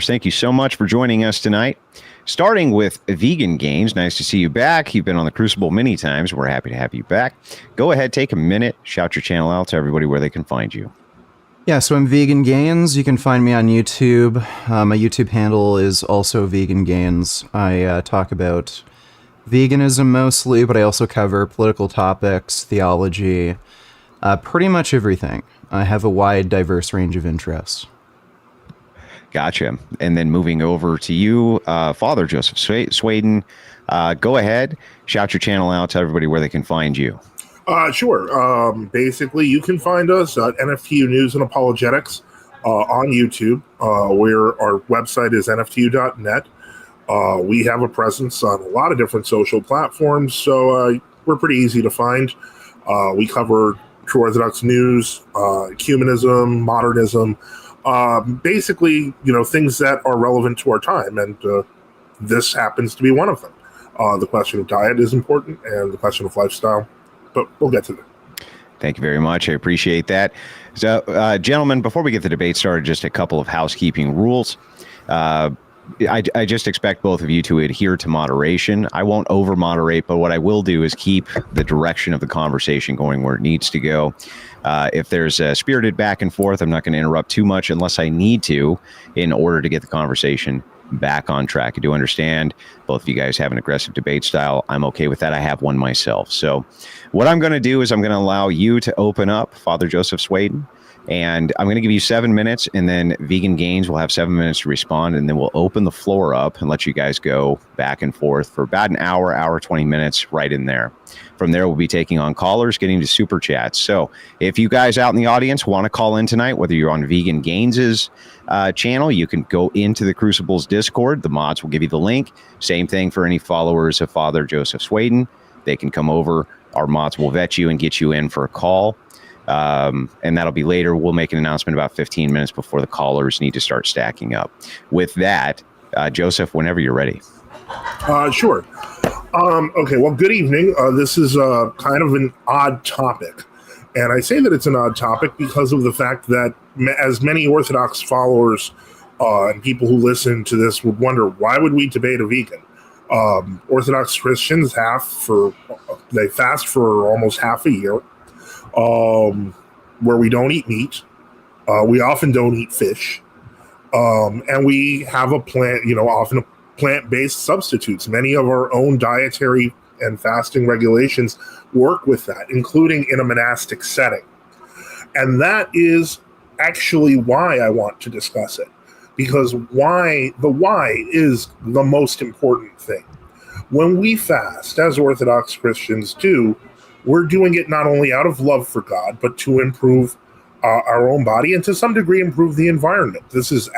Thank you so much for joining us tonight. Starting with Vegan Gains, nice to see you back. You've been on the Crucible many times. We're happy to have you back. Go ahead, take a minute, shout your channel out to everybody where they can find you. Yeah, so I'm Vegan Gains. You can find me on YouTube. My YouTube handle is also Vegan Gains. I talk about veganism mostly, but I also cover political topics, theology, pretty much everything. I have a wide, diverse range of interests. Gotcha. And then moving over to you, Father Joseph Sweden. Go ahead, shout your channel out to everybody where they can find you. Sure. Basically, you can find us at NFTU News and Apologetics on YouTube, where our website is nftu.net. We have a presence on a lot of different social platforms, so we're pretty easy to find. We cover true Orthodox news, ecumenism, modernism, basically, things that are relevant to our time, and this happens to be one of them. The question of diet is important, and the question of lifestyle, but we'll get to that. Thank you very much. I appreciate that. So, gentlemen, before we get the debate started, just a couple of housekeeping rules. I just expect both of you to adhere to moderation. I won't over-moderate, but what I will do is keep the direction of the conversation going where it needs to go. If there's a spirited back and forth, I'm not going to interrupt too much unless I need to in order to get the conversation back on track. I do understand both of you guys have an aggressive debate style. I'm okay with that. I have one myself. So what I'm going to do is I'm going to allow you to open up, Father Joseph Sweden, and I'm going to give you 7 minutes, and then Vegan Gains will have 7 minutes to respond, and then we'll open the floor up and let you guys go back and forth for about an hour, 20 minutes right in there. From there, we'll be taking on callers, getting to super chats. So if you guys out in the audience want to call in tonight, whether you're on Vegan Gains's channel, you can go into the Crucible's Discord. The mods will give you the link. Same thing for any followers of Father Joseph Sweden. They can come over. Our mods will vet you and get you in for a call. And that'll be later. We'll make an announcement about 15 minutes before the callers need to start stacking up. With that, Joseph, whenever you're ready. Sure. Okay, well, good evening. This is kind of an odd topic. And I say that it's an odd topic because of the fact that as many Orthodox followers and people who listen to this would wonder, why would we debate a vegan? Orthodox Christians they fast for almost half a year. Where we don't eat meat, we often don't eat fish, and we have often plant-based substitutes. Many of our own dietary and fasting regulations work with that, including in a monastic setting. And that is actually why I want to discuss it, because the why is the most important thing. When we fast, as Orthodox Christians do, we're doing it not only out of love for God, but to improve our own body and to some degree improve the environment. That's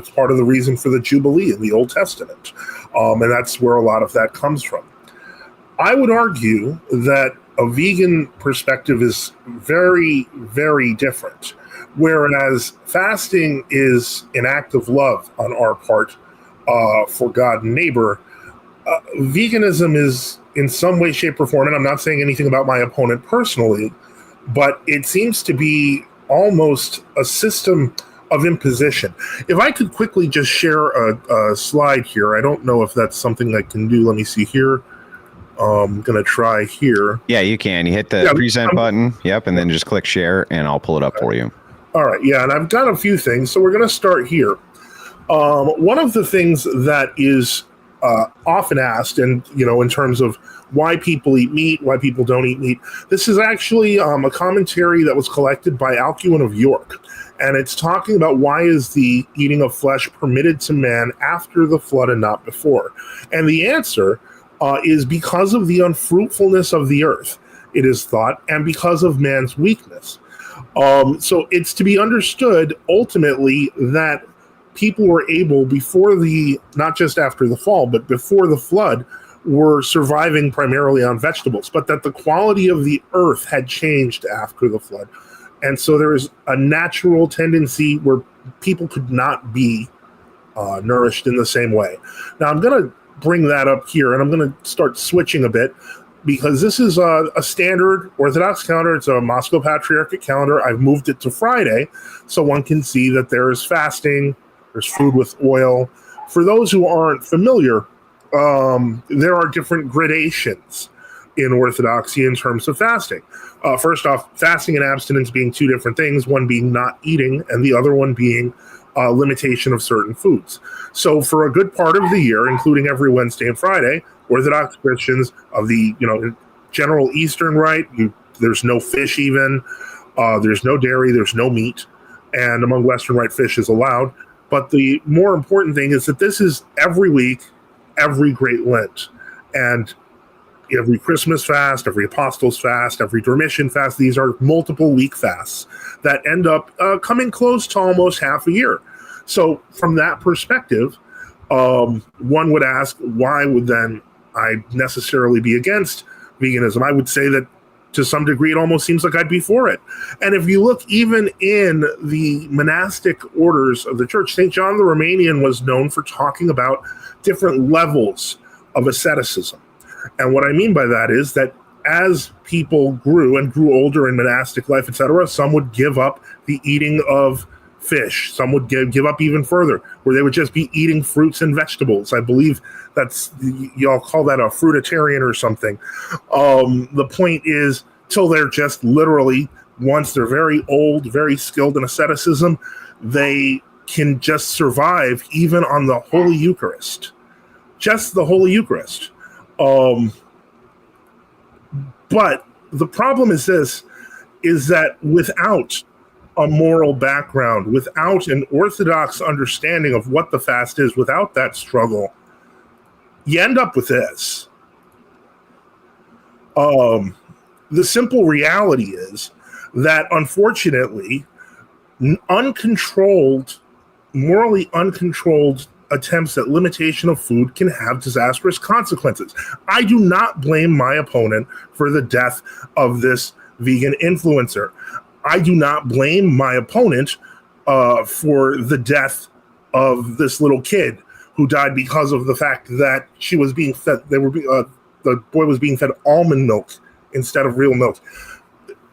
part of the reason for the Jubilee in the Old Testament. And that's where a lot of that comes from. I would argue that a vegan perspective is very, very different. Whereas fasting is an act of love on our part for God and neighbor, veganism is in some way, shape, or form, and I'm not saying anything about my opponent personally, but it seems to be almost a system of imposition. If I could quickly just share a slide here, I don't know if that's something I can do. Let me see here. I'm going to try here. Yeah, you can. You hit the present button, and then just click share, and I'll pull it up for you. All right, yeah, and I've got a few things, so we're going to start here. One of the things that is often asked, and in terms of why people eat meat, why people don't eat meat, this is actually a commentary that was collected by Alcuin of York, and it's talking about why is the eating of flesh permitted to man after the flood and not before. And the answer is because of the unfruitfulness of the earth, it is thought, and because of man's weakness. So it's to be understood ultimately that people were able, not just after the fall, but before the flood, were surviving primarily on vegetables, but that the quality of the earth had changed after the flood. And so there is a natural tendency where people could not be nourished in the same way. Now, I'm going to bring that up here, and I'm going to start switching a bit, because this is a standard Orthodox calendar. It's a Moscow Patriarchate calendar. I've moved it to Friday, so one can see that there is fasting, there's food with oil. For those who aren't familiar, there are different gradations in Orthodoxy in terms of fasting. First off, fasting and abstinence being two different things, one being not eating and the other one being limitation of certain foods. So for a good part of the year, including every Wednesday and Friday, Orthodox Christians of the general Eastern Rite, there's no fish even, there's no dairy, there's no meat, and among Western Rite, fish is allowed. But the more important thing is that this is every week, every Great Lent, and every Christmas fast, every Apostles' fast, every Dormition fast. These are multiple week fasts that end up coming close to almost half a year. So from that perspective, one would ask, why would then I necessarily be against veganism? I would say that to some degree, it almost seems like I'd be for it. And if you look even in the monastic orders of the church, St. John the Romanian was known for talking about different levels of asceticism. And what I mean by that is that as people grew older in monastic life, etc., some would give up the eating of fish. Some would give up even further, where they would just be eating fruits and vegetables. I believe y'all call that a fruitarian or something. The point is, till they're just literally, once they're very old, very skilled in asceticism, they can just survive even on the Holy Eucharist. Just the Holy Eucharist. But the problem is this, is that without a moral background, without an orthodox understanding of what the fast is, without that struggle, you end up with this. The simple reality is that, unfortunately, morally uncontrolled attempts at limitation of food can have disastrous consequences. I do not blame my opponent for the death of this vegan influencer. I do not blame my opponent for the death of this little kid who died because of the fact that she was being fed. The boy was being fed almond milk instead of real milk.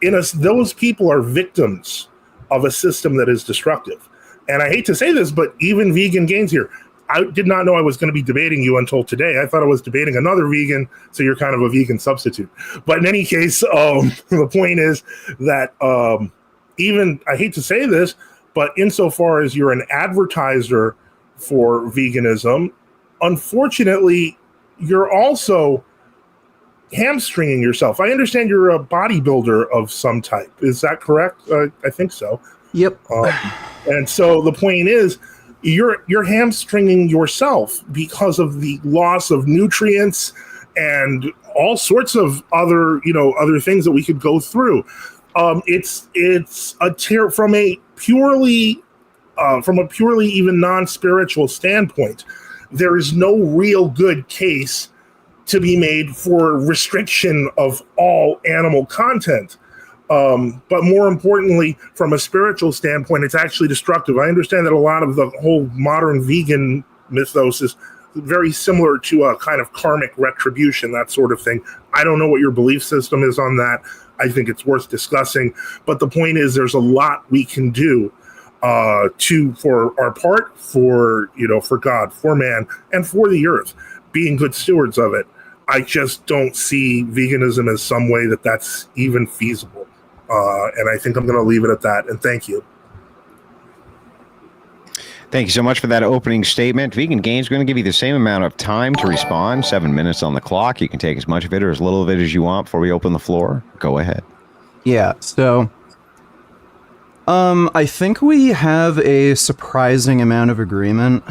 Those people are victims of a system that is destructive. And I hate to say this, but even vegan gains here. I did not know I was going to be debating you until today. I thought I was debating another vegan, so you're kind of a vegan substitute. But in any case, the point is that even, I hate to say this, but insofar as you're an advertiser for veganism, unfortunately, you're also hamstringing yourself. I understand you're a bodybuilder of some type. Is that correct? I think so. Yep. And so the point is, you're hamstringing yourself because of the loss of nutrients and all sorts of other things that we could go through. It's a tear from a purely even non-spiritual standpoint. There is no real good case to be made for restriction of all animal content. But more importantly, from a spiritual standpoint, it's actually destructive. I understand that a lot of the whole modern vegan mythos is very similar to a kind of karmic retribution, that sort of thing. I don't know what your belief system is on that. I think it's worth discussing. But the point is, there's a lot we can do for our part, for God, for man, and for the earth, being good stewards of it. I just don't see veganism as some way that's even feasible. And I think I'm going to leave it at that. And thank you. Thank you so much for that opening statement. Vegan Gains is going to give you the same amount of time to respond. 7 minutes on the clock. You can take as much of it or as little of it as you want before we open the floor. Go ahead. Yeah, so I think we have a surprising amount of agreement.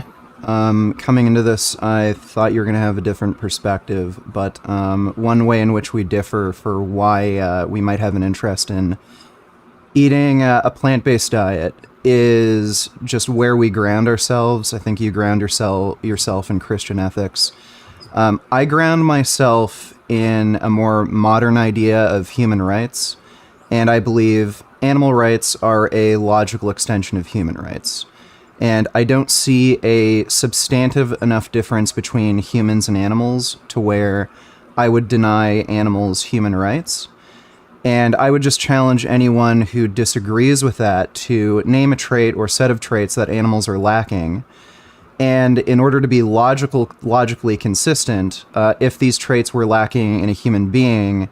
Coming into this, I thought you were going to have a different perspective, but one way in which we differ for why we might have an interest in eating a plant-based diet is just where we ground ourselves. I think you ground yourself in Christian ethics. I ground myself in a more modern idea of human rights, and I believe animal rights are a logical extension of human rights. And I don't see a substantive enough difference between humans and animals to where I would deny animals human rights. And I would just challenge anyone who disagrees with that to name a trait or set of traits that animals are lacking. And in order to be logically consistent, if these traits were lacking in a human being,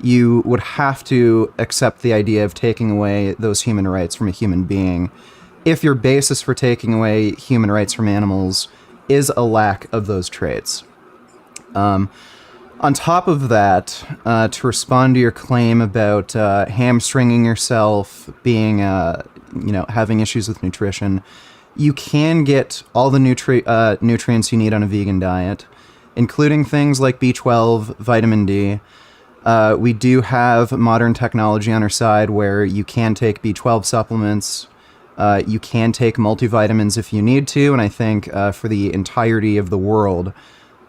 you would have to accept the idea of taking away those human rights from a human being. If your basis for taking away human rights from animals is a lack of those traits. On top of that, to respond to your claim about hamstringing yourself, being, having issues with nutrition, you can get all the nutrients you need on a vegan diet, including things like B12, vitamin D. We do have modern technology on our side where you can take B12 supplements. You can take multivitamins if you need to, and I think for the entirety of the world,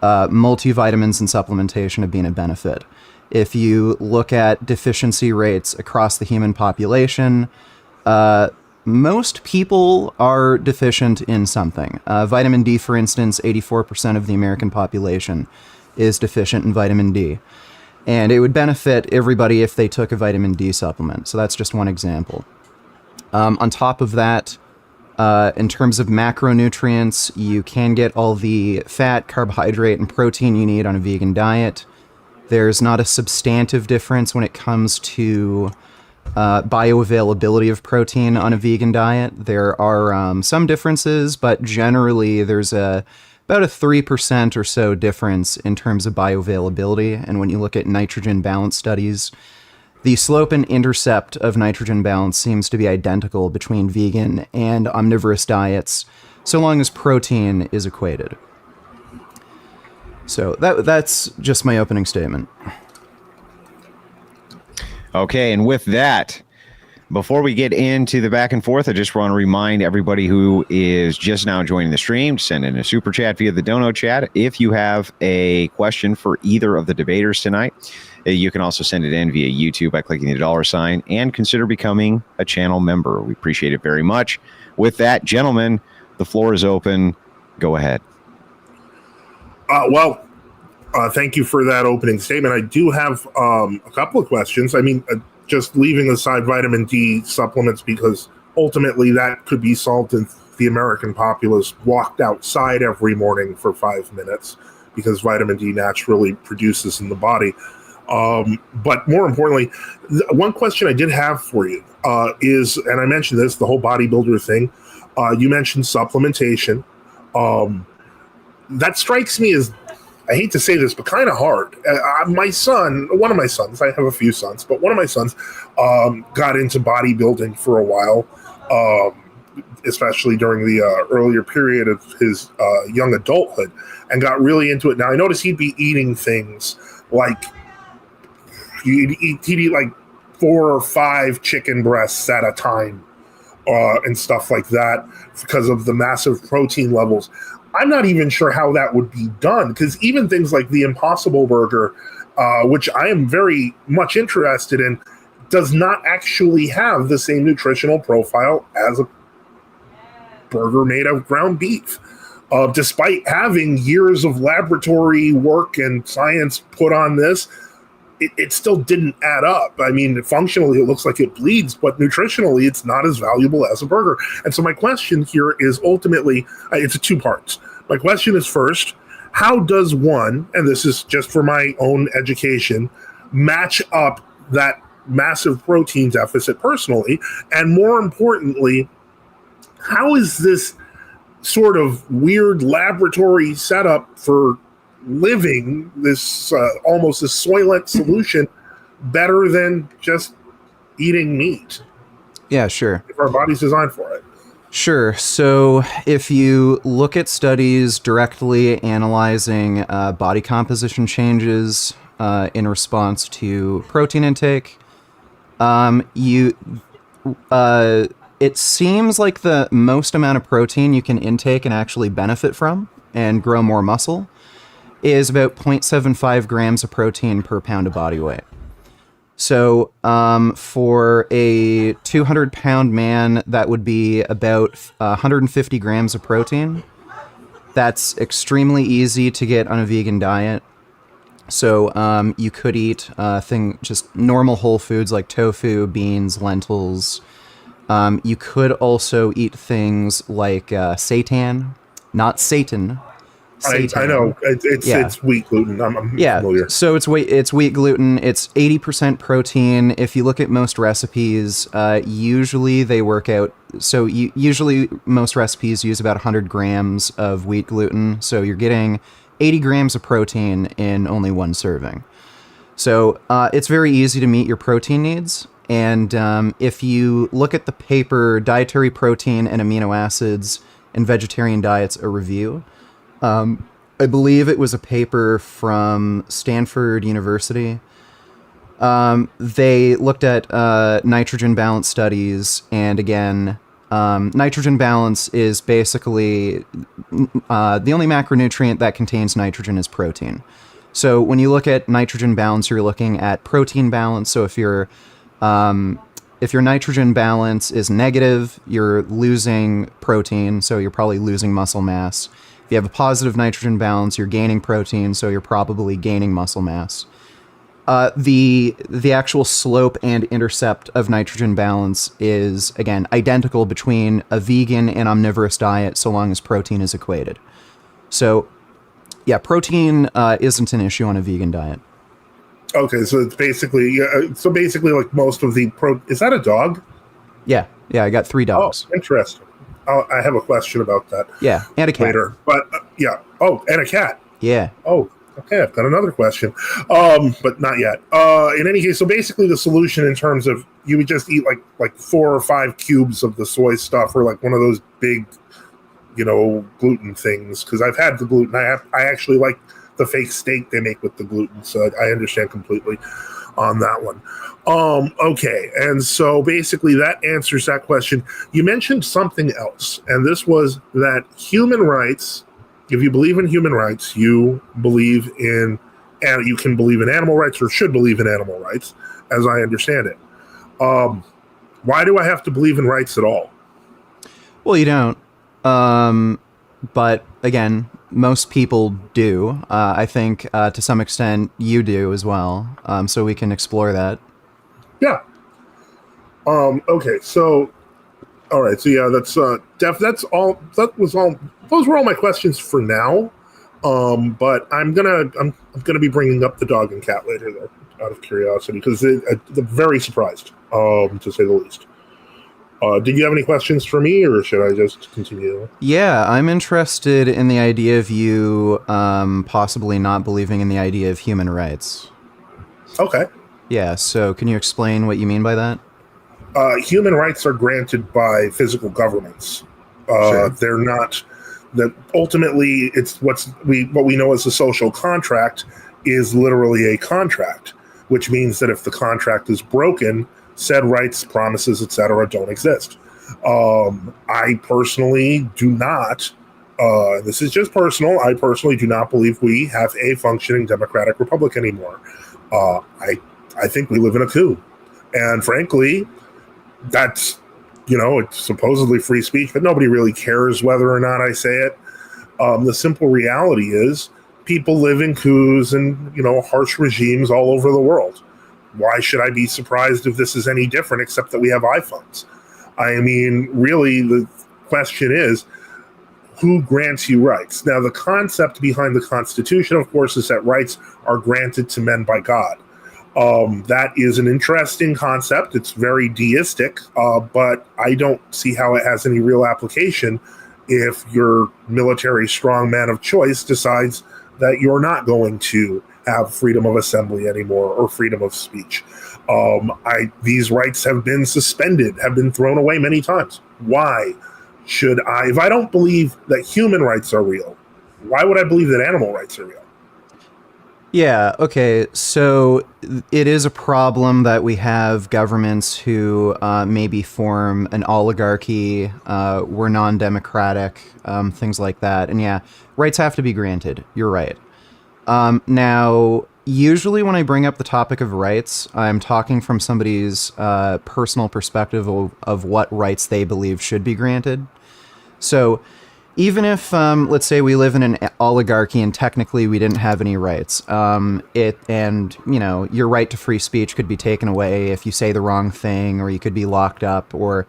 multivitamins and supplementation have been a benefit. If you look at deficiency rates across the human population, most people are deficient in something. Vitamin D, for instance, 84% of the American population is deficient in vitamin D. And it would benefit everybody if they took a vitamin D supplement. So that's just one example. On top of that, in terms of macronutrients, you can get all the fat, carbohydrate, and protein you need on a vegan diet. There's not a substantive difference when it comes to bioavailability of protein on a vegan diet. There are some differences, but generally there's about a 3% or so difference in terms of bioavailability. And when you look at nitrogen balance studies, the slope and intercept of nitrogen balance seems to be identical between vegan and omnivorous diets, so long as protein is equated. So that's just my opening statement. Okay, and with that, before we get into the back and forth, I just want to remind everybody who is just now joining the stream to send in a super chat via the Dono chat. If you have a question for either of the debaters tonight, you can also send it in via YouTube by clicking the $ and consider becoming a channel member. We appreciate it very much. With that, gentlemen, the floor is open. Go ahead. Thank you for that opening statement. I do have a couple of questions. I mean, just leaving aside vitamin D supplements, because ultimately that could be solved if the American populace walked outside every morning for 5 minutes, because vitamin D naturally produces in the body. But more importantly, one question I did have for you is, and I mentioned this, the whole bodybuilder thing. You mentioned supplementation. That strikes me as, I hate to say this, but kind of hard. My son, one of my sons, I have a few sons, but one of my sons got into bodybuilding for a while, especially during the earlier period of his young adulthood, and got really into it. Now, I noticed he'd be eating things like, he'd eat like 4 or 5 chicken breasts at a time and stuff like that because of the massive protein levels. I'm not even sure how that would be done, because even things like the Impossible Burger, which I am very much interested in, does not actually have the same nutritional profile as a burger made of ground beef. Despite having years of laboratory work and science put on this, it still didn't add up. I mean, functionally, it looks like it bleeds, but nutritionally, it's not as valuable as a burger. And so my question here is ultimately, it's 2 parts. My question is, first, how does one, and this is just for my own education, match up that massive protein deficit personally? And more importantly, how is this sort of weird laboratory setup for living, this almost a Soylent solution, better than just eating meat? Yeah, sure. If our body's designed for it. Sure. So if you look at studies directly analyzing body composition changes in response to protein intake, it seems like the most amount of protein you can intake and actually benefit from and grow more muscle is about 0.75 grams of protein per pound of body weight. So for a 200-pound man, that would be about 150 grams of protein. That's extremely easy to get on a vegan diet. So you could eat just normal whole foods like tofu, beans, lentils. You could also eat things like seitan, not Satan. I Seitan. know Yeah. it's wheat gluten. I'm Yeah, familiar. so it's wheat gluten. It's 80% protein. If you look at most recipes, usually they work out. So usually most recipes use about 100 grams of wheat gluten. So you're getting 80 grams of protein in only one serving. So it's very easy to meet your protein needs. And if you look at the paper Dietary Protein and Amino Acids in Vegetarian Diets, a review, I believe it was a paper from Stanford University. They looked at nitrogen balance studies, and again, nitrogen balance is basically the only macronutrient that contains nitrogen is protein. So when you look at nitrogen balance, you're looking at protein balance. So if your nitrogen balance is negative, you're losing protein, so you're probably losing muscle mass. If you have a positive nitrogen balance, you're gaining protein, so you're probably gaining muscle mass. The actual slope and intercept of nitrogen balance is, again, identical between a vegan and omnivorous diet so long as protein is equated. So, yeah, protein isn't an issue on a vegan diet. Okay, so it's basically like most of the is that a dog? Yeah, I got 3 dogs. Oh, interesting. I have a question about that. Yeah, and a cat. Later, but yeah. Oh, and a cat. Yeah. Oh, okay. I've got another question, but not yet. In any case, so basically, the solution in terms of you would just eat like 4 or 5 cubes of the soy stuff, or like one of those big, gluten things. Because I've had the gluten. I actually like the fake steak they make with the gluten, so I understand completely on that one. Okay, and so basically that answers that question. You mentioned something else, and this was that human rights, if you believe in human rights, you believe in, and you can believe in animal rights or should believe in animal rights, as I understand it. Why do I have to believe in rights at all? Well, you don't. But again, most people do. I think to some extent you do as well. So we can explore that. Yeah. Okay. So, all right. So yeah, that's that's all. That was all. Those were all my questions for now. But I'm gonna be bringing up the dog and cat later, though, out of curiosity, because they're very surprised, to say the least. Did you have any questions for me, or should I just continue? Yeah, I'm interested in the idea of you possibly not believing in the idea of human rights. Okay. Yeah, so can you explain what you mean by that? Human rights are granted by physical governments. Sure. They're not. That ultimately, it's what we know as a social contract is literally a contract, which means that if the contract is broken, said rights, promises, etc., don't exist. I personally do not. This is just personal. I personally do not believe we have a functioning democratic republic anymore. I think we live in a coup, and frankly, that's it's supposedly free speech, but nobody really cares whether or not I say it. The simple reality is people live in coups and harsh regimes all over the world. Why should I be surprised if this is any different, except that we have iPhones? I mean, really, the question is, who grants you rights? Now, the concept behind the Constitution, of course, is that rights are granted to men by God. That is an interesting concept. It's very deistic, but I don't see how it has any real application if your military strongman of choice decides that you're not going to have freedom of assembly anymore or freedom of speech. These rights have been suspended, have been thrown away many times. Why should I, if I don't believe that human rights are real, why would I believe that animal rights are real? Yeah, okay, so it is a problem that we have governments who maybe form an oligarchy, we're non-democratic, things like that. And yeah, rights have to be granted. You're right. Now, usually when I bring up the topic of rights, I'm talking from somebody's personal perspective of what rights they believe should be granted. So even if, let's say we live in an oligarchy and technically we didn't have any rights, your right to free speech could be taken away if you say the wrong thing, or you could be locked up, or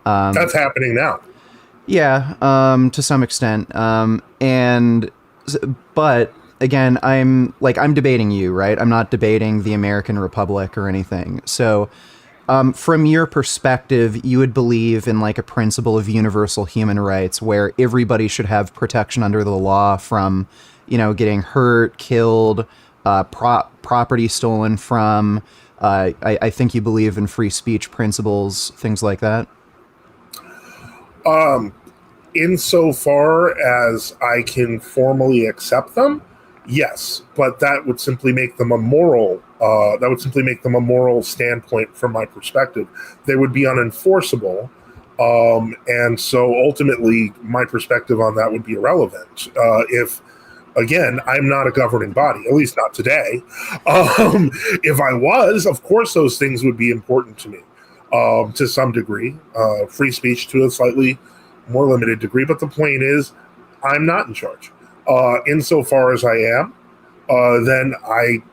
that's happening now. Yeah, to some extent. But again, I'm debating you, right? I'm not debating the American Republic or anything. So, from your perspective, you would believe in like a principle of universal human rights where everybody should have protection under the law from, getting hurt, killed, property stolen from. I think you believe in free speech principles, things like that. Insofar as I can formally accept them, yes, but that would simply make them a moral. That would simply make them a moral standpoint from my perspective. They would be unenforceable, and so ultimately, my perspective on that would be irrelevant. If again, I'm not a governing body, at least not today. If I was, of course, those things would be important to me to some degree. Free speech to a slightly more limited degree, but the point is, I'm not in charge. Insofar as I am, then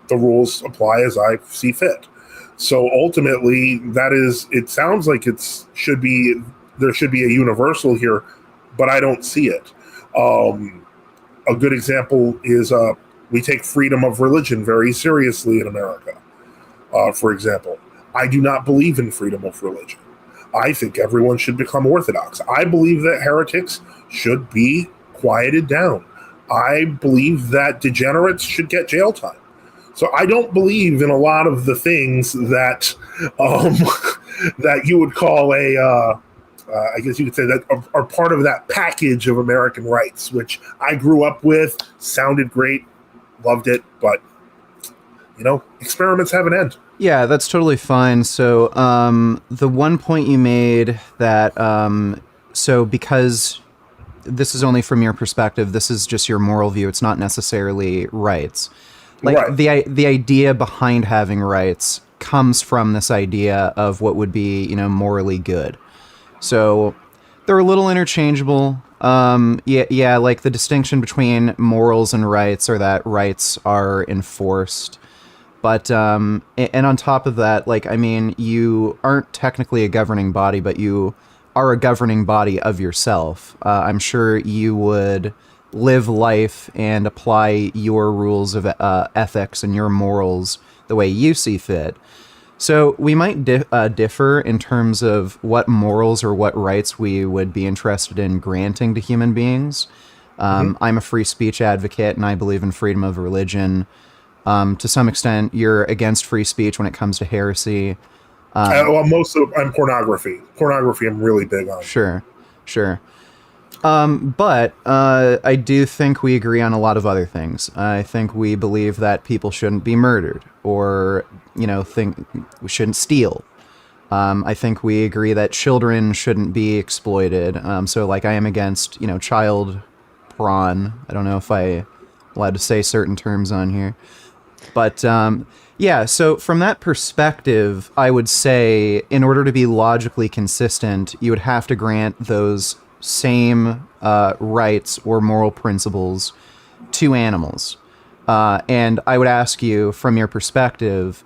the rules apply as I see fit. So ultimately, it sounds like there should be a universal here, but I don't see it. A good example is we take freedom of religion very seriously in America. For example, I do not believe in freedom of religion. I think everyone should become Orthodox. I believe that heretics should be quieted down. I believe that degenerates should get jail time. So I don't believe in a lot of the things that that you would call I guess you could say that are part of that package of American rights, which I grew up with, sounded great, loved it, but experiments have an end. Yeah, that's totally fine. So the one point you made that, so because this is only from your perspective, this is just your moral view, it's not necessarily rights. Right. The idea behind having rights comes from this idea of what would be, morally good. So they're a little interchangeable. Like the distinction between morals and rights are that rights are enforced. But, and on top of that, you aren't technically a governing body, but you are a governing body of yourself. I'm sure you would live life and apply your rules of ethics and your morals the way you see fit. So we might differ in terms of what morals or what rights we would be interested in granting to human beings. I'm a free speech advocate, and I believe in freedom of religion. To some extent, you're against free speech when it comes to heresy. I'm pornography. Pornography, I'm really big on. Sure. But I do think we agree on a lot of other things. I think we believe that people shouldn't be murdered, or think we shouldn't steal. I think we agree that children shouldn't be exploited. So I am against child porn. I don't know if I'm allowed to say certain terms on here. But, so from that perspective, I would say in order to be logically consistent, you would have to grant those same rights or moral principles to animals. And I would ask you, from your perspective,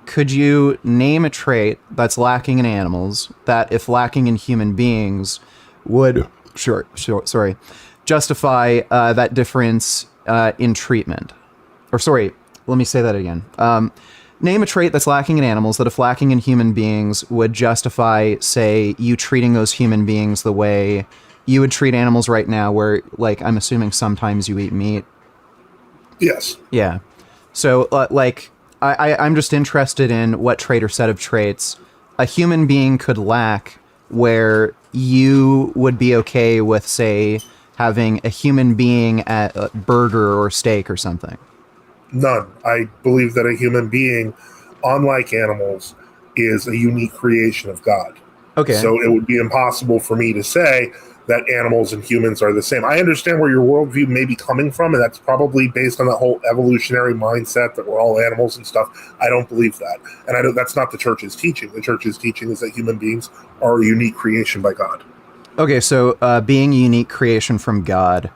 could you name a trait that's lacking in animals that, if lacking in human beings, would justify that difference in treatment? Let me say that again. Name a trait that's lacking in animals that, if lacking in human beings, would justify, say, you treating those human beings the way you would treat animals right now, where, I'm assuming sometimes you eat meat. Yes. Yeah. So, I'm just interested in what trait or set of traits a human being could lack where you would be okay with, say, having a human being at a burger or steak or something. None. I believe that a human being, unlike animals, is a unique creation of God. Okay. So it would be impossible for me to say that animals and humans are the same. I understand where your worldview may be coming from, and that's probably based on that whole evolutionary mindset that we're all animals and stuff. I don't believe that. And that's not the church's teaching. The church's teaching is that human beings are a unique creation by God. Okay, so being a unique creation from God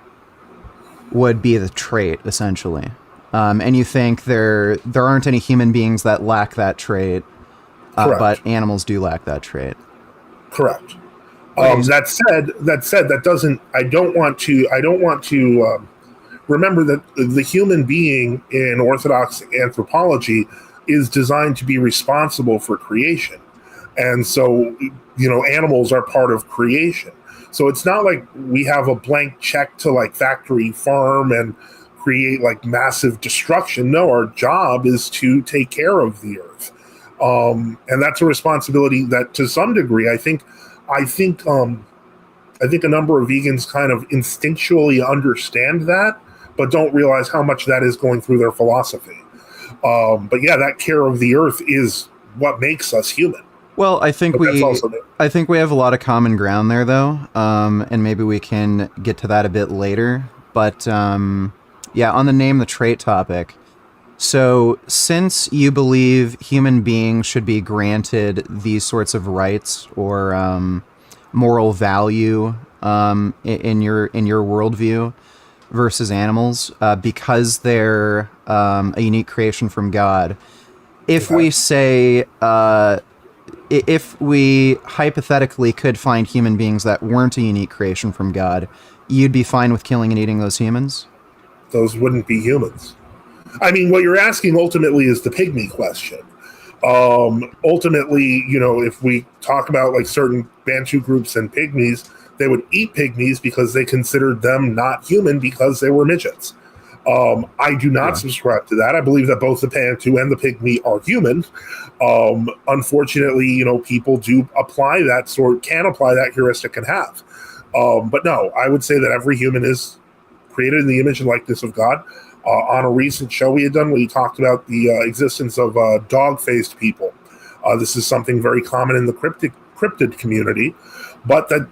would be the trait, essentially. And you think there aren't any human beings that lack that trait, Correct. but animals do lack that trait. Correct. Okay, That said, that doesn't. I don't want to. Remember that the human being in Orthodox anthropology is designed to be responsible for creation, and so animals are part of creation. So it's not like we have a blank check to like factory farm and create like massive destruction. No, our job is to take care of the earth, and that's a responsibility that, to some degree, I think a number of vegans kind of instinctually understand that, but don't realize how much that is going through their philosophy. But yeah, that care of the earth is what makes us human. well, I think we have a lot of common ground there, though, and maybe we can get to that a bit later. But yeah, on the name the trait topic. So, since you believe human beings should be granted these sorts of rights or moral value in your worldview versus animals, because they're a unique creation from God, if we say, if we hypothetically could find human beings that weren't a unique creation from God, you'd be fine with killing and eating those humans? Those wouldn't be humans. I mean, what you're asking ultimately is the pygmy question. Ultimately, if we talk about like certain Bantu groups and pygmies, they would eat pygmies because they considered them not human because they were midgets. I do not subscribe to that. I believe that both the Bantu and the pygmy are human. Unfortunately, people do can apply that heuristic and have. But no, I would say that every human is created in the image and likeness of God. On a recent show we had done, we talked about the existence of dog-faced people. This is something very common in the cryptid community, but that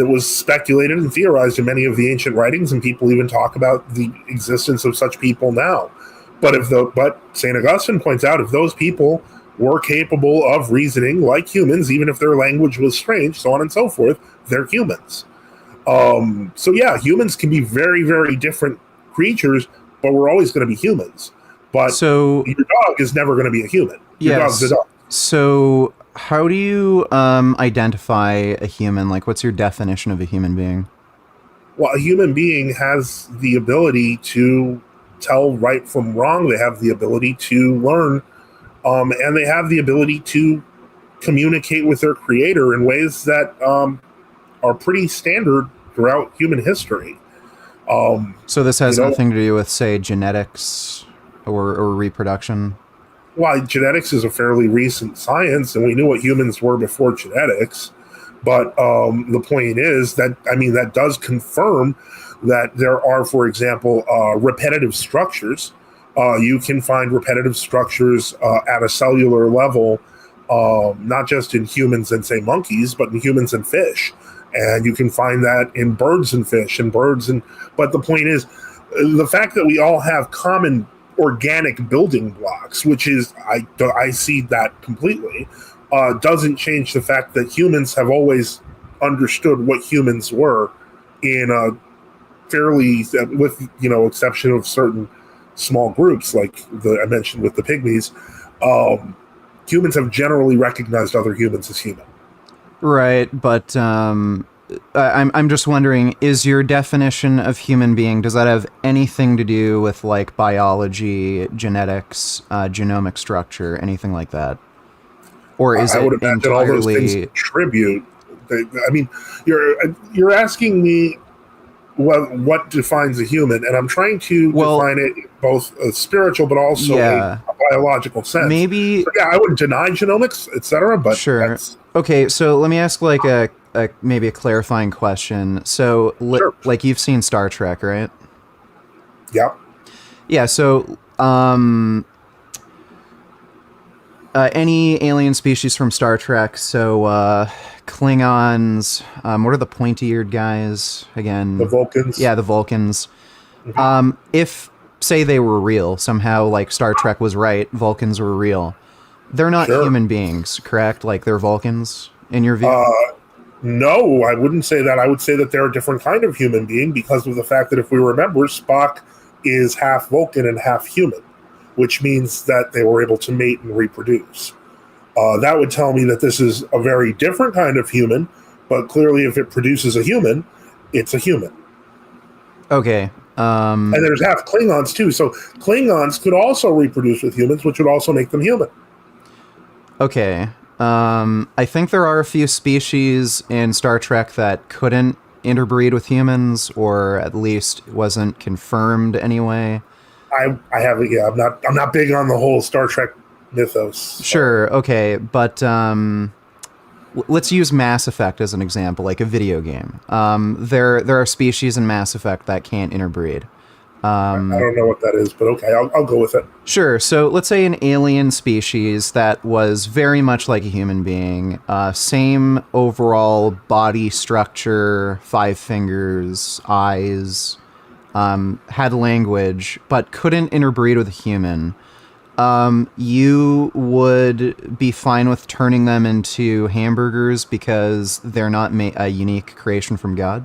was speculated and theorized in many of the ancient writings, and people even talk about the existence of such people now. But St. Augustine points out, if those people were capable of reasoning like humans, even if their language was strange, so on and so forth, they're humans. So yeah, humans can be very, very different creatures, but we're always going to be humans. But your dog is never going to be a human. Your dog's a dog. So how do you identify a human? Like, what's your definition of a human being? Well, a human being has the ability to tell right from wrong. They have the ability to learn, and they have the ability to communicate with their creator in ways that are pretty standard throughout human history. So this has nothing to do with, say, genetics or reproduction? Well, genetics is a fairly recent science, and we knew what humans were before genetics. But the point is that does confirm that there are, for example, repetitive structures. You can find repetitive structures at a cellular level, not just in humans and, say, monkeys, but in humans and fish. And you can find that in birds and fish and but the point is, the fact that we all have common organic building blocks, which is, I see that completely, doesn't change the fact that humans have always understood what humans were in a fairly, with, exception of certain small groups, like I mentioned with the pygmies, humans have generally recognized other humans as human. Right, but I'm just wondering, is your definition of human being, does that have anything to do with like biology, genetics, genomic structure, anything like that? Or is it entirely all those things contribute? I mean, you're asking me what defines a human, and I'm trying to define it in both a spiritual but also a biological sense. Maybe, so, I wouldn't deny genomics, etc. But sure. Okay, so let me ask like maybe a clarifying question. So, sure. Like you've seen Star Trek, right? Yeah. Yeah. So, any alien species from Star Trek? So, Klingons. What are the pointy-eared guys again? The Vulcans. Yeah, the Vulcans. Mm-hmm. If say they were real somehow, like Star Trek was right, Vulcans were real. They're not human beings, correct? Like they're Vulcans in your view. No, I wouldn't say that. I would say that they're a different kind of human being because of the fact that if we remember, Spock is half Vulcan and half human, which means that they were able to mate and reproduce. That would tell me that this is a very different kind of human, but clearly if it produces a human, it's a human. Okay. And there's half Klingons too, so Klingons could also reproduce with humans, which would also make them human. Okay. I think there are a few species in Star Trek that couldn't interbreed with humans, or at least wasn't confirmed anyway. I haven't. Yeah, I'm not big on the whole Star Trek mythos. So. Sure. Okay, but let's use Mass Effect as an example, like a video game. There are species in Mass Effect that can't interbreed. I don't know what that is, but okay, I'll go with it. Sure. So let's say an alien species that was very much like a human being, same overall body structure, 5 fingers, eyes, had language, but couldn't interbreed with a human. You would be fine with turning them into hamburgers because they're not a unique creation from God?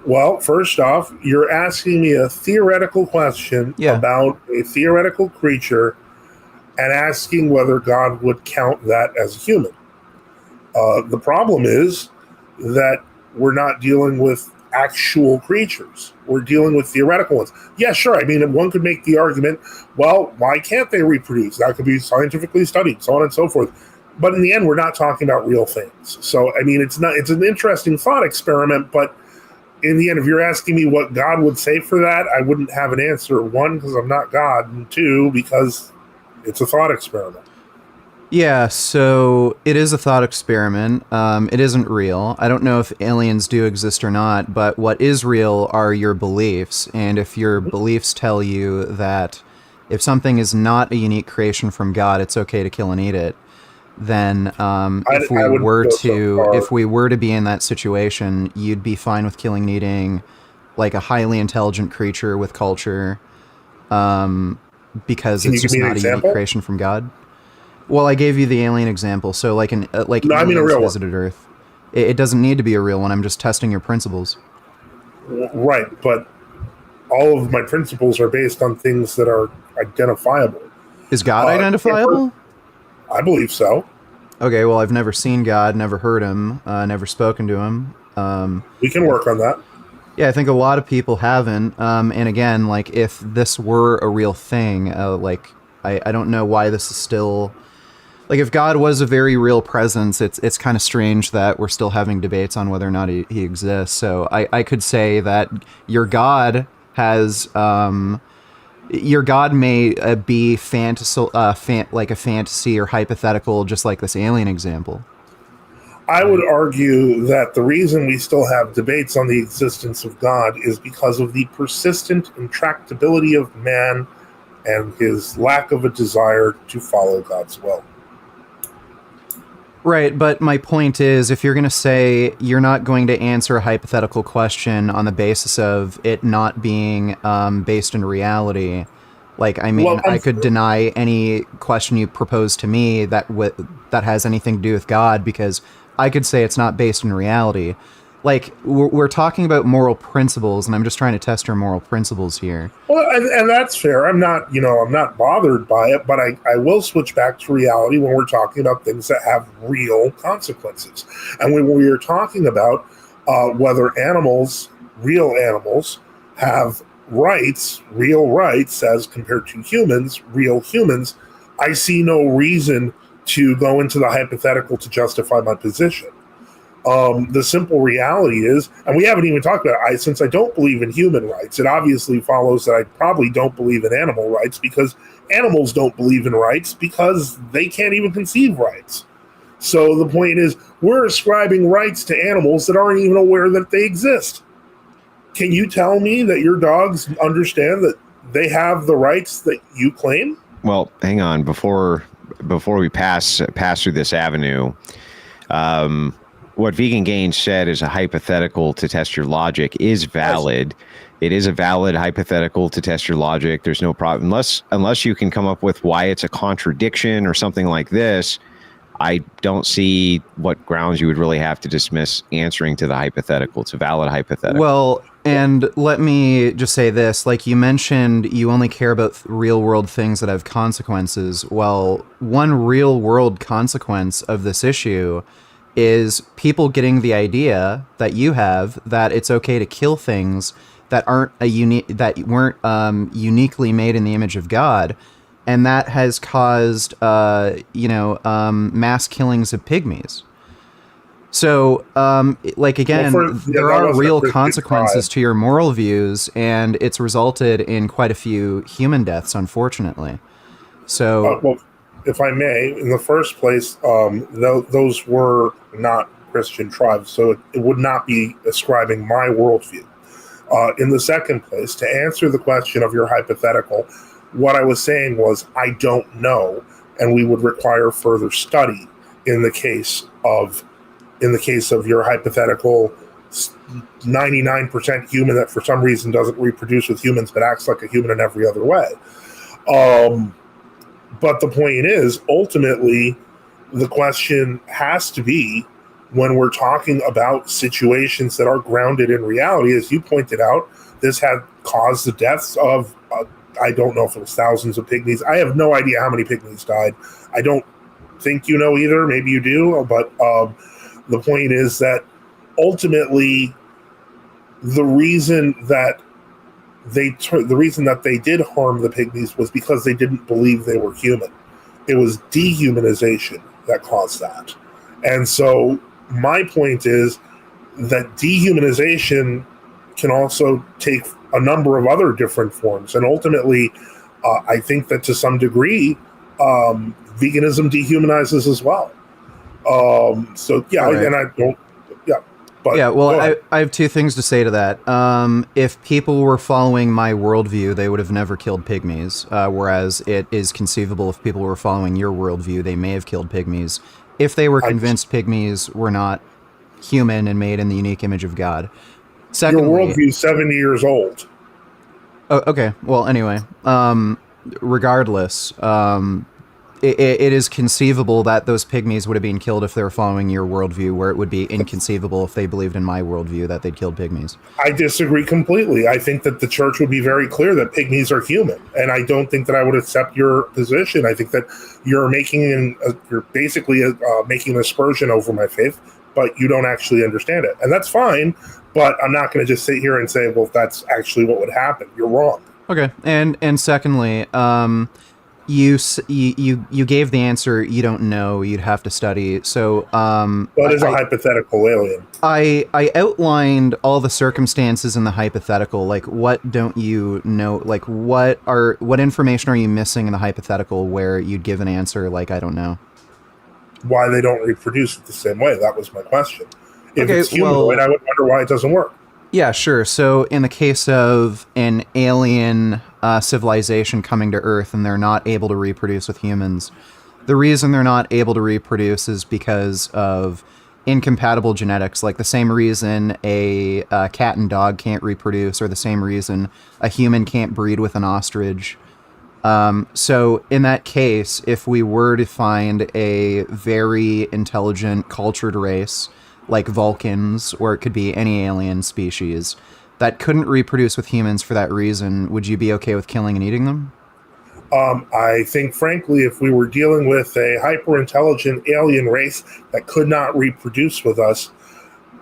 Well, first off, you're asking me a theoretical question about a theoretical creature and asking whether God would count that as a human. The problem is that we're not dealing with actual creatures. We're dealing with theoretical ones. Yeah, sure. I mean, one could make the argument, well, why can't they reproduce? That could be scientifically studied, so on and so forth. But in the end, we're not talking about real things. So, I mean, it's an interesting thought experiment, but in the end, if you're asking me what God would say for that, I wouldn't have an answer. 1, because I'm not God, and 2, because it's a thought experiment. Yeah, so it is a thought experiment. It isn't real. I don't know if aliens do exist or not, but what is real are your beliefs. And if your beliefs tell you that if something is not a unique creation from God, it's okay to kill and eat it, then if we were to be in that situation, you'd be fine with killing and eating like a highly intelligent creature with culture, because it's just not a unique creation from God. Well, I gave you the alien example, so like aliens visited Earth. It doesn't need to be a real one. I'm just testing your principles. Right, but all of my principles are based on things that are identifiable. Is God identifiable? I believe so. Okay, well, I've never seen God, never heard him, never spoken to him. We can work on that. Yeah, I think a lot of people haven't. And again, like, if this were a real thing, I don't know why this is still... Like, if God was a very real presence, it's kind of strange that we're still having debates on whether or not he exists. So I could say that your God has... your God may be like a fantasy or hypothetical, just like this alien example. I would argue that the reason we still have debates on the existence of God is because of the persistent intractability of man and his lack of a desire to follow God's will. Right, but my point is, if you're going to say you're not going to answer a hypothetical question on the basis of it not being based in reality, like, I mean, I could deny any question you propose to me that has anything to do with God, because I could say it's not based in reality. Like, we're talking about moral principles, and I'm just trying to test your moral principles here. Well, and that's fair. I'm not bothered by it, but I will switch back to reality when we're talking about things that have real consequences. And when we are talking about whether real animals, have rights, real rights, as compared to humans, real humans, I see no reason to go into the hypothetical to justify my position. The simple reality is, and we haven't even talked about it, since I don't believe in human rights, it obviously follows that I probably don't believe in animal rights, because animals don't believe in rights because they can't even conceive rights. So the point is, we're ascribing rights to animals that aren't even aware that they exist. Can you tell me that your dogs understand that they have the rights that you claim? Well, hang on. Before we pass through this avenue, what Vegan Gains said is a hypothetical to test your logic is valid. It is a valid hypothetical to test your logic. There's no problem unless you can come up with why it's a contradiction or something like this. I don't see what grounds you would really have to dismiss answering to the hypothetical. It's a valid hypothetical. Well, and let me just say this, like you mentioned, you only care about real world things that have consequences. Well, one real world consequence of this issue is people getting the idea that you have that it's okay to kill things that aren't weren't uniquely made in the image of God, and that has caused mass killings of pygmies. So, like again, there are real consequences to your moral views, and it's resulted in quite a few human deaths, unfortunately. So, well, if I may, in the first place, those were not Christian tribes, so it would not be ascribing my worldview. In the second place, to answer the question of your hypothetical, what I was saying was I don't know, and we would require further study in the case of your hypothetical 99% human that for some reason doesn't reproduce with humans but acts like a human in every other way. But the point is, ultimately, the question has to be, when we're talking about situations that are grounded in reality, as you pointed out, this had caused the deaths of, I don't know if it was thousands of pygmies. I have no idea how many pygmies died. I don't think you know either. Maybe you do. But the point is that ultimately, the reason that they did harm the pygmies was because they didn't believe they were human. It was dehumanization that caused that. And so my point is that dehumanization can also take a number of other different forms. And ultimately, I think that to some degree, veganism dehumanizes as well. So, yeah, right. And I don't, yeah. But yeah, well, I have two things to say to that. If people were following my worldview, they would have never killed pygmies, whereas it is conceivable if people were following your worldview, they may have killed pygmies if they were convinced pygmies were not human and made in the unique image of God. Secondly, your worldview is 70 years old. Oh, okay. Well, anyway, regardless, it is conceivable that those pygmies would have been killed if they were following your worldview, where it would be inconceivable if they believed in my worldview that they'd killed pygmies. I disagree completely. I think that the church would be very clear that pygmies are human, and I don't think that I would accept your position. I think that you're basically making an aspersion over my faith, but you don't actually understand it, and that's fine. But I'm not going to just sit here and say, well, that's actually what would happen. You're wrong. Okay, and secondly, you gave the answer. You don't know. You'd have to study. So that is a hypothetical alien. I outlined all the circumstances in the hypothetical. Like, what don't you know? Like, what information are you missing in the hypothetical where you'd give an answer like, I don't know? Why they don't reproduce it the same way? That was my question. If it's humanoid, I would wonder why it doesn't work. Yeah, sure. So in the case of an alien civilization coming to Earth and they're not able to reproduce with humans, the reason they're not able to reproduce is because of incompatible genetics, like the same reason a cat and dog can't reproduce, or the same reason a human can't breed with an ostrich. So in that case, if we were to find a very intelligent, cultured race, like Vulcans, or it could be any alien species, that couldn't reproduce with humans for that reason, would you be okay with killing and eating them? I think, frankly, if we were dealing with a hyper-intelligent alien race that could not reproduce with us,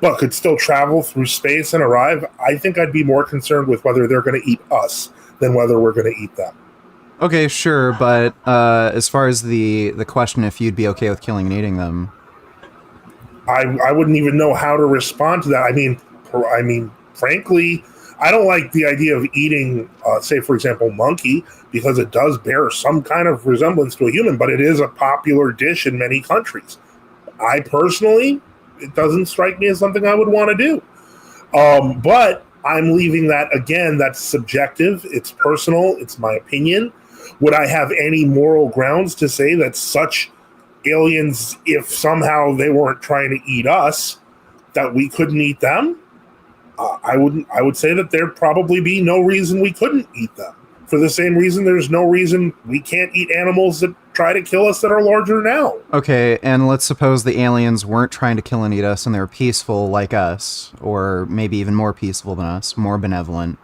but could still travel through space and arrive, I think I'd be more concerned with whether they're going to eat us than whether we're going to eat them. Okay, sure, but as far as the question if you'd be okay with killing and eating them, I wouldn't even know how to respond to that. I mean, frankly, I don't like the idea of eating, say, for example, monkey, because it does bear some kind of resemblance to a human, but it is a popular dish in many countries. I personally, it doesn't strike me as something I would want to do. But I'm leaving that, again, that's subjective. It's personal. It's my opinion. Would I have any moral grounds to say that such aliens, if somehow they weren't trying to eat us, that we couldn't eat them? I would say that there'd probably be no reason we couldn't eat them for the same reason, there's no reason we can't eat animals that try to kill us that are larger now. Okay, and let's suppose the aliens weren't trying to kill and eat us and they're peaceful like us, or maybe even more peaceful than us, more benevolent.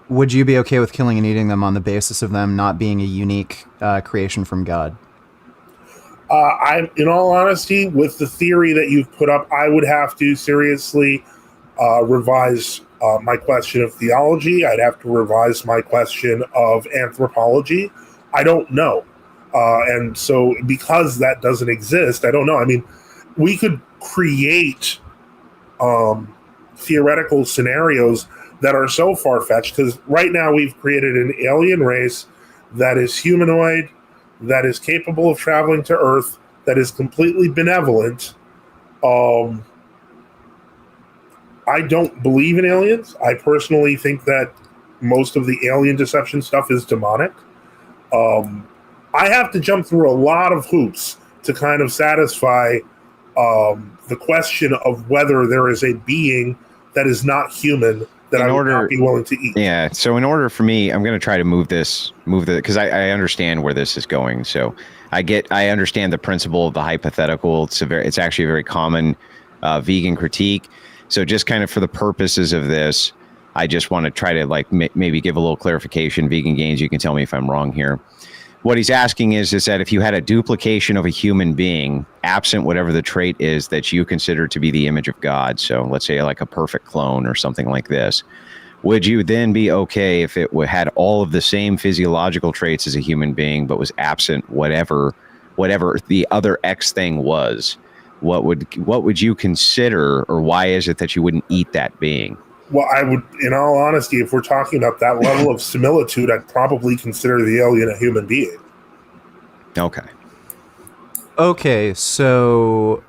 Would you be okay with killing and eating them on the basis of them not being a unique creation from God? In all honesty, with the theory that you've put up, I would have to seriously revise my question of theology. I'd have to revise my question of anthropology. I don't know. And so because that doesn't exist, I don't know. I mean, we could create theoretical scenarios that are so far-fetched, because right now we've created an alien race that is humanoid, that is capable of traveling to Earth, that is completely benevolent. I don't believe in aliens. I personally think that most of the alien deception stuff is demonic. I have to jump through a lot of hoops to kind of satisfy the question of whether there is a being that is not human that I would not be willing to eat. Yeah. So in order for me, I'm going to try to move because I understand where this is going. So I understand the principle of the hypothetical. It's actually a very common vegan critique. So just kind of for the purposes of this, I just want to try to maybe give a little clarification. Vegan Gains, you can tell me if I'm wrong here. What he's asking is that if you had a duplication of a human being, absent whatever the trait is that you consider to be the image of God, so let's say like a perfect clone or something like this, would you then be okay if it had all of the same physiological traits as a human being, but was absent whatever the other X thing was? What would you consider, or why is it that you wouldn't eat that being? Well, I would, in all honesty, if we're talking about that level of similitude, I'd probably consider the alien a human being. Okay, so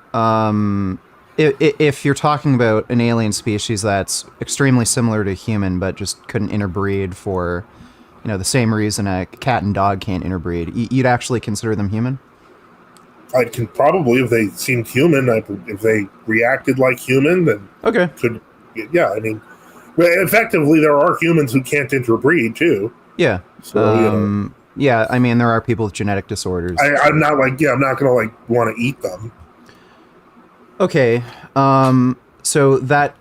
if you're talking about an alien species that's extremely similar to human but just couldn't interbreed for, the same reason a cat and dog can't interbreed, you'd actually consider them human? I can probably, if they seemed human, if they reacted like human, then okay. Yeah, I mean, effectively, there are humans who can't interbreed too. Yeah. So, yeah, I mean, there are people with genetic disorders. I'm not going to want to eat them. Okay. So that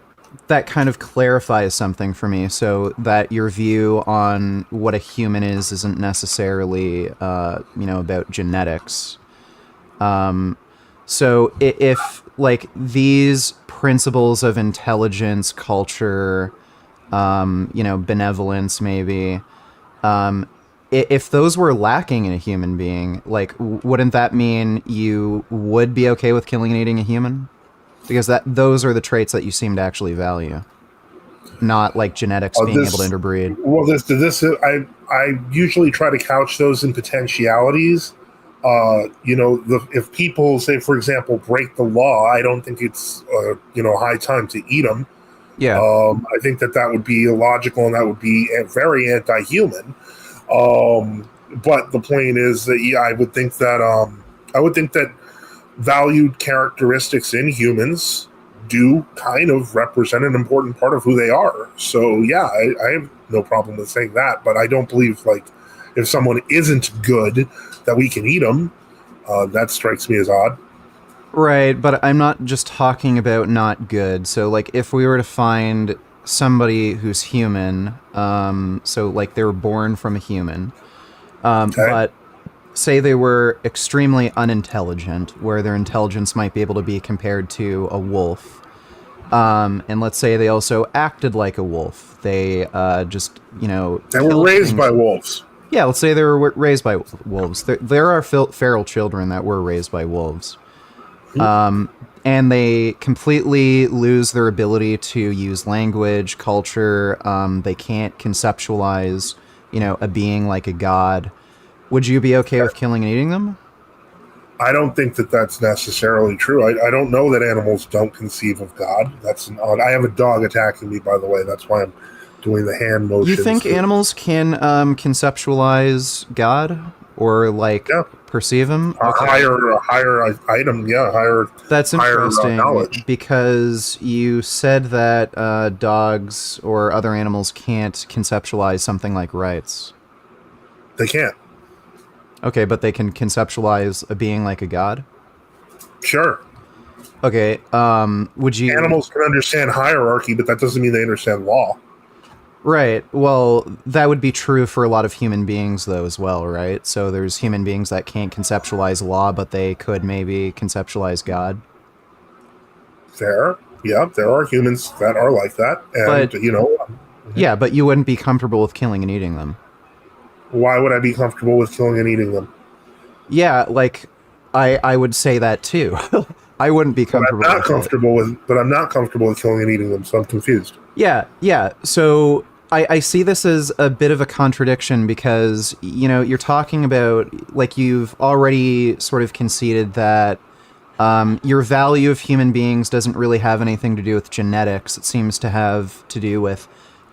kind of clarifies something for me. So that your view on what a human isn't necessarily, about genetics. So if these principles of intelligence, culture, benevolence, maybe, if those were lacking in a human being, wouldn't that mean you would be okay with killing and eating a human? Because those are the traits that you seem to actually value, not genetics being able to interbreed. Well, I usually try to couch those in potentialities. If people say, for example, break the law, I don't think it's high time to eat them. Yeah. I think that would be illogical and that would be very anti-human. But the point is that I would think that valued characteristics in humans do kind of represent an important part of who they are. So yeah, I have no problem with saying that, but I don't believe if someone isn't good, that we can eat them. That strikes me as odd. Right, but I'm not just talking about not good. So, if we were to find somebody who's human, so, they were born from a human, but say they were extremely unintelligent, where their intelligence might be able to be compared to a wolf, and let's say they also acted like a wolf. They They were raised by wolves. Yeah, let's say they were raised by wolves. There are feral children that were raised by wolves. And they completely lose their ability to use language, culture. They can't conceptualize, a being like a god. Would you be okay with killing and eating them? I don't think that that's necessarily true. I don't know that animals don't conceive of God. I have a dog attacking me, by the way. That's why I'm doing the hand motions. You think animals can conceptualize God or perceive him? A higher item, higher. That's interesting knowledge. Because you said that dogs or other animals can't conceptualize something like rights. They can't. Okay, but they can conceptualize a being like a god? Sure. Okay, would you... Animals can understand hierarchy, but that doesn't mean they understand law. Right. Well, that would be true for a lot of human beings, though, as well, right? So there's human beings that can't conceptualize law, but they could maybe conceptualize God. Fair. Yeah, there are humans that are like that. And, But- Yeah, but you wouldn't be comfortable with killing and eating them. why would I be comfortable with killing and eating them? Yeah, like, I would say that, too. I wouldn't be comfortable But I'm not with comfortable with killing and eating them, so I'm confused. Yeah. So I see this as a bit of a contradiction because, you're talking about, like, you've already sort of conceded that your value of human beings doesn't really have anything to do with genetics. It seems to have to do with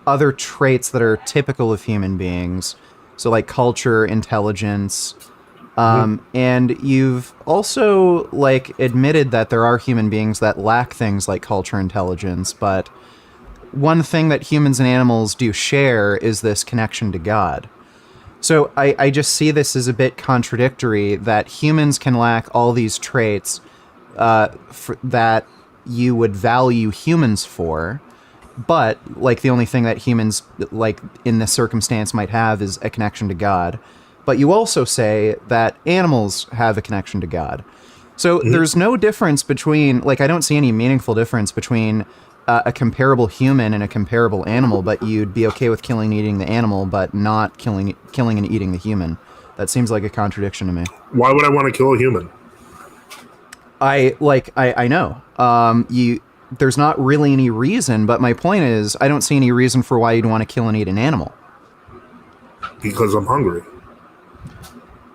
other traits that are typical of human beings. So, like, culture, intelligence. And you've also, like, admitted that there are human beings that lack things like culture, intelligence, but one thing that humans and animals do share is this connection to God. So I just see this as a bit contradictory that humans can lack all these traits that you would value humans for, but, like, the only thing that humans, like, in this circumstance might have is a connection to God. But you also say that animals have a connection to God. So there's no difference between, like, I don't see any meaningful difference between a comparable human and a comparable animal, but you'd be okay with killing and eating the animal, but not killing and eating the human. That seems like a contradiction to me. Why would I want to kill a human? I know. There's not really any reason, but my point is, I don't see any reason for why you'd want to kill and eat an animal. Because I'm hungry.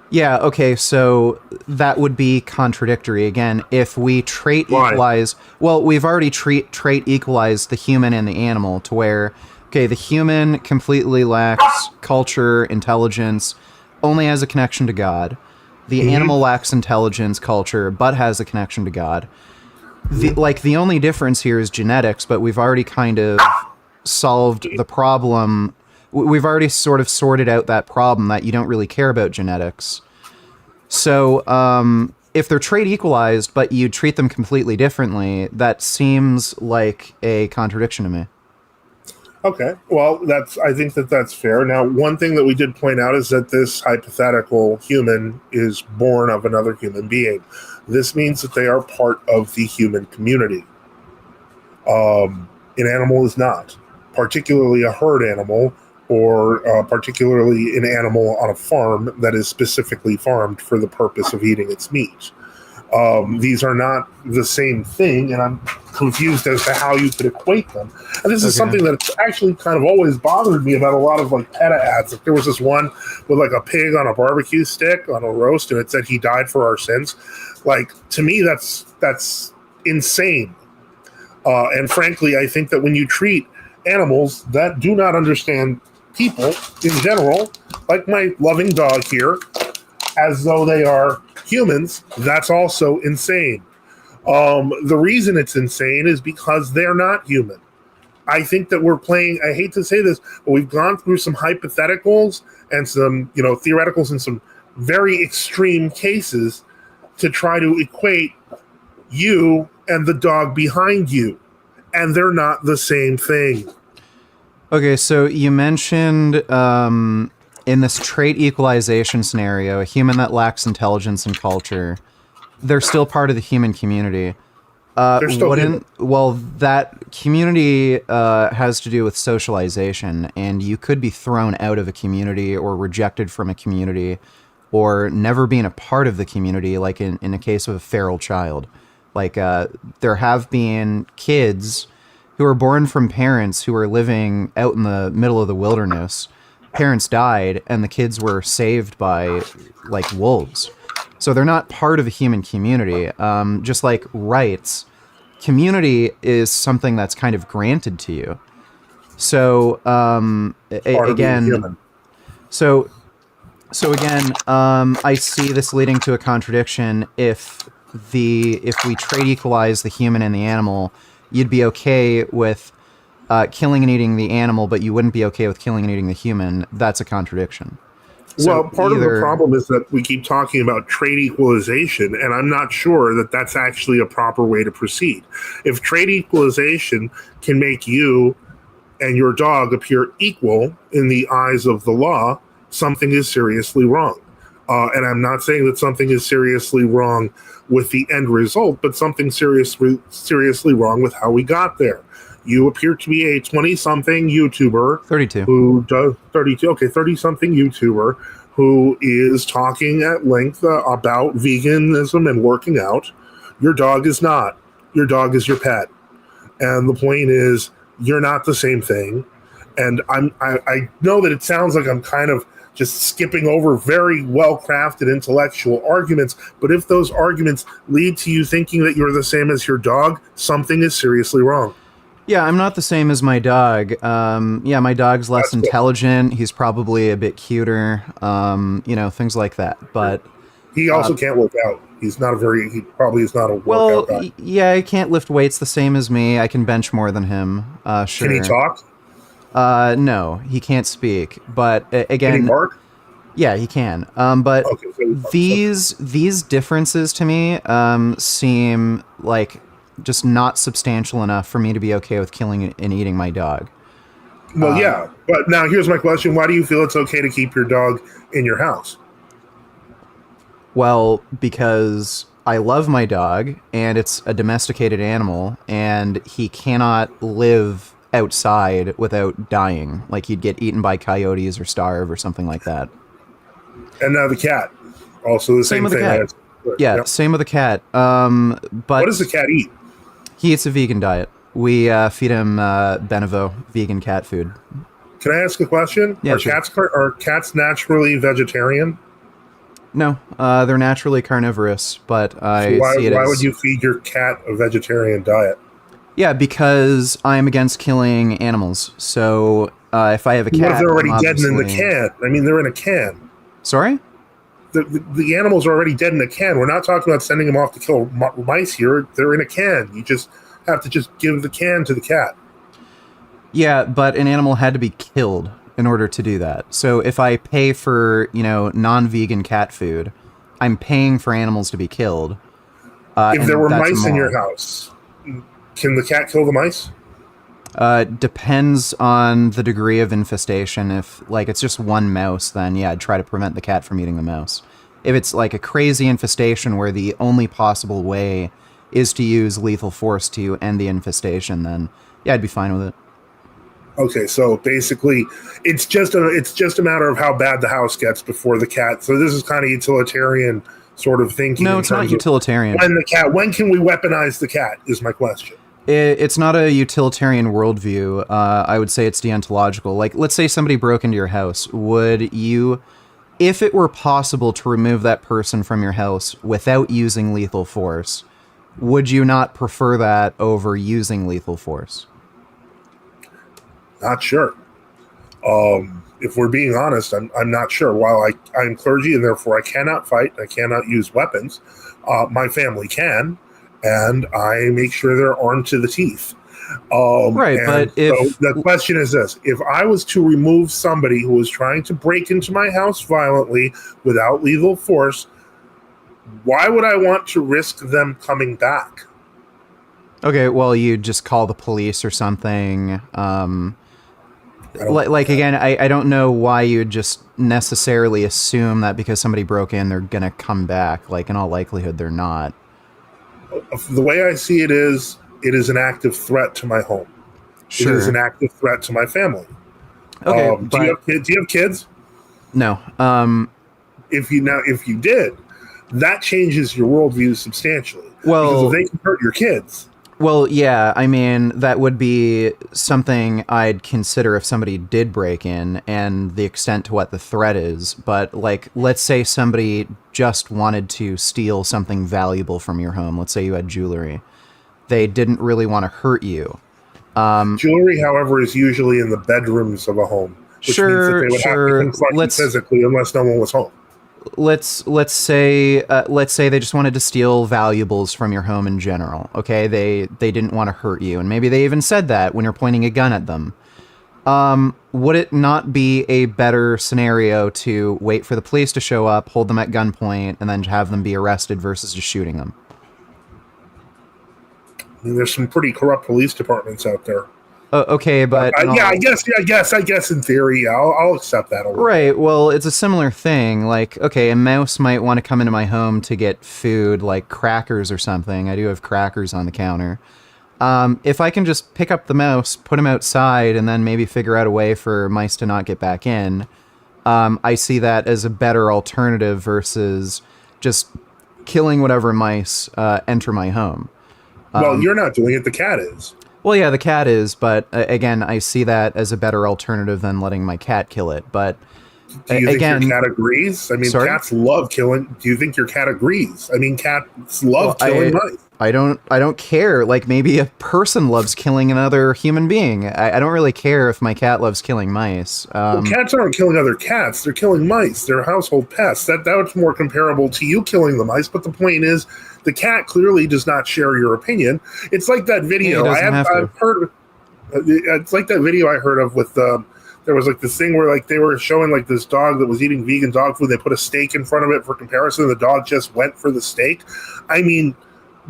Yeah, okay, so that would be contradictory. Again, if we trait equalize... Well, we've already trait equalized the human and the animal to where, okay, the human completely lacks culture, intelligence, only has a connection to God. The animal lacks intelligence, culture, but has a connection to God. The only difference here is genetics, but we've already kind of solved the problem... We've already sort of sorted out that problem that you don't really care about genetics. So, if they're trait equalized, but you treat them completely differently, that seems like a contradiction to me. Okay, well, I think that's fair. Now, one thing that we did point out is that this hypothetical human is born of another human being. This means that they are part of the human community. An animal is not, particularly a herd animal, or particularly an animal on a farm that is specifically farmed for the purpose of eating its meat. These are not the same thing, and I'm confused as to how you could equate them. And this is something that's actually kind of always bothered me about a lot of, like, PETA ads. Like, there was this one with, like, a pig on a barbecue stick on a roast, and it said he died for our sins. Like, to me, that's insane. And frankly, I think that when you treat animals that do not understand people in general, like my loving dog here, as though they are humans, that's also insane. The reason it's insane is because they're not human. I think that we're playing, I hate to say this, but we've gone through some hypotheticals and some, theoreticals and some very extreme cases to try to equate you and the dog behind you. And they're not the same thing. Okay, so you mentioned in this trait equalization scenario, a human that lacks intelligence and culture, they're still part of the human community. They're still human. Well, that community has to do with socialization, and you could be thrown out of a community or rejected from a community or never being a part of the community, like in a case of a feral child. Like, there have been kids who are born from parents who are living out in the middle of the wilderness. Parents died, and the kids were saved by, like, wolves. So they're not part of a human community. Just like rights, community is something that's kind of granted to you. So, again... So again, I see this leading to a contradiction. If we trait equalize the human and the animal, you'd be okay with killing and eating the animal, but you wouldn't be okay with killing and eating the human. That's a contradiction. So Well, part of the problem is that we keep talking about trade equalization, and I'm not sure that that's actually a proper way to proceed. If trade equalization can make you and your dog appear equal in the eyes of the law, something is seriously wrong. And I'm not saying that something is seriously wrong with the end result, but something seriously wrong with how we got there. You appear to be a 20-something YouTuber. 32. Who does 32? Okay, 30-something YouTuber who is talking at length about veganism and working out. Your dog is not. Your dog is your pet. And the point is, you're not the same thing. And I know that it sounds like I'm kind of just skipping over very well-crafted intellectual arguments, but if those arguments lead to you thinking that you're the same as your dog, something is seriously wrong. Yeah, I'm not the same as my dog. Yeah, my dog's less intelligent. He's probably a bit cuter, things like that. But he also can't work out. He probably is not a workout guy. Yeah, he can't lift weights the same as me. I can bench more than him. Sure. Can he talk? No, he can't speak. But again, can he bark? Yeah, he can. But okay, so these differences to me seem like just not substantial enough for me to be okay with killing and eating my dog. Well, yeah, but now here's my question: why do you feel it's okay to keep your dog in your house? Well, because I love my dog, and it's a domesticated animal, and he cannot live outside without dying. Like, he'd get eaten by coyotes or starve or something like that. And now the cat. Also the same with thing. The cat. Yeah, yep. Same with the cat. But what does the cat eat? He eats a vegan diet. We feed him Benevo, vegan cat food. Can I ask a question? Yeah, are cats naturally vegetarian? No, they're naturally carnivorous, but why would you feed your cat a vegetarian diet? Yeah, because I'm against killing animals. So if I have a cat, what if they're already dead in the can? I mean, they're in a can. Sorry? The animals are already dead in a can. We're not talking about sending them off to kill mice here. They're in a can. You just have to just give the can to the cat. Yeah, but an animal had to be killed in order to do that. So if I pay for, non-vegan cat food, I'm paying for animals to be killed. If there were mice in your house, can the cat kill the mice? Depends on the degree of infestation. If, it's just one mouse, then, yeah, I'd try to prevent the cat from eating the mouse. If it's, a crazy infestation where the only possible way is to use lethal force to end the infestation, then, yeah, I'd be fine with it. Okay, so basically, it's just a matter of how bad the house gets before the cat. So this is kind of utilitarian sort of thinking. No, it's not utilitarian. When can we weaponize the cat? Is my question. It's not a utilitarian worldview. I would say it's deontological. Let's say somebody broke into your house. Would you, if it were possible to remove that person from your house without using lethal force, would you not prefer that over using lethal force? Not sure. If we're being honest, I'm not sure. While I'm clergy and therefore I cannot fight, I cannot use weapons, my family can, and I make sure they're armed to the teeth. Right, but so the question is this: if I was to remove somebody who was trying to break into my house violently without lethal force, why would I want to risk them coming back? Okay, well, you just call the police or something. Again, I don't know why you'd just necessarily assume that because somebody broke in, they're going to come back. In all likelihood, they're not. The way I see it is an active threat to my home. Sure. It is an active threat to my family. Okay, do you have kids? No. If you did, that changes your worldview substantially. Well, because if they can hurt your kids. Well, yeah, I mean, that would be something I'd consider if somebody did break in and the extent to what the threat is. But, let's say somebody just wanted to steal something valuable from your home. Let's say you had jewelry. They didn't really want to hurt you. Jewelry, however, is usually in the bedrooms of a home. Which means that they would have to confront you physically unless no one was home. Let's say they just wanted to steal valuables from your home in general. Okay, they didn't want to hurt you, and maybe they even said that when you're pointing a gun at them. Would it not be a better scenario to wait for the police to show up, hold them at gunpoint, and then have them be arrested versus just shooting them? I mean, there's some pretty corrupt police departments out there. Okay, but I guess in theory, I'll accept that. Right. Well, it's a similar thing. Like, okay, a mouse might want to come into my home to get food, like crackers or something. I do have crackers on the counter. If I can just pick up the mouse, put him outside, and then maybe figure out a way for mice to not get back in, I see that as a better alternative versus just killing whatever mice enter my home. Well, you're not doing it. The cat is. Well, yeah, the cat is, but again, I see that as a better alternative than letting my cat kill it. But do you think your cat agrees? I mean, sorry? Cats love killing. Do you think your cat agrees? I mean, cats love killing mice. I don't care. Like, maybe a person loves killing another human being. I don't really care if my cat loves killing mice. Well, cats aren't killing other cats. They're killing mice. They're household pests. That's more comparable to you killing the mice. But the point is, the cat clearly does not share your opinion. It's like that video I've heard of. It's like that video I heard of with there was like this thing where like they were showing like this dog that was eating vegan dog food. They put a steak in front of it for comparison. The dog just went for the steak. I mean,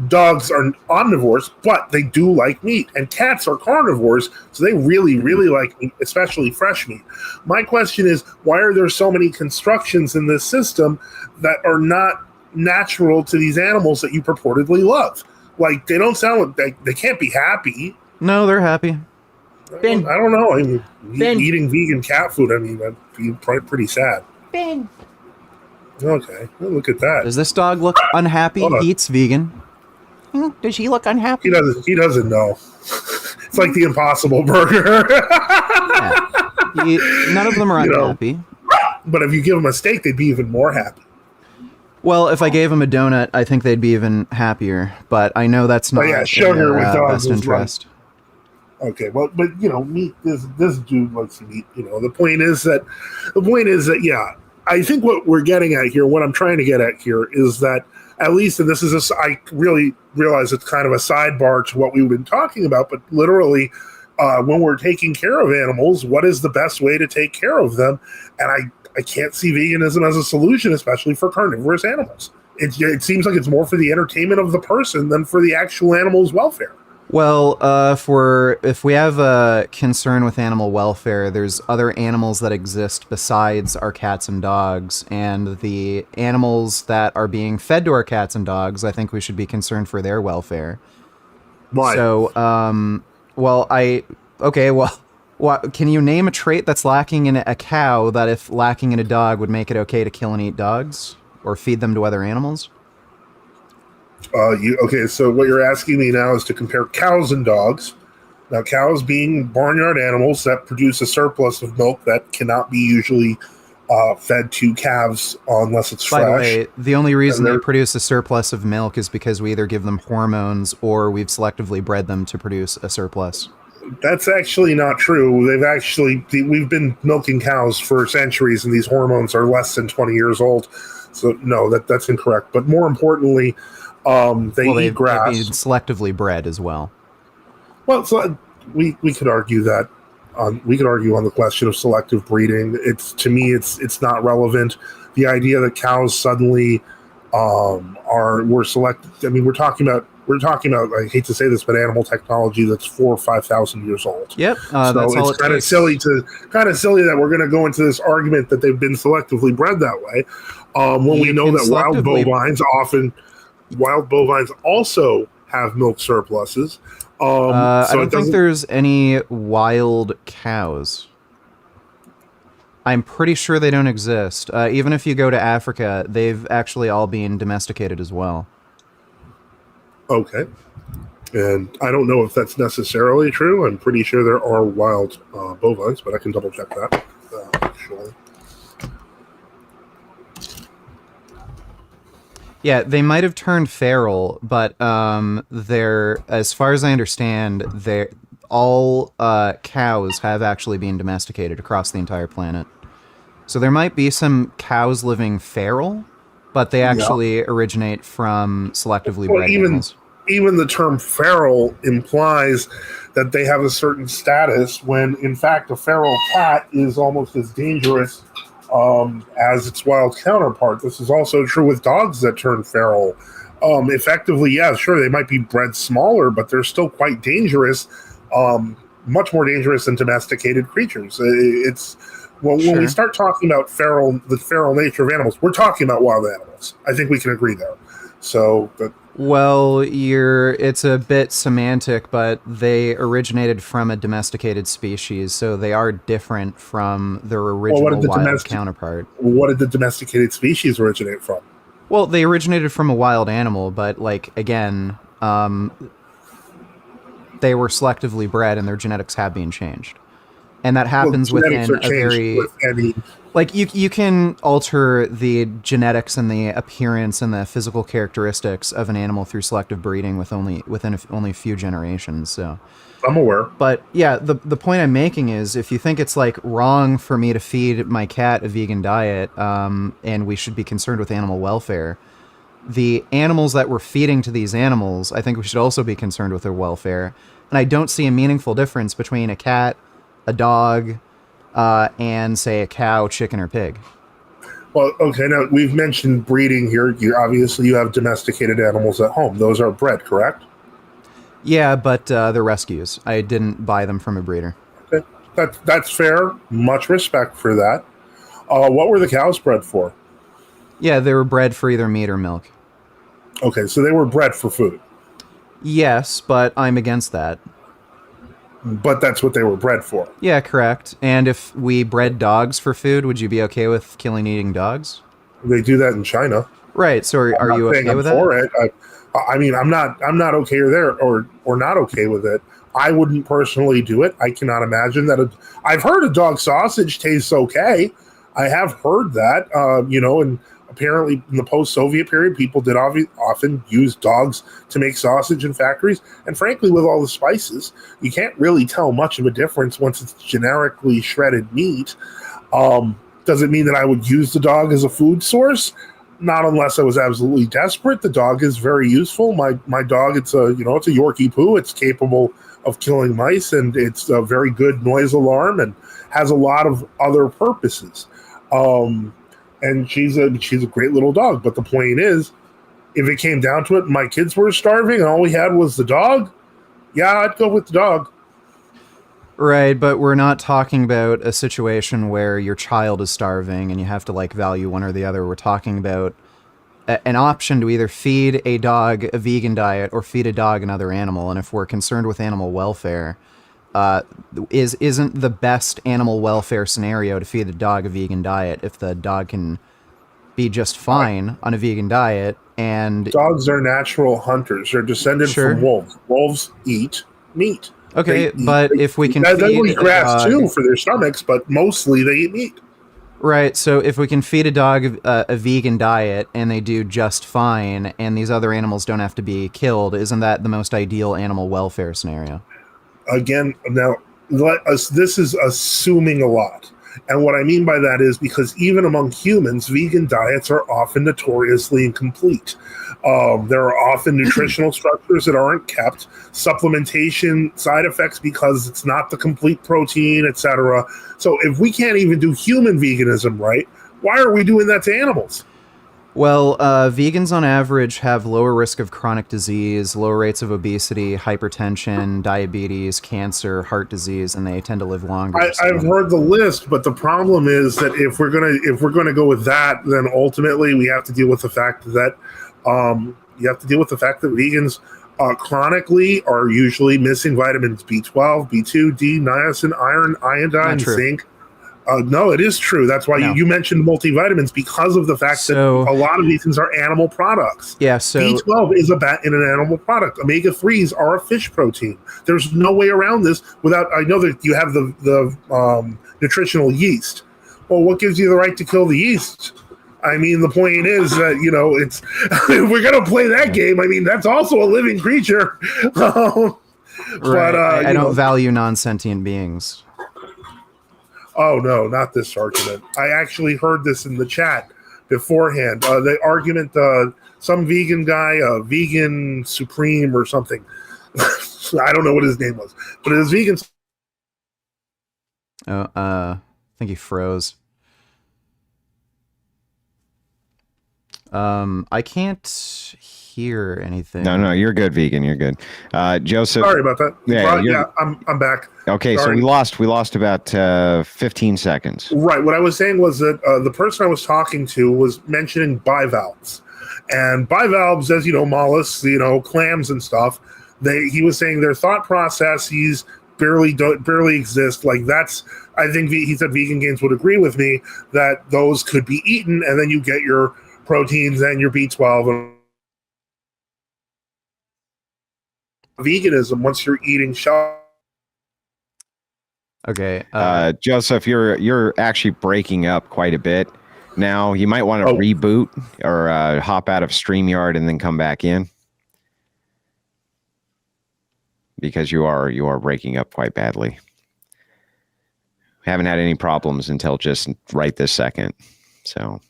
dogs are omnivores, but they do like meat, and cats are carnivores, so they really, really like meat, especially fresh meat. My question is, why are there so many constructions in this system that are not natural to these animals that you purportedly love? Like, they don't sound like they can't be happy. No, they're happy. Ben. I don't know. I mean, eating vegan cat food, I mean, that'd be pretty sad. Ben. Okay, well, look at that. Does this dog look unhappy? He eats vegan. Does he look unhappy? He doesn't know. It's like the Impossible Burger. None of them are unhappy. But if you give them a steak, they'd be even more happy. Well, if I gave them a donut, I think they'd be even happier. But I know that's not sugar with best interest. Okay, well, but meat. This dude likes meat. The point is that yeah, I think what we're getting at here, what I'm trying to get at here, is that at least, and this is I really realize it's kind of a sidebar to what we've been talking about, but literally, when we're taking care of animals, what is the best way to take care of them? And I can't see veganism as a solution, especially for carnivorous animals. It seems like it's more for the entertainment of the person than for the actual animal's welfare. Well, if we have a concern with animal welfare, there's other animals that exist besides our cats and dogs, and the animals that are being fed to our cats and dogs, I think we should be concerned for their welfare. Why? So, can you name a trait that's lacking in a cow that, if lacking in a dog, would make it okay to kill and eat dogs or feed them to other animals? Okay, so what you're asking me now is to compare cows and dogs. Now, cows being barnyard animals that produce a surplus of milk that cannot be usually fed to calves unless it's fresh. By the way, the only reason they produce a surplus of milk is because we either give them hormones or we've selectively bred them to produce a surplus. That's actually not true. We've been milking cows for centuries, and these hormones are less than 20 years old. So no, that's incorrect. But more importantly, they eat grass. They've been selectively bred as well. Well, so we could argue that. We could argue on the question of selective breeding. To me, it's not relevant. The idea that cows suddenly were selected. I mean, we're talking about. I hate to say this, but animal technology that's 4,000 or 5,000 years old. Yep. So it's kind of silly that we're going to go into this argument that they've been selectively bred that way, when we know that wild bovines also have milk surpluses. I don't think there's any wild cows. I'm pretty sure they don't exist. Even if you go to Africa, they've actually all been domesticated as well. Okay. And I don't know if that's necessarily true. I'm pretty sure there are wild bovines, but I can double check that, actually. Yeah, they might have turned feral, but they're, as far as I understand, all cows have actually been domesticated across the entire planet. So there might be some cows living feral, but they actually originate from selectively bred animals. even the term feral implies that they have a certain status when, in fact, a feral cat is almost as dangerous as its wild counterpart. This is also true with dogs that turn feral. Effectively, yeah, sure, they might be bred smaller, but they're still quite dangerous, much more dangerous than domesticated creatures. When we start talking about the feral nature of animals, we're talking about wild animals. I think we can agree there. So, well, it's a bit semantic, but they originated from a domesticated species, so they are different from their original wild counterpart. What did the domesticated species originate from? Well, they originated from a wild animal, but, like, again, they were selectively bred and their genetics have been changed. And that happens within a very... Like, you can alter the genetics and the appearance and the physical characteristics of an animal through selective breeding within only a few generations, so... I'm aware. But, yeah, the point I'm making is, if you think it's, like, wrong for me to feed my cat a vegan diet, and we should be concerned with animal welfare, the animals that we're feeding to these animals, I think we should also be concerned with their welfare. And I don't see a meaningful difference between a cat, a dog, and, say, a cow, chicken, or pig. Well, okay, now we've mentioned breeding here. You have domesticated animals at home. Those are bred, correct? Yeah, but they're rescues. I didn't buy them from a breeder. Okay, that's fair. Much respect for that. What were the cows bred for? Yeah, they were bred for either meat or milk. Okay, so they were bred for food. Yes, but I'm against that. But that's what they were bred for. Yeah, correct. And if we bred dogs for food, would you be okay with killing and eating dogs? They do that in China. Right. So are you okay with that? For it. I mean, I'm not okay or not okay with it. I wouldn't personally do it. I cannot imagine that. I've heard a dog sausage tastes okay. I have heard that. And apparently in the post-Soviet period, people did often use dogs to make sausage in factories. And frankly, with all the spices, you can't really tell much of a difference once it's generically shredded meat. Does it mean that I would use the dog as a food source? Not unless I was absolutely desperate. The dog is very useful. My dog, it's a Yorkie poo. It's capable of killing mice, and it's a very good noise alarm and has a lot of other purposes. And she's a great little dog. But the point is, if it came down to it, my kids were starving and all we had was the dog, yeah, I'd go with the dog. Right, but we're not talking about a situation where your child is starving and you have to, like, value one or the other. We're talking about an option to either feed a dog a vegan diet or feed a dog another animal. And if we're concerned with animal welfare, isn't the best animal welfare scenario to feed the dog a vegan diet if the dog can be just fine on a vegan diet? And dogs are natural hunters. They're descended from wolves. Wolves eat meat. Okay, but if we can feed they eat grass too for their stomachs, but mostly they eat meat. Right, so if we can feed a dog a vegan diet and they do just fine and these other animals don't have to be killed, isn't that the most ideal animal welfare scenario? Again, now, this is assuming a lot. And what I mean by that is because even among humans, vegan diets are often notoriously incomplete. There are often nutritional structures that aren't kept, supplementation side effects because it's not the complete protein, etc. So if we can't even do human veganism right, why are we doing that to animals? Well, vegans on average have lower risk of chronic disease, lower rates of obesity, hypertension, diabetes, cancer, heart disease, and they tend to live longer. I've heard the list, but the problem is that if we're gonna go with that, then ultimately we have to deal with the fact that vegans chronically are usually missing vitamins B12, B2, D, niacin, iron, iodine, zinc. No, it is true. That's why you mentioned multivitamins because of the fact that a lot of these things are animal products. Yeah, so B12 is in an animal product. Omega-3s are a fish protein. There's no way around this without. I know that you have the nutritional yeast. Well, what gives you the right to kill the yeast? I mean, the point is that it's if we're gonna play that game. I mean, that's also a living creature. Right. But I don't value non-sentient beings. Oh, no, not this argument. I actually heard this in the chat beforehand. The argument, some vegan guy, Vegan Supreme or something. I don't know what his name was, but it was vegan. Oh, I think he froze. I can't hear anything. No, you're good, vegan. You're good. Joseph. Sorry about that. Yeah, I'm back. Okay, Sorry. so we lost about 15 seconds. Right. What I was saying was that the person I was talking to was mentioning bivalves, and bivalves, as you know, mollusks, clams and stuff. He was saying their thought processes barely exist. Like that's, I think he said Vegan Gains would agree with me that those could be eaten, and then you get your proteins and your B12. Veganism, once you're eating shell. Okay. Joseph, you're actually breaking up quite a bit now. You might want to reboot or hop out of StreamYard and then come back in, because you are breaking up quite badly. Haven't had any problems until just right this second. So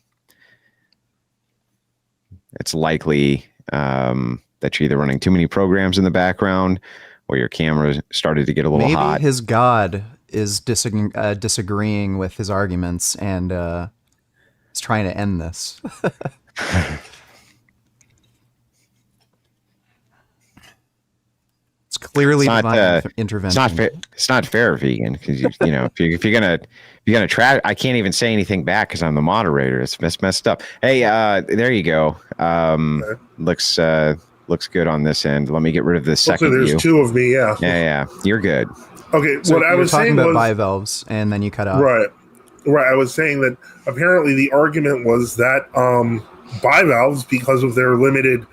it's likely that you're either running too many programs in the background or your camera started to get a little hot. Maybe his God is disagreeing with his arguments and is trying to end this. It's clearly divine intervention. It's not fair, vegan, because if you're gonna try, I can't even say anything back because I'm the moderator. It's messed up. Hey, there you go. Looks good on this end. Let me get rid of this second there's view. two of me. Yeah. You're good. Okay. So what I was talking saying about was bivalves, and then you cut out. Right. I was saying that apparently the argument was that bivalves, because of their limited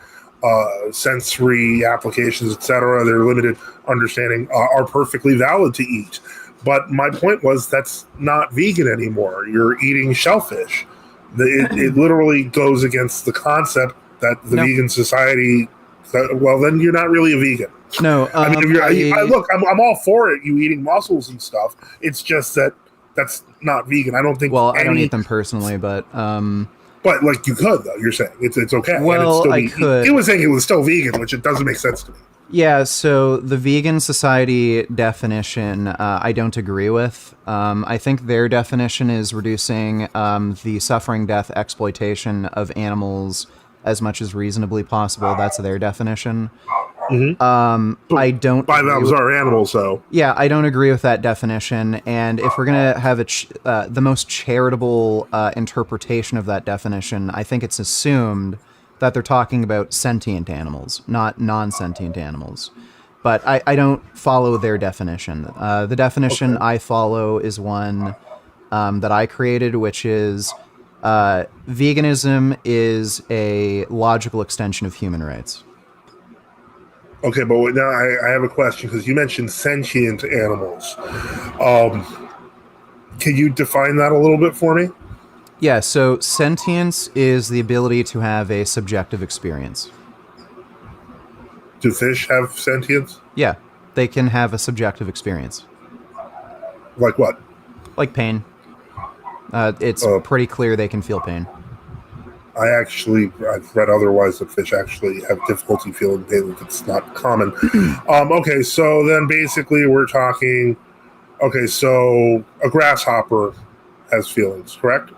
sensory applications, etc., their limited understanding, are perfectly valid to eat. But my point was that's not vegan anymore. You're eating shellfish. It literally goes against the concept that the vegan society. Well, then you're not really a vegan. No, I mean, look, I'm all for it. You eating mussels and stuff. It's just that's not vegan. I don't think. Well, I don't eat them personally, but. But like you could though. You're saying it's okay. Well, and I could. He was saying it was still vegan, which it doesn't make sense to me. Yeah, so the vegan society definition, I don't agree with. I think their definition is reducing the suffering, death, exploitation of animals as much as reasonably possible. That's their definition. Mm-hmm. I don't. Bivalves are animals, so. Yeah, I don't agree with that definition. And if we're gonna have the most charitable interpretation of that definition, I think it's assumed that they're talking about sentient animals, not non-sentient animals. But I don't follow their definition. The definition I follow is one that I created, which is veganism is a logical extension of human rights. Okay, but now I have a question, because you mentioned sentient animals. Can you define that a little bit for me? Yeah, so sentience is the ability to have a subjective experience. Do fish have sentience? Yeah, they can have a subjective experience. Like what? Like pain. It's pretty clear they can feel pain. I've read otherwise that fish actually have difficulty feeling pain. It's not common. Okay, so then basically we're talking. Okay, so a grasshopper has feelings, correct?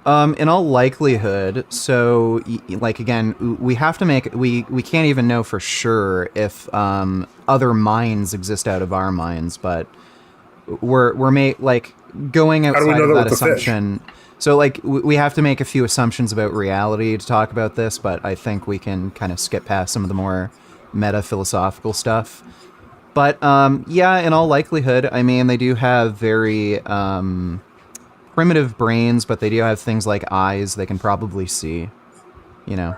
In all likelihood, so like again, we have to make we can't even know for sure if other minds exist out of our minds, but we're going outside of that assumption. So like we have to make a few assumptions about reality to talk about this, but I think we can kind of skip past some of the more meta philosophical stuff. But yeah, in all likelihood, I mean, they do have very primitive brains, but they do have things like eyes they can probably see, you know.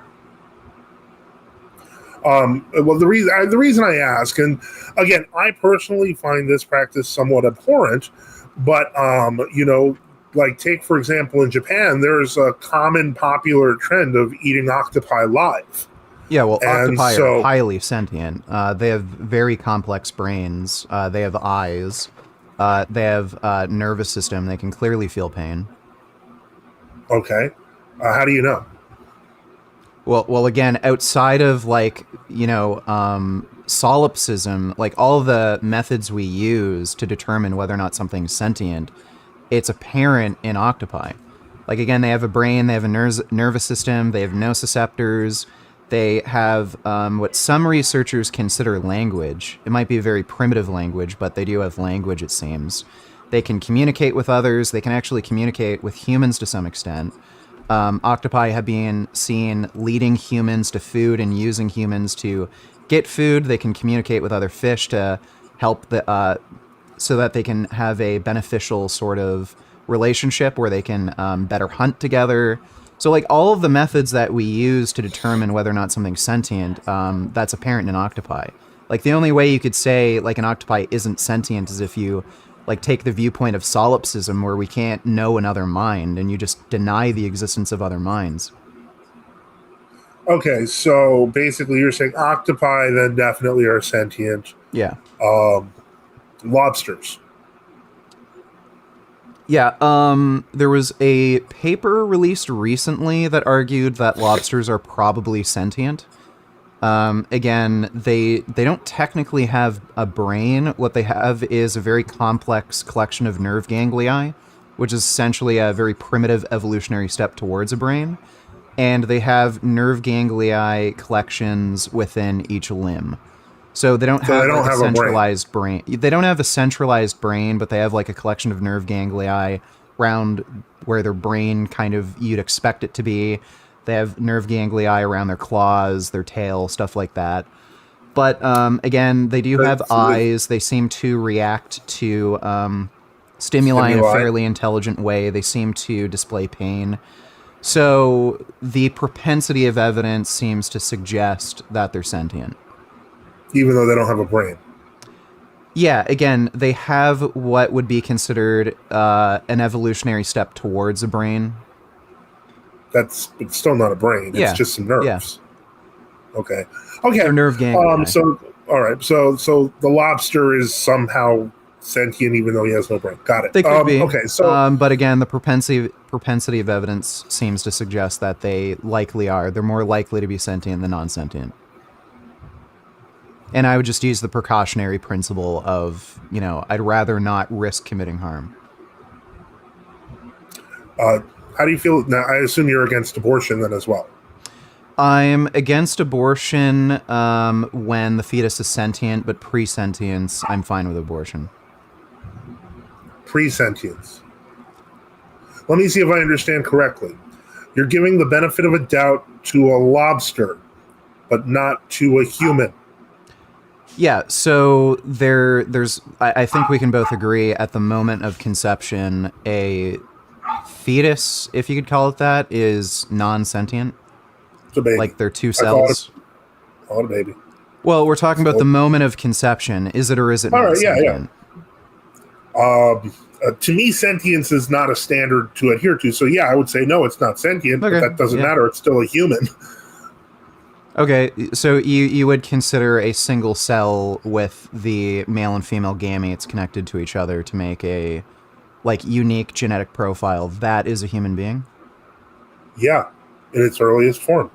Well, the reason I ask, and again, I personally find this practice somewhat abhorrent, but like take for example in Japan, there's a common popular trend of eating octopi live. Yeah, well, octopi are highly sentient. They have very complex brains. They have eyes. They have nervous system. They can clearly feel pain. Okay. How do you know? Well, again, outside of solipsism, like all the methods we use to determine whether or not something's sentient, it's apparent in octopi. Like, again, they have a brain, they have a nervous system, they have nociceptors, they have what some researchers consider language. It might be a very primitive language, but they do have language, it seems. They can communicate with others, they can actually communicate with humans to some extent. Octopi have been seen leading humans to food and using humans to get food. They can communicate with other fish to help so that they can have a beneficial sort of relationship where they can better hunt together. So, like, all of the methods that we use to determine whether or not something's sentient, that's apparent in octopi. Like, the only way you could say, like, an octopi isn't sentient is if you, like, take the viewpoint of solipsism, where we can't know another mind, and you just deny the existence of other minds. Okay, so basically you're saying octopi then definitely are sentient. Yeah. Lobsters. Yeah, there was a paper released recently that argued that lobsters are probably sentient. Again, they don't technically have a brain. What they have is a very complex collection of nerve ganglion, which is essentially a very primitive evolutionary step towards a brain. And they have nerve ganglion collections within each limb. So they don't have a centralized brain. They don't have a centralized brain, but they have like a collection of nerve ganglion around where their brain kind of you'd expect it to be. They have nerve ganglion around their claws, their tail, stuff like that. But again, they do have eyes. They seem to react to stimuli in a fairly intelligent way. They seem to display pain. So the propensity of evidence seems to suggest that they're sentient. Even though they don't have a brain. Yeah, again, they have what would be considered an evolutionary step towards a brain. It's still not a brain. It's just some nerves. Yeah. Okay. They're nerve ganglion. So all right. So the lobster is somehow sentient, even though he has no brain. Got it. They could be. Okay. So, but again, the propensity of evidence seems to suggest that they likely are. They're more likely to be sentient than non-sentient. And I would just use the precautionary principle of, I'd rather not risk committing harm. How do you feel now? I assume you're against abortion then as well. I'm against abortion when the fetus is sentient, but pre-sentience, I'm fine with abortion. Pre-sentience. Let me see if I understand correctly. You're giving the benefit of a doubt to a lobster, but not to a human. Yeah, so there's I think we can both agree at the moment of conception, a fetus, if you could call it that, is non-sentient. It's a baby. Like they're two cells. Call it a baby. Well, we're talking about the moment of conception. Is it or is it not sentient? To me, sentience is not a standard to adhere to. So yeah, I would say no, it's not sentient, but that doesn't matter. It's still a human. Okay, so you would consider a single cell with the male and female gametes connected to each other to make a unique genetic profile. That is a human being? Yeah, in its earliest form.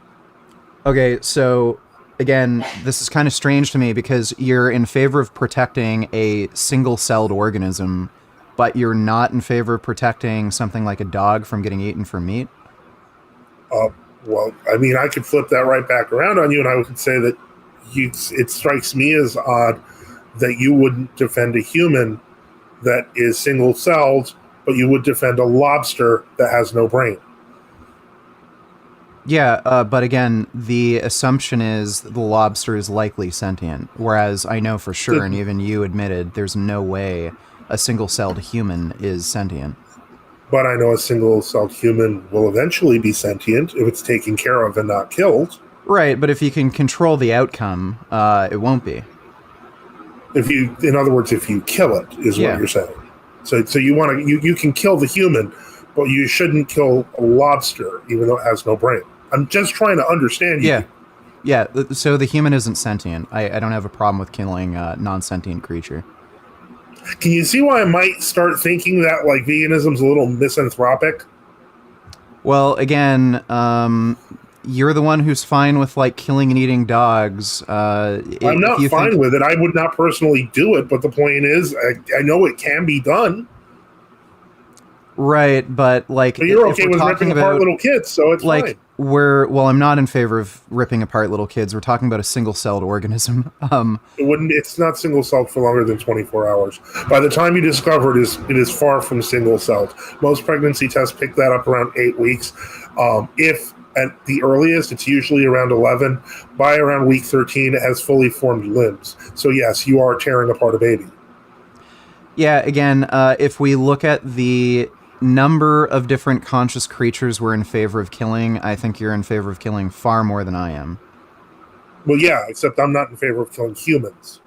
Okay, so again, this is kind of strange to me because you're in favor of protecting a single-celled organism, but you're not in favor of protecting something like a dog from getting eaten for meat? Well, I mean, I could flip that right back around on you, and I would say that it strikes me as odd that you wouldn't defend a human that is single-celled, but you would defend a lobster that has no brain. Yeah, but again, the assumption is the lobster is likely sentient, whereas I know for sure, and even you admitted, there's no way a single-celled human is sentient. But I know a single-celled human will eventually be sentient if it's taken care of and not killed. Right, but if you can control the outcome, it won't be. In other words, if you kill it, is what you're saying. So you can kill the human, but you shouldn't kill a lobster, even though it has no brain. I'm just trying to understand you. Yeah. So the human isn't sentient. I don't have a problem with killing a non-sentient creature. Can you see why I might start thinking that veganism's a little misanthropic? Well, again, you're the one who's fine with like killing and eating dogs. I'm not fine with it. I would not personally do it, but the point is, I know it can be done. Right, but like, but you're okay with ripping apart little kids, so it's like fine. Well, I'm not in favor of ripping apart little kids. We're talking about a single-celled organism. It's not single-celled for longer than 24 hours. By the time you discover it is far from single-celled. Most pregnancy tests pick that up around 8 weeks. If at the earliest, it's usually around 11. By around week 13, it has fully formed limbs. So yes, you are tearing apart a baby. Yeah, again, if we look at the number of different conscious creatures we're in favor of killing, I think you're in favor of killing far more than I am. Well, yeah, except I'm not in favor of killing humans.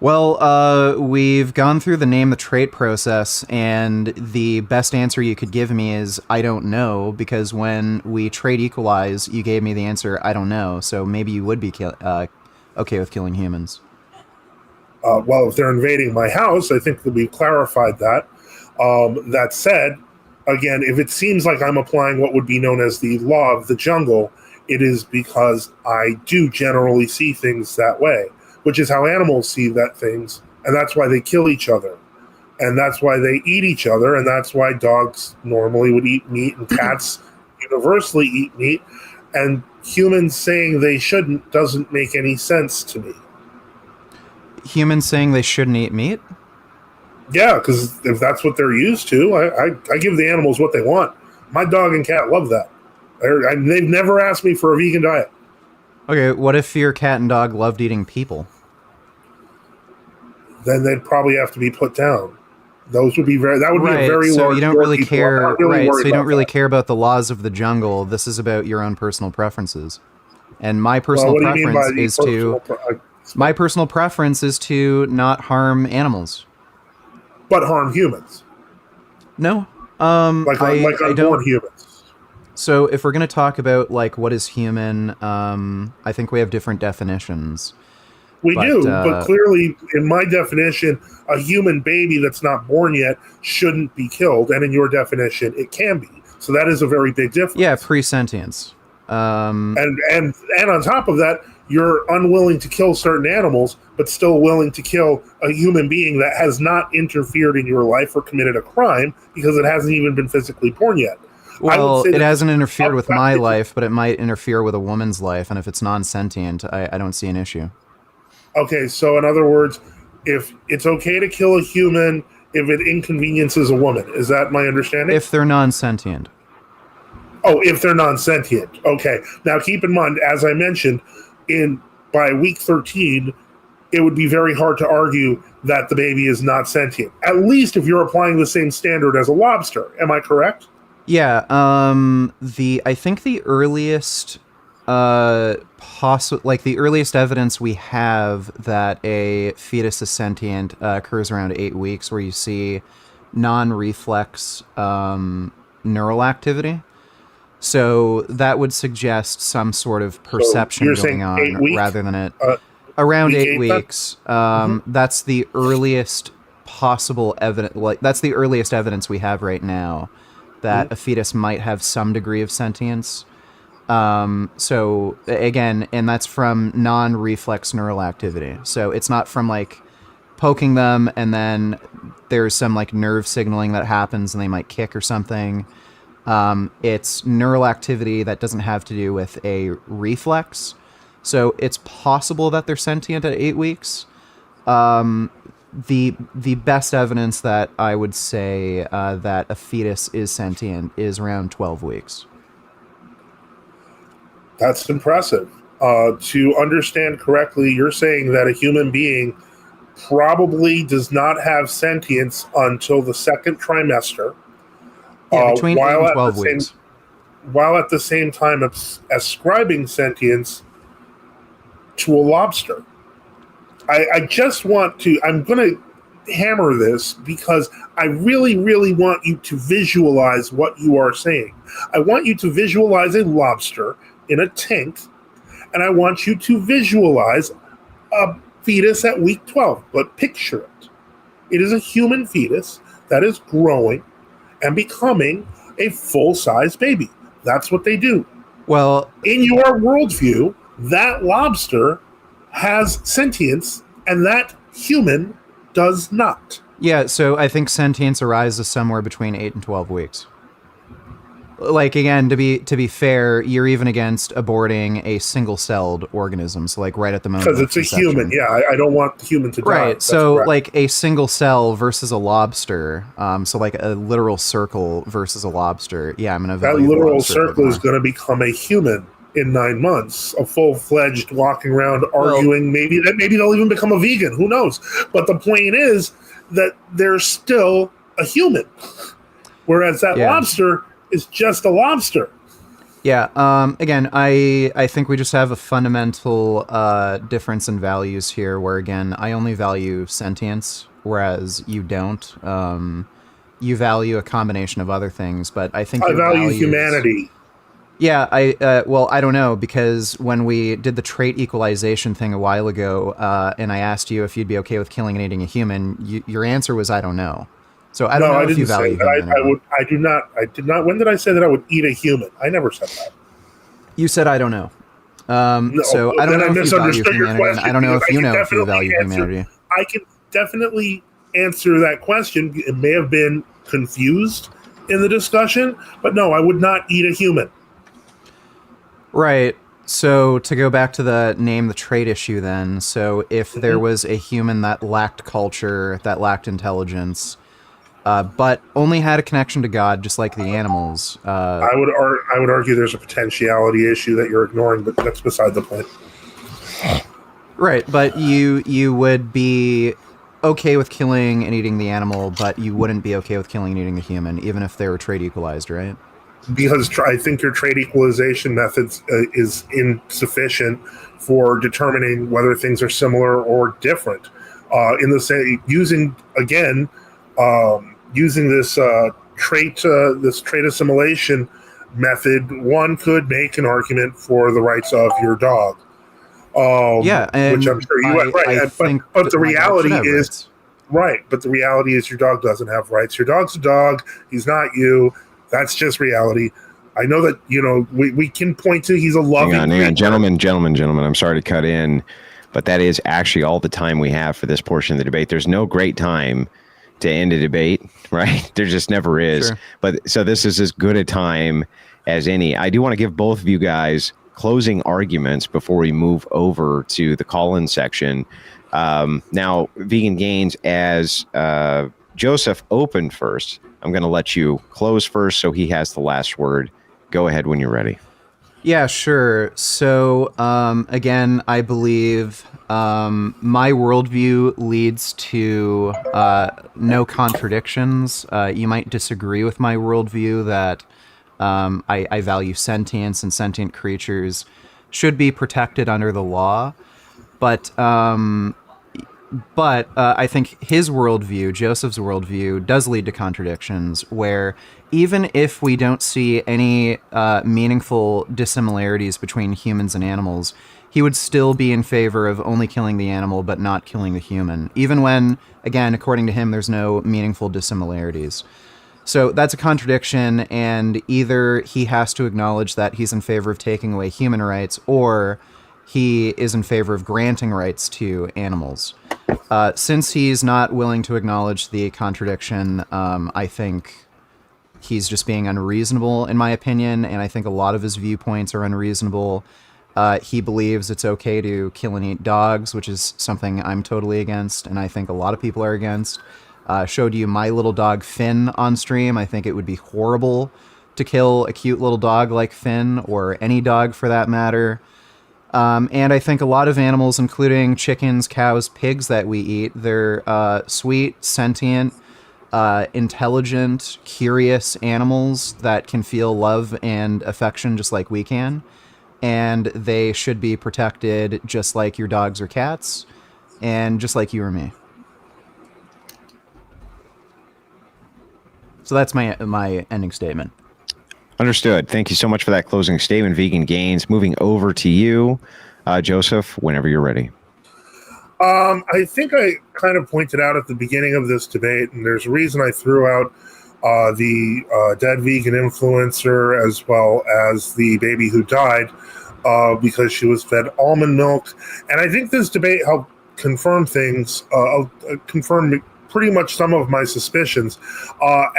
Well, we've gone through the name the trait process, and the best answer you could give me is I don't know, because when we trait equalize, you gave me the answer I don't know, so maybe you would be okay with killing humans. Well, if they're invading my house, I think that we've clarified that. That said, again, if it seems like I'm applying what would be known as the law of the jungle, it is because I do generally see things that way, which is how animals see that things, and that's why they kill each other, and that's why they eat each other, and that's why dogs normally would eat meat and cats universally eat meat, and humans saying they shouldn't doesn't make any sense to me. Humans saying they shouldn't eat meat? Yeah, because if that's what they're used to, I give the animals what they want. My dog and cat love that. They've never asked me for a vegan diet. Okay, what if your cat and dog loved eating people? Then they'd probably have to be put down. Those would be be a very so large. You don't really care, really right? So you don't really that. care about the laws of the jungle. This is about your own personal preferences, and my personal preference is my personal preference is to not harm animals, but harm humans. No, like unborn humans. So if we're going to talk about like what is human, I think we have different definitions. We do, but clearly, in my definition, a human baby that's not born yet shouldn't be killed, and in your definition, it can be. So that is a very big difference. Yeah, pre-sentience. And on top of that, you're unwilling to kill certain animals, but still willing to kill a human being that has not interfered in your life or committed a crime because it hasn't even been physically born yet. Well, it hasn't interfered with my life, but it might interfere with a woman's life, and if it's non-sentient, I don't see an issue. Okay, so in other words, if it's okay to kill a human if it inconveniences a woman, is that my understanding? If they're non-sentient. Oh, if they're non-sentient. Okay. Now keep in mind, as I mentioned, by week 13, it would be very hard to argue that the baby is not sentient. At least if you're applying the same standard as a lobster. Am I correct? Yeah. I think the earliest the earliest evidence we have that a fetus is sentient occurs around 8 weeks, where you see non-reflex neural activity. So that would suggest some sort of perception going on rather than it around 8 weeks. That's the earliest possible evidence. Like that's the earliest evidence we have right now that a fetus might have some degree of sentience. So again, and that's from non-reflex neural activity. So it's not from like poking them and then there's some like nerve signaling that happens and they might kick or something. It's neural activity that doesn't have to do with a reflex. So it's possible that they're sentient at 8 weeks. The best evidence that I would say that a fetus is sentient is around 12 weeks. That's impressive. To understand correctly, you're saying that a human being probably does not have sentience until the second trimester. Yeah, between 8 and 12 weeks. While at the same time ascribing sentience to a lobster. I just want to, I'm going to hammer this because I really, really want you to visualize what you are saying. I want you to visualize a lobster in a tank, and I want you to visualize a fetus at week 12, but picture it. It is a human fetus that is growing and becoming a full-size baby. That's what they do. Well, In your worldview, that lobster has sentience, and that human does not. yeah, so I think sentience arises somewhere between 8 and 12 weeks. Like, again, to be fair, you're even against aborting a single-celled organism, so like right at the moment Because of it's a conception. human. Yeah, I don't want the human to die. Right, That's so correct. like a single cell versus a lobster, so like a literal circle versus a lobster. Yeah, I'm gonna that value the literal lobster a bit circle is more. going to become a human in 9 months, a full-fledged walking around arguing. Maybe they'll even become a vegan. Who knows? But the point is that they're still a human, whereas that Yeah. lobster is just a lobster. Yeah. Again, I think we just have a fundamental difference in values here. Where again, I only value sentience, whereas you don't. You value a combination of other things, but I think I your value values- humanity. Yeah, well, I don't know, because when we did the trait equalization thing a while ago, and I asked you if you'd be okay with killing and eating a human, your answer was I don't know. So I don't know if you value humanity. I do not. I did not. When did I say that I would eat a human? I never said that. You said I don't know. No, So I don't then know if you value misunderstood your humanity, and question, I don't know because if you I can know if you definitely value answer- humanity. I can definitely answer that question. It may have been confused in the discussion, but no, I would not eat a human. Right. So to go back to the name the trait issue then, so if there was a human that lacked culture, that lacked intelligence, but only had a connection to God, just like the animals, I would argue there's a potentiality issue that you're ignoring, but that's beside the point. right, but you would be okay with killing and eating the animal, but you wouldn't be okay with killing and eating the human, even if they were trait equalized, right? Because I think your trade equalization methods is insufficient for determining whether things are similar or different. In the same, using this trait assimilation method, one could make an argument for the rights of your dog. Yeah, and which I'm sure you I right. think But the my dog reality should have is rights. right. But the reality is your dog doesn't have rights. Your dog's a dog. He's not you. That's just reality. I know that, we can point to he's a loving Hang on, creature. gentlemen. I'm sorry to cut in, but that is actually all the time we have for this portion of the debate. There's no great time to end a debate, right? There just never is. Sure. But so this is as good a time as any. I do want to give both of you guys closing arguments before we move over to the call-in section. Now, Vegan Gains, as Joseph opened first, I'm going to let you close first so he has the last word. Go ahead when you're ready. Yeah, sure. So, again, I believe my worldview leads to no contradictions. You might disagree with my worldview that I value sentience and sentient creatures should be protected under the law. But I think his worldview, Joseph's worldview, does lead to contradictions where even if we don't see any meaningful dissimilarities between humans and animals, he would still be in favor of only killing the animal but not killing the human, even when, again, according to him, there's no meaningful dissimilarities. So that's a contradiction, and either he has to acknowledge that he's in favor of taking away human rights, or he is in favor of granting rights to animals. Since he's not willing to acknowledge the contradiction, I think he's just being unreasonable, in my opinion, and I think a lot of his viewpoints are unreasonable. He believes it's okay to kill and eat dogs, which is something I'm totally against, and I think a lot of people are against. Showed you my little dog Finn on stream. I think it would be horrible to kill a cute little dog like Finn, or any dog for that matter. And I think a lot of animals, including chickens, cows, pigs that we eat, they're sweet, sentient, intelligent, curious animals that can feel love and affection just like we can. And they should be protected just like your dogs or cats, and just like you or me. So that's my ending statement. Understood. Thank you so much for that closing statement, Vegan Gains. Moving over to you, Joseph, whenever you're ready. I think I kind of pointed out at the beginning of this debate, and there's a reason I threw out the dead vegan influencer, as well as the baby who died because she was fed almond milk. And I think this debate helped confirm things, confirm pretty much some of my suspicions.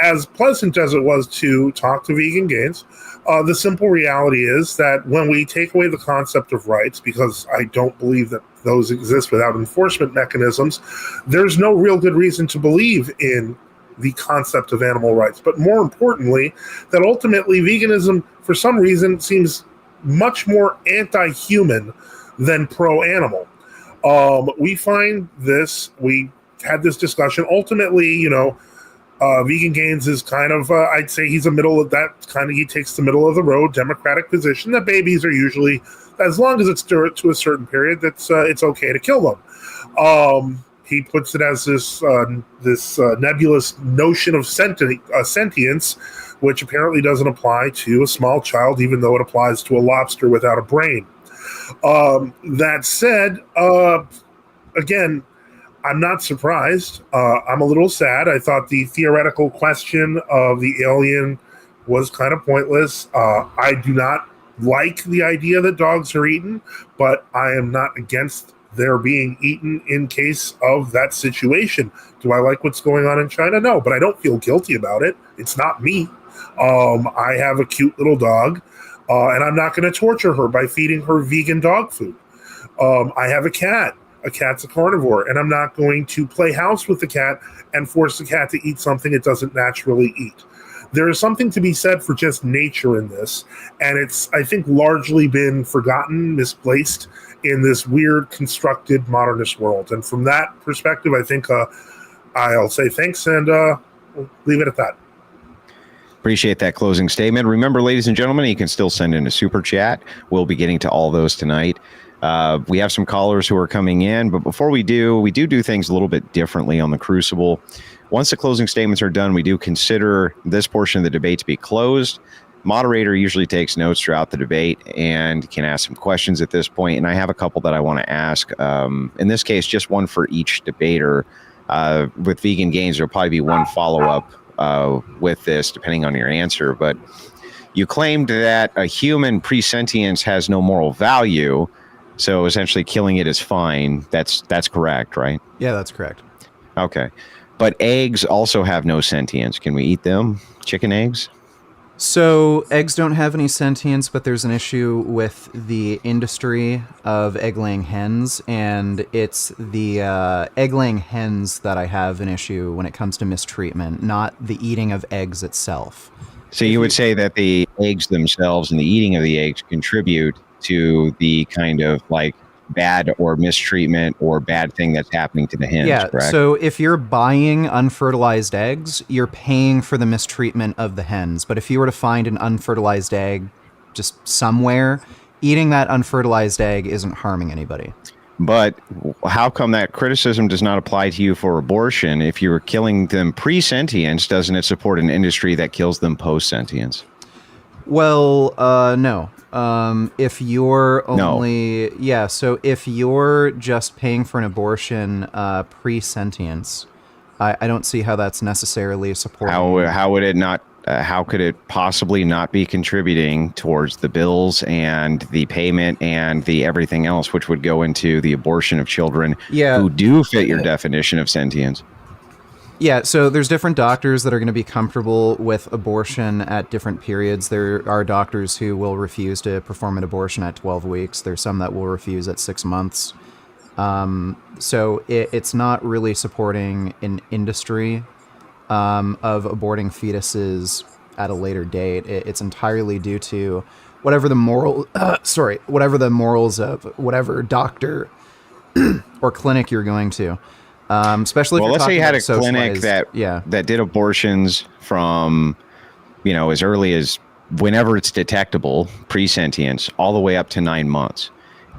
As pleasant as it was to talk to Vegan Gains, the simple reality is that when we take away the concept of rights, because I don't believe that those exist without enforcement mechanisms, there's no real good reason to believe in the concept of animal rights. But more importantly, that ultimately veganism, for some reason, seems much more anti-human than pro-animal. We find this, we had this discussion. Ultimately, Vegan Gains is kind of, I'd say he's a middle of that kind of, he takes the middle of the road democratic position that babies are usually, as long as it's to a certain period, that's it's okay to kill them. He puts it as this nebulous notion of sentience, which apparently doesn't apply to a small child, even though it applies to a lobster without a brain. That said, again, I'm not surprised. I'm a little sad. I thought the theoretical question of the alien was kind of pointless. I do not like the idea that dogs are eaten, but I am not against their being eaten in case of that situation. Do I like what's going on in China? No, but I don't feel guilty about it. It's not me. I have a cute little dog, and I'm not going to torture her by feeding her vegan dog food. I have a cat. A cat's a carnivore, and I'm not going to play house with the cat and force the cat to eat something it doesn't naturally eat. There is something to be said for just nature in this, and it's, I think, largely been forgotten, misplaced in this weird, constructed modernist world. And from that perspective, I think I'll say thanks, and we'll leave it at that. Appreciate that closing statement. Remember, ladies and gentlemen, you can still send in a super chat. We'll be getting to all those tonight. We have some callers who are coming in, but before we do things a little bit differently on the Crucible. Once the closing statements are done, we do consider this portion of the debate to be closed. Moderator usually takes notes throughout the debate and can ask some questions at this point. And I have a couple that I want to ask. In this case, just one for each debater. With Vegan Gains, there'll probably be one follow-up with this, depending on your answer. But you claimed that a human pre-sentience has no moral value. So essentially killing it is fine. That's correct, right? Yeah, that's correct. Okay. But eggs also have no sentience. Can we eat them? Chicken eggs? So eggs don't have any sentience, but there's an issue with the industry of egg-laying hens, and it's the egg-laying hens that I have an issue when it comes to mistreatment, not the eating of eggs itself. So you would say that the eggs themselves and the eating of the eggs contribute to the kind of like bad or mistreatment or bad thing that's happening to the hens, correct? So if you're buying unfertilized eggs, you're paying for the mistreatment of the hens. But if you were to find an unfertilized egg just somewhere, eating that unfertilized egg isn't harming anybody. But how come that criticism does not apply to you for abortion? If you're killing them pre-sentience, doesn't it support an industry that kills them post-sentience? Well, no. If you're only... No. Yeah, so if you're just paying for an abortion pre-sentience, I don't see how that's necessarily supporting... How would it not... how could it possibly not be contributing towards the bills and the payment and the everything else, which would go into the abortion of children who do fit your definition of sentience? Yeah, so there's different doctors that are going to be comfortable with abortion at different periods. There are doctors who will refuse to perform an abortion at 12 weeks. There's some that will refuse at 6 months. So it's not really supporting an industry of aborting fetuses at a later date. It's entirely due to whatever the morals of whatever doctor or clinic you're going to. Especially if let's say you had a clinic that did abortions from, as early as whenever it's detectable, pre-sentience, all the way up to 9 months.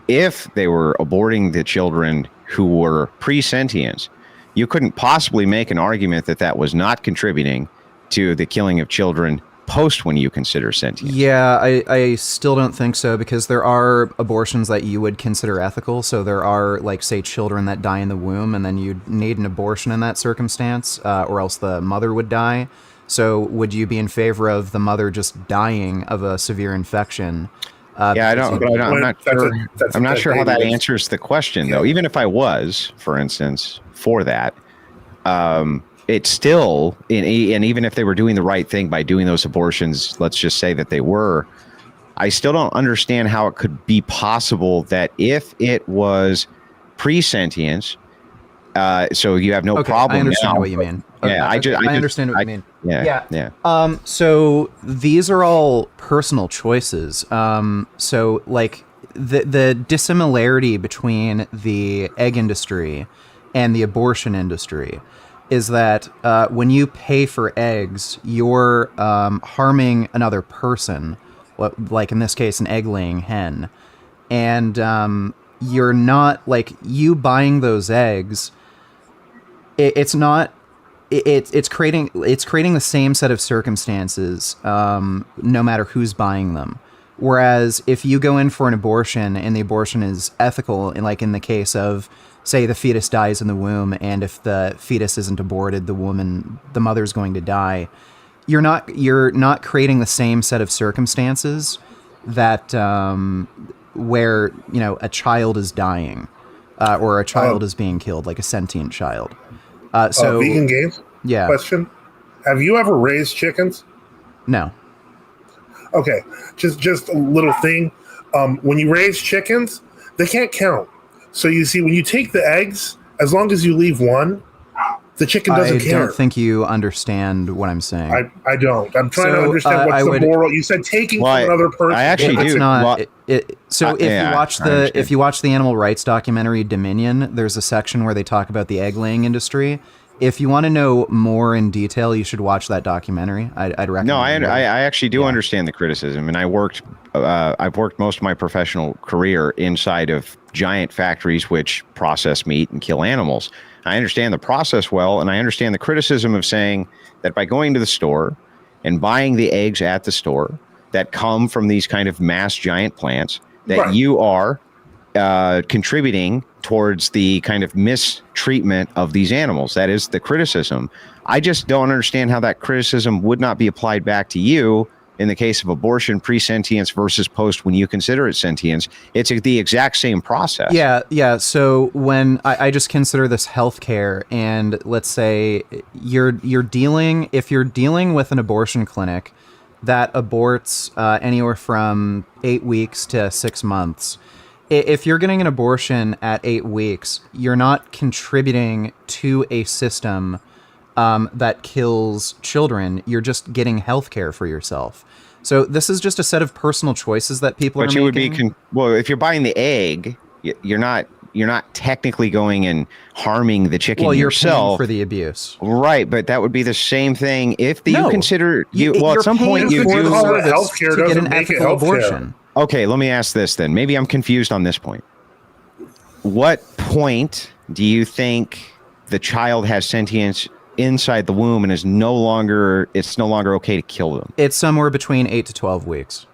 If they were aborting the children who were pre-sentience, you couldn't possibly make an argument that that was not contributing to the killing of children post when you consider sentience. Yeah, I still don't think so, because there are abortions that you would consider ethical. So there are, like, say, children that die in the womb, and then you'd need an abortion in that circumstance, or else the mother would die. So would you be in favor of the mother just dying of a severe infection? Yeah, I'm not sure. I'm not sure how that baby answers the question, though. Even if I was, for instance, for that, it's still, and even if they were doing the right thing by doing those abortions, let's just say that they were, I still don't understand how it could be possible that if it was pre-sentience, so you have no problem. I understand now, what you mean. Yeah, I understand what you mean. Yeah. So these are all personal choices. So like the dissimilarity between the egg industry and the abortion industry is that when you pay for eggs, you're harming another person, like in this case, an egg-laying hen, and you're not, like, you buying those eggs. It's creating the same set of circumstances, no matter who's buying them. Whereas if you go in for an abortion and the abortion is ethical, and like in the case of, say, the fetus dies in the womb, and if the fetus isn't aborted, the mother's going to die. You're not creating the same set of circumstances that where a child is dying, or a child is being killed, like a sentient child. So Vegan Games. Yeah. Question: have you ever raised chickens? No. Okay, just a little thing. When you raise chickens, they can't count. So you see, when you take the eggs, as long as you leave one, the chicken doesn't care. I don't think you understand what I'm saying. I don't. I'm trying to understand what's the moral. You said taking from another person. I actually do. It's not. If you watch the animal rights documentary Dominion, there's a section where they talk about the egg laying industry. If you want to know more in detail, you should watch that documentary. I'd recommend. No, I actually do understand the criticism, and I've worked most of my professional career inside of giant factories which process meat and kill animals. I understand the process well, and I understand the criticism of saying that by going to the store and buying the eggs at the store that come from these kind of mass giant plants, that you are contributing towards the kind of mistreatment of these animals. That is the criticism. I just don't understand how that criticism would not be applied back to you in the case of abortion, pre-sentience versus post, when you consider it sentience. It's the exact same process. Yeah. So when I just consider this healthcare, and let's say if you're dealing with an abortion clinic that aborts anywhere from 8 weeks to 6 months, if you're getting an abortion at 8 weeks, you're not contributing to a system that kills children. You're just getting healthcare for yourself. So this is just a set of personal choices that people are making. But you would be well, if you're buying the egg, you're not technically going and harming the chicken yourself. Well, you're paying for the abuse, right? But that would be the same thing if you consider at some point you do healthcare to get an ethical abortion. Okay, let me ask this then. Maybe I'm confused on this point. What point do you think the child has sentience inside the womb and it's no longer okay to kill them? It's somewhere between 8 to 12 weeks.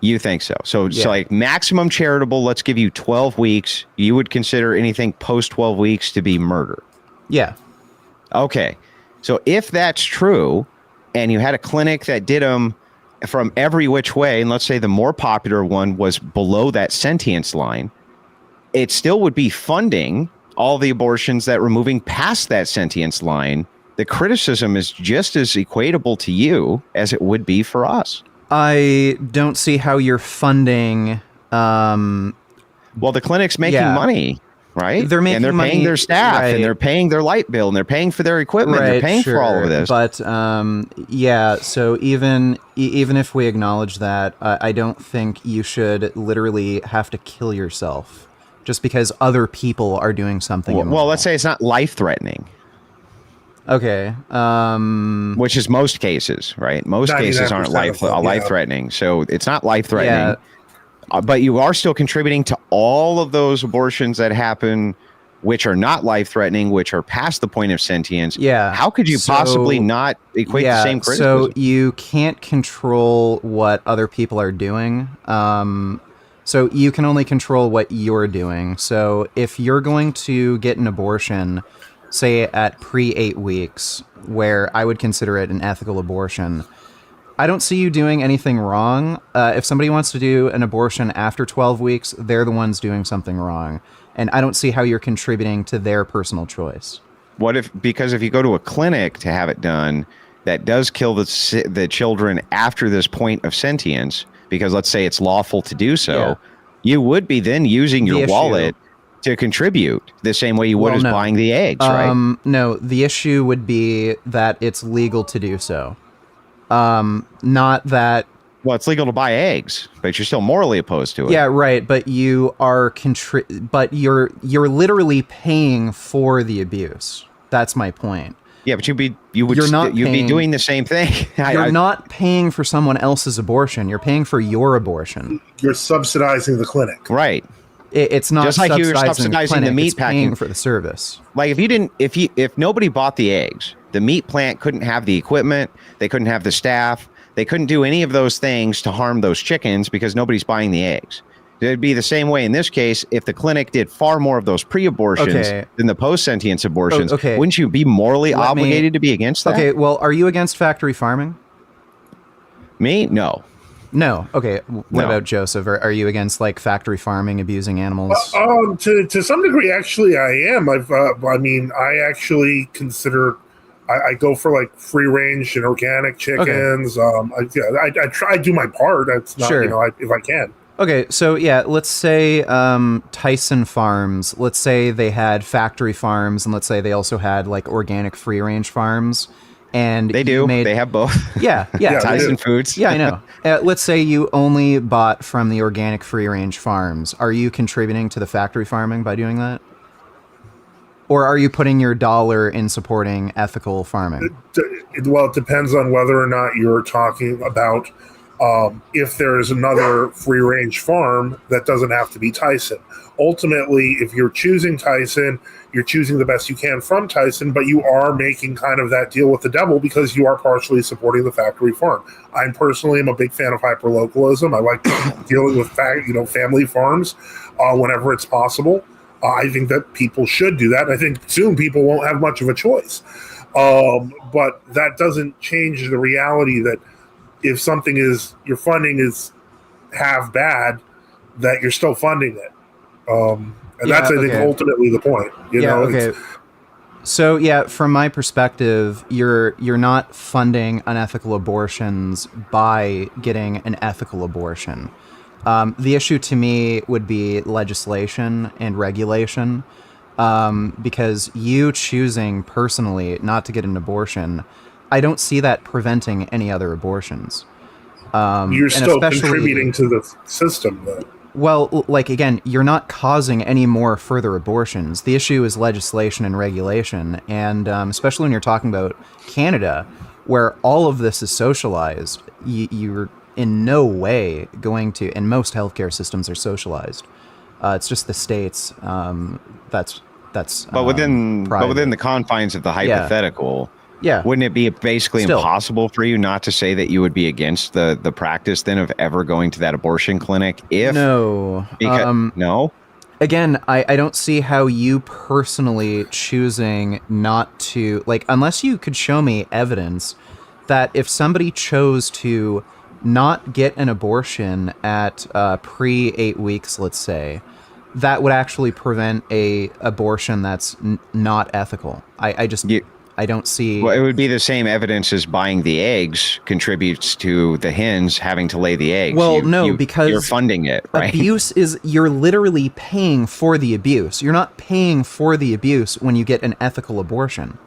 You think so? So like maximum charitable, let's give you 12 weeks. You would consider anything post 12 weeks to be murder? Yeah. Okay. So if that's true, and you had a clinic that did them from every which way, and let's say the more popular one was below that sentience line, it still would be funding all the abortions that were moving past that sentience line. The criticism is just as equatable to you as it would be for us. I don't see how you're funding. Well, the clinic's making money, right? They're making they're money, paying their staff, right, and they're paying their light bill, and they're paying for their equipment, right, they're paying for all of this. But so even if we acknowledge that, I don't think you should literally have to kill yourself just because other people are doing something. Well, let's say it's not life-threatening. Okay. Which is most cases, right? Most cases aren't life-threatening, so it's not life-threatening. Yeah. But you are still contributing to all of those abortions that happen, which are not life-threatening, which are past the point of sentience. Yeah. How could you possibly not equate the same criticism? So you can't control what other people are doing. So you can only control what you're doing. So if you're going to get an abortion, say at pre 8 weeks, where I would consider it an ethical abortion, I don't see you doing anything wrong. If somebody wants to do an abortion after 12 weeks, they're the ones doing something wrong. And I don't see how you're contributing to their personal choice. Because if you go to a clinic to have it done, that does kill the children after this point of sentience, because let's say it's lawful to do so, you would be then using your wallet to contribute the same way you would as buying the eggs, right? No, the issue would be that it's legal to do so. Not that... Well, it's legal to buy eggs, but you're still morally opposed to it. Yeah, right, but you are but you're literally paying for the abuse. That's my point. Yeah, but you'd be doing the same thing. You're not paying for someone else's abortion. You're paying for your abortion. You're subsidizing the clinic. Right. It's not just like you were subsidizing the meat packing. Paying for the service. Like if nobody bought the eggs, the meat plant couldn't have the equipment, they couldn't have the staff, they couldn't do any of those things to harm those chickens because nobody's buying the eggs. It'd be the same way in this case if the clinic did far more of those pre-abortions than the post-sentience abortions. Wouldn't you be morally obligated to be against that? Okay, well, are you against factory farming? Me? No. No. Okay. What about Joseph? Are you against like factory farming, abusing animals? To some degree, actually, I am. I actually consider. I go for like free range and organic chickens. I try to do my part. It's not, if I can. Okay, so yeah, let's say Tyson Farms. Let's say they had factory farms, and let's say they also had like organic free range farms. And they do. They have both. Yeah. Tyson Foods. Yeah, I know. Let's say you only bought from the organic free range farms. Are you contributing to the factory farming by doing that? Or are you putting your dollar in supporting ethical farming? Well, it depends on whether or not you're talking about if there is another free range farm that doesn't have to be Tyson. Ultimately, if you're choosing Tyson, you're choosing the best you can from Tyson, but you are making kind of that deal with the devil because you are partially supporting the factory farm. I personally am a big fan of hyperlocalism. I like dealing with family farms whenever it's possible. I think that people should do that. I think soon people won't have much of a choice. But that doesn't change the reality that if something is your funding is half bad, that you're still funding it. And that's, I think, ultimately the point. So, from my perspective, you're not funding unethical abortions by getting an ethical abortion. The issue to me would be legislation and regulation, because you choosing personally not to get an abortion, I don't see that preventing any other abortions. You're still contributing to the system, though. Well, like, again, you're not causing any more further abortions. The issue is legislation and regulation, and especially when you're talking about Canada, where all of this is socialized, you're in no way going to, and most healthcare systems are socialized. It's just the states that's but within the confines of the hypothetical. Yeah. Wouldn't it be basically impossible for you not to say that you would be against the practice then of ever going to that abortion clinic if no. No? Again, I don't see how you personally choosing not to, like, unless you could show me evidence that if somebody chose to not get an abortion at pre 8 weeks, let's say, that would actually prevent a abortion that's not ethical. I don't see... Well, it would be the same evidence as buying the eggs contributes to the hens having to lay the eggs. Well, because... You're funding it, right? Abuse is... You're literally paying for the abuse. You're not paying for the abuse when you get an ethical abortion.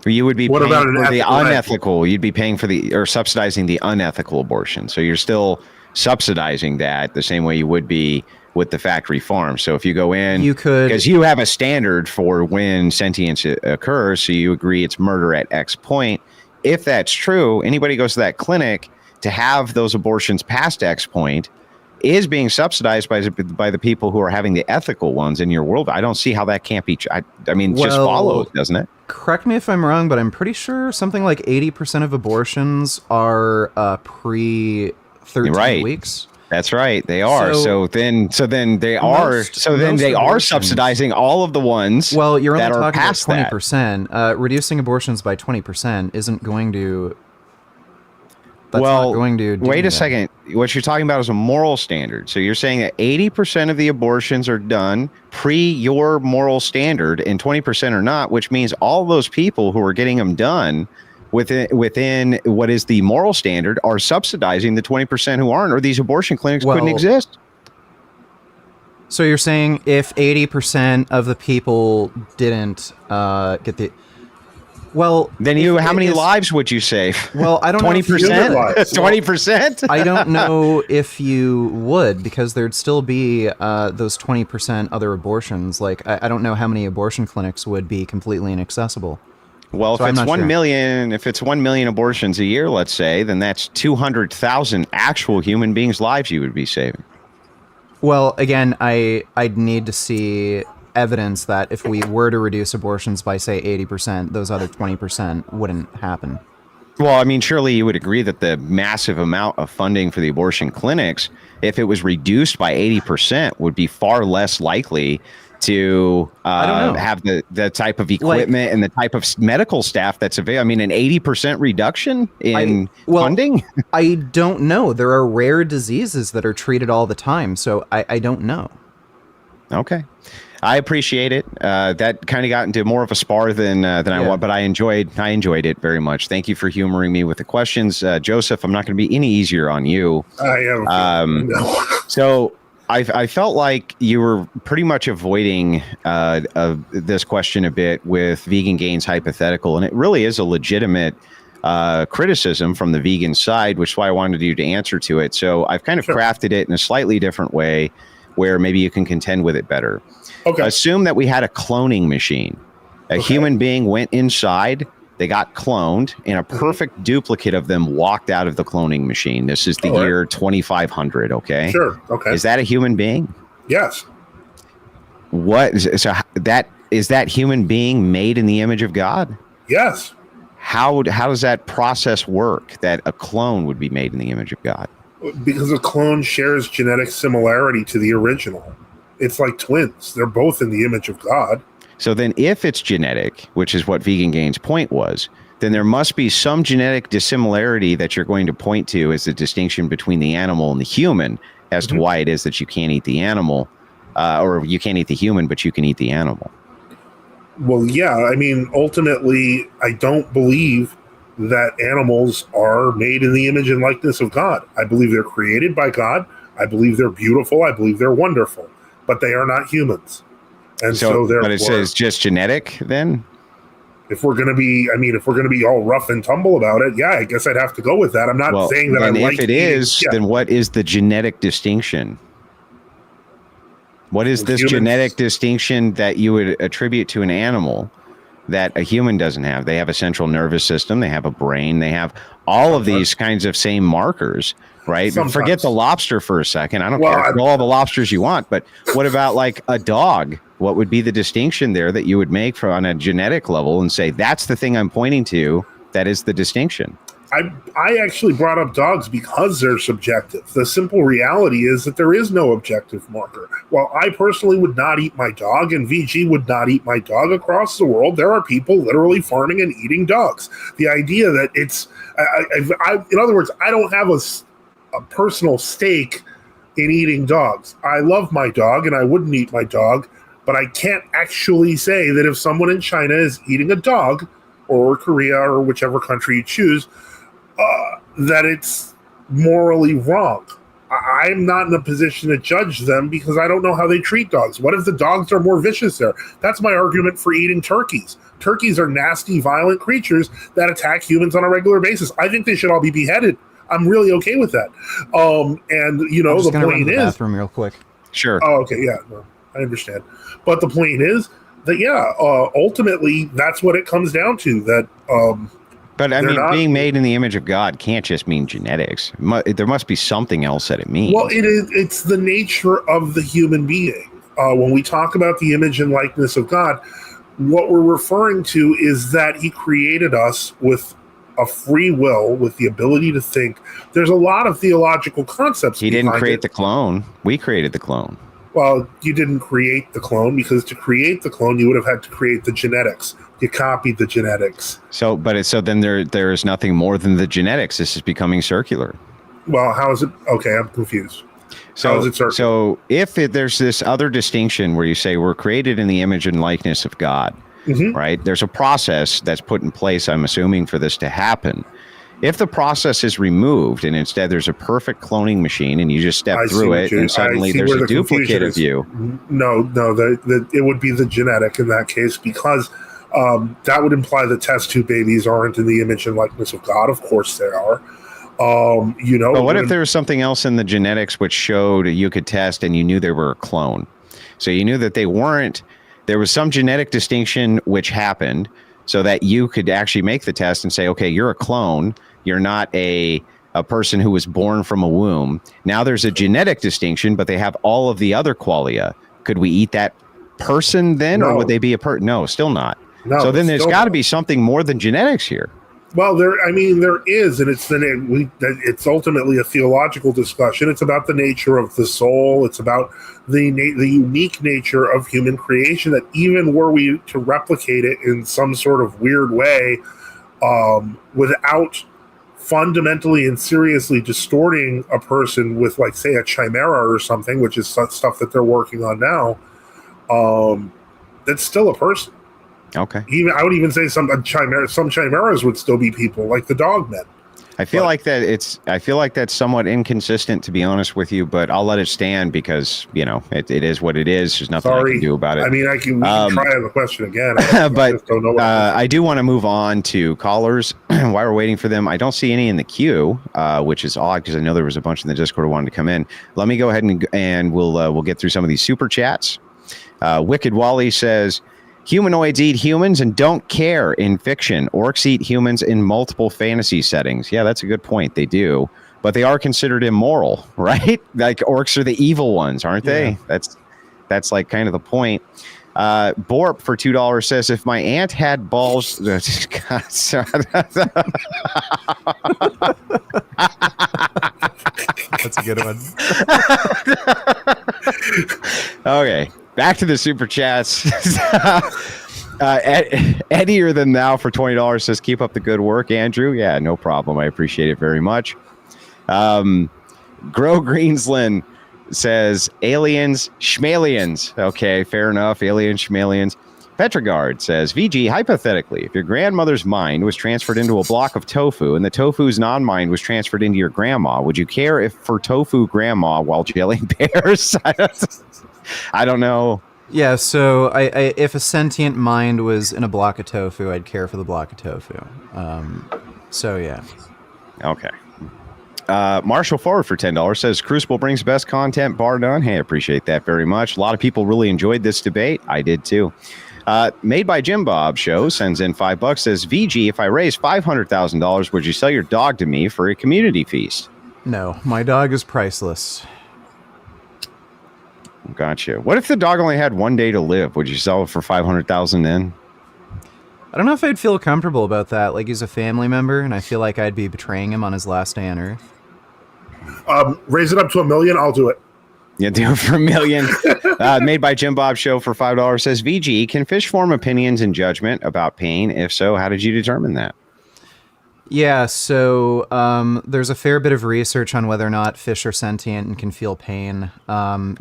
You would be paying for the unethical. You'd be paying for or subsidizing the unethical abortion. So you're still subsidizing that the same way you would be with the factory farm. So if you go in, you could, because you have a standard for when sentience occurs, so you agree it's murder at X point. If that's true, anybody goes to that clinic to have those abortions past X point is being subsidized by the people who are having the ethical ones in your world. I don't see how that can't be. It just follows, doesn't it? Correct me if I'm wrong, but I'm pretty sure something like 80% of abortions are pre 13 weeks. That's right. They are. So then they are abortions- subsidizing all of the ones Well, you're only that are talking about past that. 20%. Reducing abortions by 20% isn't going to. That's Well, not going to. Do wait a that. second. What you're talking about is a moral standard. So you're saying that 80% of the abortions are done pre your moral standard and 20% are not, which means all those people who are getting them done within what is the moral standard are subsidizing the 20% who aren't, or these abortion clinics couldn't exist. So you're saying if 80% of the people didn't get the. Well, then how many lives would you save? Well, I don't know. 20%? 20%? I don't know if you would, because there'd still be those 20% other abortions. Like, I don't know how many abortion clinics would be completely inaccessible. Well, if it's 1 million, if it's 1 million abortions a year, let's say, then that's 200,000 actual human beings' lives you would be saving. Well, again, I'd need to see evidence that if we were to reduce abortions by, say, 80%, those other 20% wouldn't happen. Well, I mean, surely you would agree that the massive amount of funding for the abortion clinics, if it was reduced by 80%, would be far less likely to have the type of equipment and the type of medical staff that's available. I mean, an 80% reduction in funding? I don't know. There are rare diseases that are treated all the time, so I don't know. Okay. I appreciate it. That kind of got into more of a spar than I want, but I enjoyed it very much. Thank you for humoring me with the questions. Joseph, I'm not going to be any easier on you. I am. So I felt like you were pretty much avoiding this question a bit with Vegan Gains hypothetical, and it really is a legitimate criticism from the vegan side, which is why I wanted you to answer to it. So I've kind of crafted it in a slightly different way where maybe you can contend with it better. Okay. Assume that we had a cloning machine. A human being went inside, they got cloned, and a perfect duplicate of them walked out of the cloning machine. This is the year 2500, okay? Sure, okay. Is that a human being? Yes. Is that human being made in the image of God? Yes. How does that process work, that a clone would be made in the image of God? Because a clone shares genetic similarity to the original. It's like twins. They're both in the image of God. So then if it's genetic, which is what Vegan Gains' point was, then there must be some genetic dissimilarity that you're going to point to as the distinction between the animal and the human as to why it is that you can't eat the animal, or you can't eat the human, but you can eat the animal. Well, yeah. I mean, ultimately, I don't believe that animals are made in the image and likeness of God. I believe they're created by God. I believe they're beautiful. I believe they're wonderful, but they are not humans. And so therefore, but it says just genetic then? If we're going to be all rough and tumble about it, yeah, I guess I'd have to go with that. I'm not saying that I like if it is, then what is the genetic distinction? What is this genetic distinction that you would attribute to an animal that a human doesn't have? They have a central nervous system. They have a brain. They have all of these kinds of same markers, right? Sometimes. Forget the lobster for a second. I don't care. Kill all the lobsters you want. But what about like a dog? What would be the distinction there that you would make on a genetic level and say, that's the thing I'm pointing to, that is the distinction? I actually brought up dogs because they're subjective. The simple reality is that there is no objective marker. While I personally would not eat my dog and VG would not eat my dog across the world, there are people literally farming and eating dogs. The idea that it's, in other words, I don't have a personal stake in eating dogs. I love my dog and I wouldn't eat my dog, but I can't actually say that if someone in China is eating a dog, or Korea, or whichever country you choose, that it's morally wrong. I'm not in a position to judge them because I don't know how they treat dogs. What if the dogs are more vicious there? That's my argument for eating turkeys. Turkeys are nasty, violent creatures that attack humans on a regular basis. I think they should all be beheaded. I'm really okay with that. And you know, the point is, bathroom real quick. Sure. Oh, okay, yeah, no, I understand. But the point is that ultimately that's what it comes down to. That. But I mean, being made in the image of God can't just mean genetics. There must be something else that it means. Well, it's the nature of the human being. When we talk about the image and likeness of God, what we're referring to is that he created us with a free will with the ability to think. There's a lot of theological concepts. He didn't create the clone. We created the clone. Well, you didn't create the clone, because to create the clone, you would have had to create the genetics. You copied the genetics. So then there is nothing more than the genetics. This is becoming circular. Well, how is it? Okay, I'm confused. How is it circular? So if there's this other distinction where you say we're created in the image and likeness of God, right? There's a process that's put in place, I'm assuming, for this to happen. If the process is removed and instead there's a perfect cloning machine and you just step through it and suddenly there's a duplicate of you. No, it would be the genetic in that case, because that would imply the test tube babies aren't in the image and likeness of God. Of course they are. But what if there was something else in the genetics which showed you could test and you knew they were a clone? So you knew that they weren't, there was some genetic distinction which happened so that you could actually make the test and say, okay, you're a clone. You're not a person who was born from a womb. Now there's a genetic distinction, but they have all of the other qualia. Could we eat that person then, or would they be a person? No, still not. No, so then there's got to be something more than genetics here. Well, there is, and it's ultimately a theological discussion. It's about the nature of the soul. It's about the unique nature of human creation, that even were we to replicate it in some sort of weird way, without fundamentally and seriously distorting a person with, like, say, a chimera or something, which is stuff that they're working on now, that's still a person. Okay. I would even say some chimeras would still be people, like the dogmen. I feel like that's somewhat inconsistent, to be honest with you, but I'll let it stand because, it is what it is. There's nothing I can do about it. I mean, we can try the question again. I do want to move on to callers while we're waiting for them. I don't see any in the queue, which is odd because I know there was a bunch in the Discord who wanted to come in. Let me go ahead and we'll get through some of these super chats. Wicked Wally says, humanoids eat humans and don't care in fiction. Orcs eat humans in multiple fantasy settings. Yeah, that's a good point. They do. But they are considered immoral, right? Like, orcs are the evil ones, aren't they? That's like kind of the point. Borp for $2 says, if my aunt had balls... God, that's a good one. Okay. Back to the super chats. Eddier than thou for $20 says, keep up the good work, Andrew. Yeah, no problem. I appreciate it very much. Grow Greensland says, aliens, schmalians. Okay, fair enough. Aliens, schmalians. Petrogard says, VG, hypothetically, if your grandmother's mind was transferred into a block of tofu and the tofu's non-mind was transferred into your grandma, would you care if for tofu grandma while jailing bears? I don't know. Yeah, so I if a sentient mind was in a block of tofu, I'd care for the block of tofu. So yeah. Okay. Marshall Forward for $10 says, Crucible brings best content, bar none. Hey, I appreciate that very much. A lot of people really enjoyed this debate. I did too. Made by Jim Bob Show sends in $5, says, VG, if I raise $500,000, would you sell your dog to me for a community feast? No, my dog is priceless. Gotcha. What if the dog only had one day to live? Would you sell it for $500,000 then? I don't know if I'd feel comfortable about that. Like, he's a family member, and I feel like I'd be betraying him on his last day on Earth. Raise it up to $1 million. I'll do it. Yeah, do it for $1 million. Made by Jim Bob Show for $5 says, VG, can fish form opinions and judgment about pain? If so, how did you determine that? Yeah, so there's a fair bit of research on whether or not fish are sentient and can feel pain.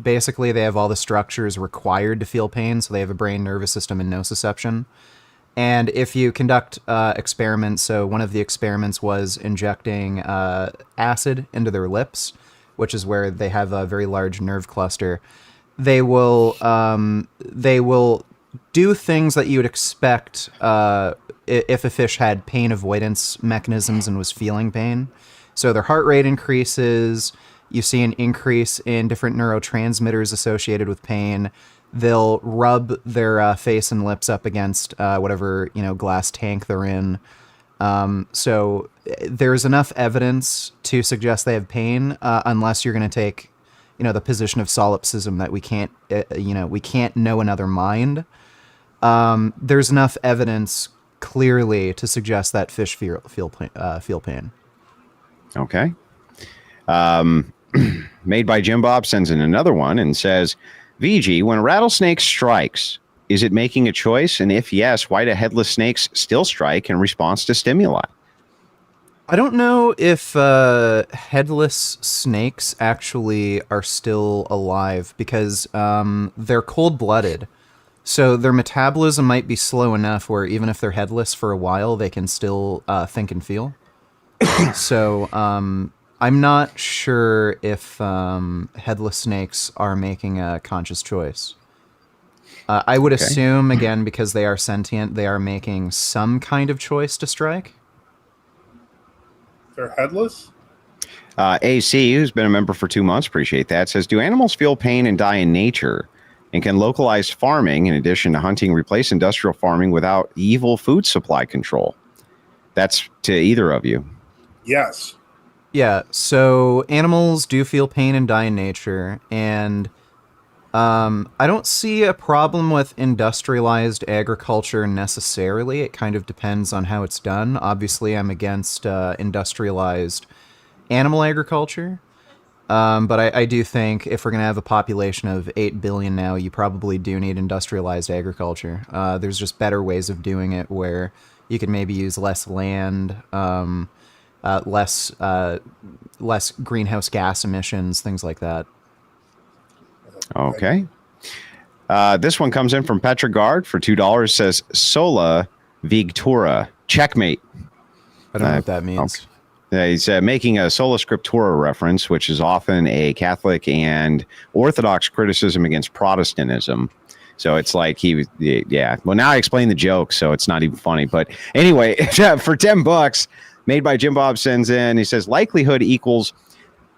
Basically, they have all the structures required to feel pain, so they have a brain, nervous system, and nociception. And if you conduct experiments, so one of the experiments was injecting acid into their lips, which is where they have a very large nerve cluster, they will do things that you would expect if a fish had pain avoidance mechanisms and was feeling pain. So their heart rate increases, you see an increase in different neurotransmitters associated with pain. They'll rub their face and lips up against whatever glass tank they're in. So there's enough evidence to suggest they have pain, unless you're going to take, the position of solipsism that we can't know another mind. There's enough evidence clearly to suggest that fish feel pain. Okay. Made by Jim Bob sends in another one and says, VG, when a rattlesnake strikes, is it making a choice? And if yes, why do headless snakes still strike in response to stimuli? I don't know if headless snakes actually are still alive because they're cold-blooded. So their metabolism might be slow enough where even if they're headless for a while, they can still think and feel. So I'm not sure if headless snakes are making a conscious choice. I would assume, again, because they are sentient, they are making some kind of choice to strike. They're headless? AC, who's been a member for 2 months, appreciate that, says, do animals feel pain and die in nature? And can localized farming, in addition to hunting, replace industrial farming without evil food supply control? That's to either of you. Yes. Yeah, so animals do feel pain and die in nature, and I don't see a problem with industrialized agriculture necessarily. It kind of depends on how it's done. Obviously, I'm against industrialized animal agriculture, but I do think if we're going to have a population of 8 billion now, you probably do need industrialized agriculture. There's just better ways of doing it where you can maybe use less land, less greenhouse gas emissions, things like that. Okay. This one comes in from Petrogard for $2, says Sola Vigtura. Checkmate. I don't know what that means. Okay. He's making a Sola Scriptura reference, which is often a Catholic and Orthodox criticism against Protestantism. So it's like yeah. Well, now I explained the joke, so it's not even funny. But anyway, for $10, made by Jim Bob sends in, he says likelihood equals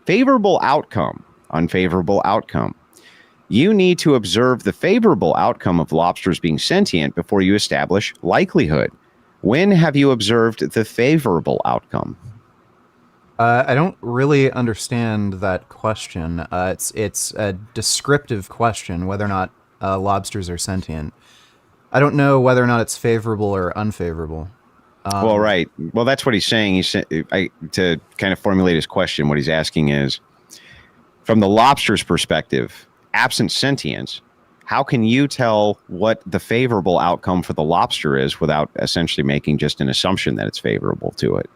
favorable outcome, unfavorable outcome. You need to observe the favorable outcome of lobsters being sentient before you establish likelihood. When have you observed the favorable outcome? I don't really understand that question. It's a descriptive question, whether or not lobsters are sentient. I don't know whether or not it's favorable or unfavorable. Well, right. Well, that's what he's saying. To kind of formulate his question, what he's asking is, from the lobster's perspective, absent sentience, how can you tell what the favorable outcome for the lobster is without essentially making just an assumption that it's favorable to it?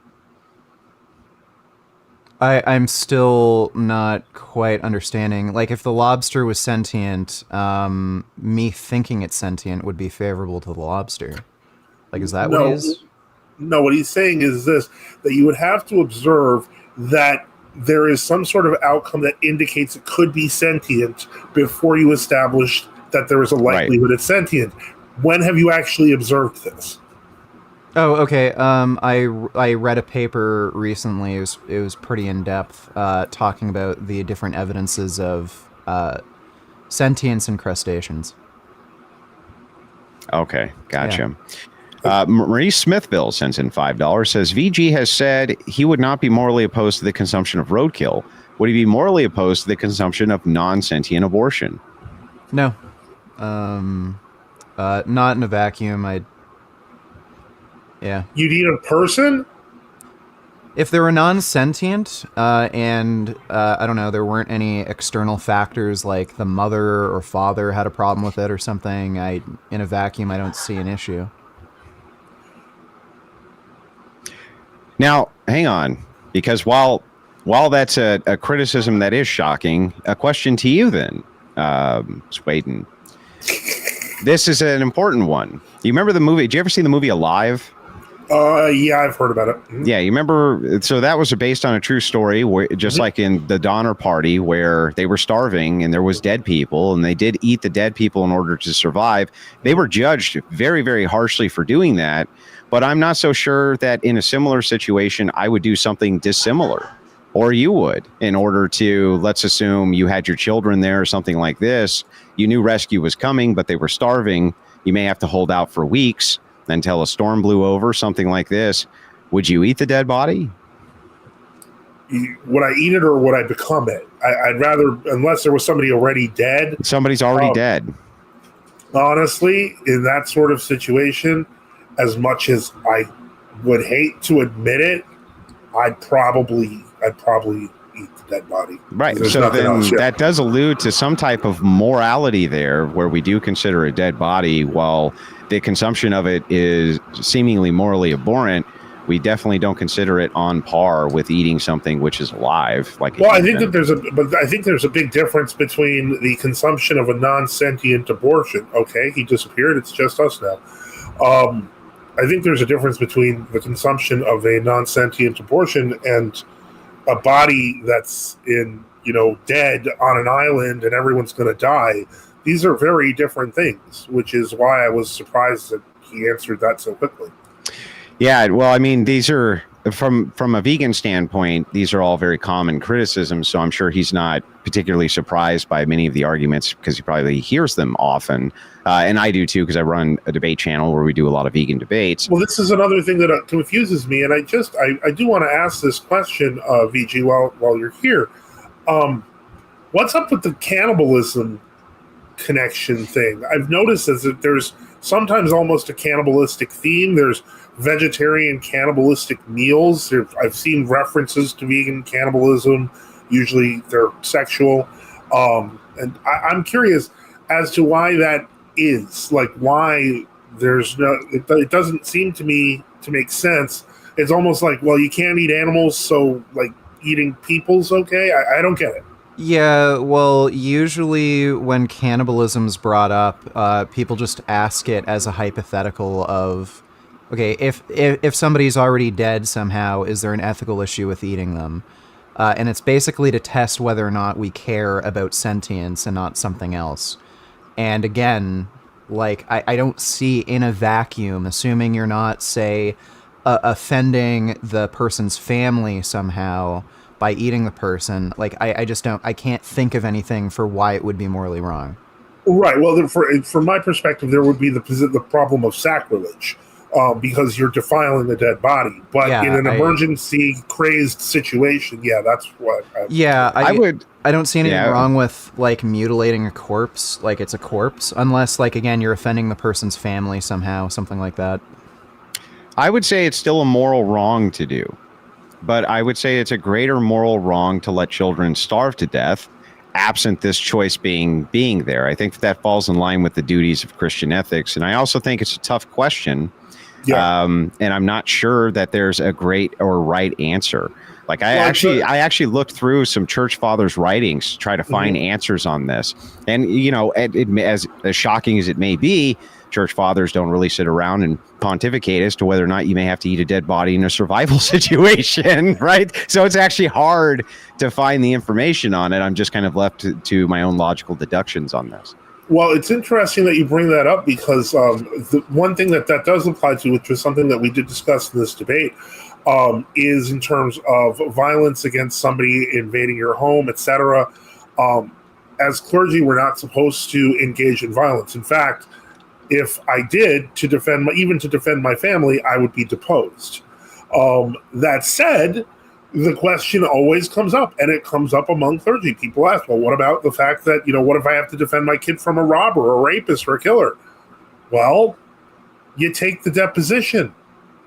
I'm still not quite understanding. Like, if the lobster was sentient, me thinking it's sentient would be favorable to the lobster. Like, is that what he is? No, what he's saying is this, that you would have to observe that there is some sort of outcome that indicates it could be sentient before you establish that there is a likelihood it's sentient. When have you actually observed this? Oh, okay. I read a paper recently. It was pretty in depth, talking about the different evidences of sentience in crustaceans. Okay, gotcha. Yeah. Marie Smithville sends in $5, says VG has said he would not be morally opposed to the consumption of roadkill. Would he be morally opposed to the consumption of non-sentient abortion? No. Not in a vacuum. Yeah. You'd eat a person? If they were non-sentient, and I don't know, there weren't any external factors like the mother or father had a problem with it or something, in a vacuum, I don't see an issue. Now, hang on, because while that's a criticism that is shocking, a question to you then, Swayden. This is an important one. You remember the movie? Did you ever see the movie Alive? Yeah, I've heard about it. Mm-hmm. Yeah, you remember? So that was based on a true story, where just like in the Donner Party, where they were starving and there was dead people, and they did eat the dead people in order to survive. They were judged very, very harshly for doing that. But I'm not so sure that in a similar situation, I would do something dissimilar, or you would, in order to, let's assume you had your children there or something like this. You knew rescue was coming, but they were starving. You may have to hold out for weeks until a storm blew over, something like this. Would you eat the dead body? Would I eat it or would I become it? I'd rather, unless there was somebody already dead. Somebody's already dead. Honestly, in that sort of situation, as much as I would hate to admit it, I'd probably eat the dead body. Right. There's So nothing then else, yeah. that does allude to some type of morality there, where we do consider a dead body, while the consumption of it is seemingly morally abhorrent. We definitely don't consider it on par with eating something which is alive. Well, I think there's a big difference between the consumption of a non-sentient abortion. Okay, he disappeared. It's just us now. I think there's a difference between the consumption of a non-sentient abortion and a body that's dead on an island and everyone's going to die. These are very different things, which is why I was surprised that he answered that so quickly. Yeah, well, I mean, these are from a vegan standpoint, these are all very common criticisms. So I'm sure he's not particularly surprised by many of the arguments because he probably hears them often. And I do too, because I run a debate channel where we do a lot of vegan debates. Well, this is another thing that confuses me, and I do want to ask this question, VG, while you're here. What's up with the cannibalism connection thing? I've noticed that there's sometimes almost a cannibalistic theme. There's vegetarian cannibalistic meals. I've seen references to vegan cannibalism. Usually they're sexual. And I'm curious as to why that is. Like, why there's no... It doesn't seem to me to make sense. It's almost like, well, you can't eat animals, so, like, eating people's okay? I don't get it. Yeah, well, usually when cannibalism's brought up, people just ask it as a hypothetical of, okay, if somebody's already dead somehow, is there an ethical issue with eating them? And it's basically to test whether or not we care about sentience and not something else. And again, like, I don't see in a vacuum, assuming you're not, say, offending the person's family somehow by eating the person, like, I just don't, I can't think of anything for why it would be morally wrong. Right. Well, from my perspective, there would be the problem of sacrilege, because you're defiling the dead body. But in an emergency, crazed situation, that's what. I don't see anything wrong with, like, mutilating a corpse, like it's a corpse, unless, like, again, you're offending the person's family somehow, something like that. I would say it's still a moral wrong to do. But I would say it's a greater moral wrong to let children starve to death, absent this choice being there. I think that falls in line with the duties of Christian ethics. And I also think it's a tough question. Yeah. And I'm not sure that there's a great or right answer. Like, I actually looked through some church fathers' writings to try to find answers on this. And, as shocking as it may be, church fathers don't really sit around and pontificate as to whether or not you may have to eat a dead body in a survival situation, right? So it's actually hard to find the information on it. I'm just kind of left to my own logical deductions on this. Well, it's interesting that you bring that up, because the one thing that does apply to, which was something that we did discuss in this debate, is in terms of violence against somebody invading your home, etc. As clergy, we're not supposed to engage in violence. In fact, if I did, to defend my family, I would be deposed. That said, the question always comes up, and it comes up among clergy. People ask, well, what about the fact that, what if I have to defend my kid from a robber or a rapist or a killer? Well, you take the deposition.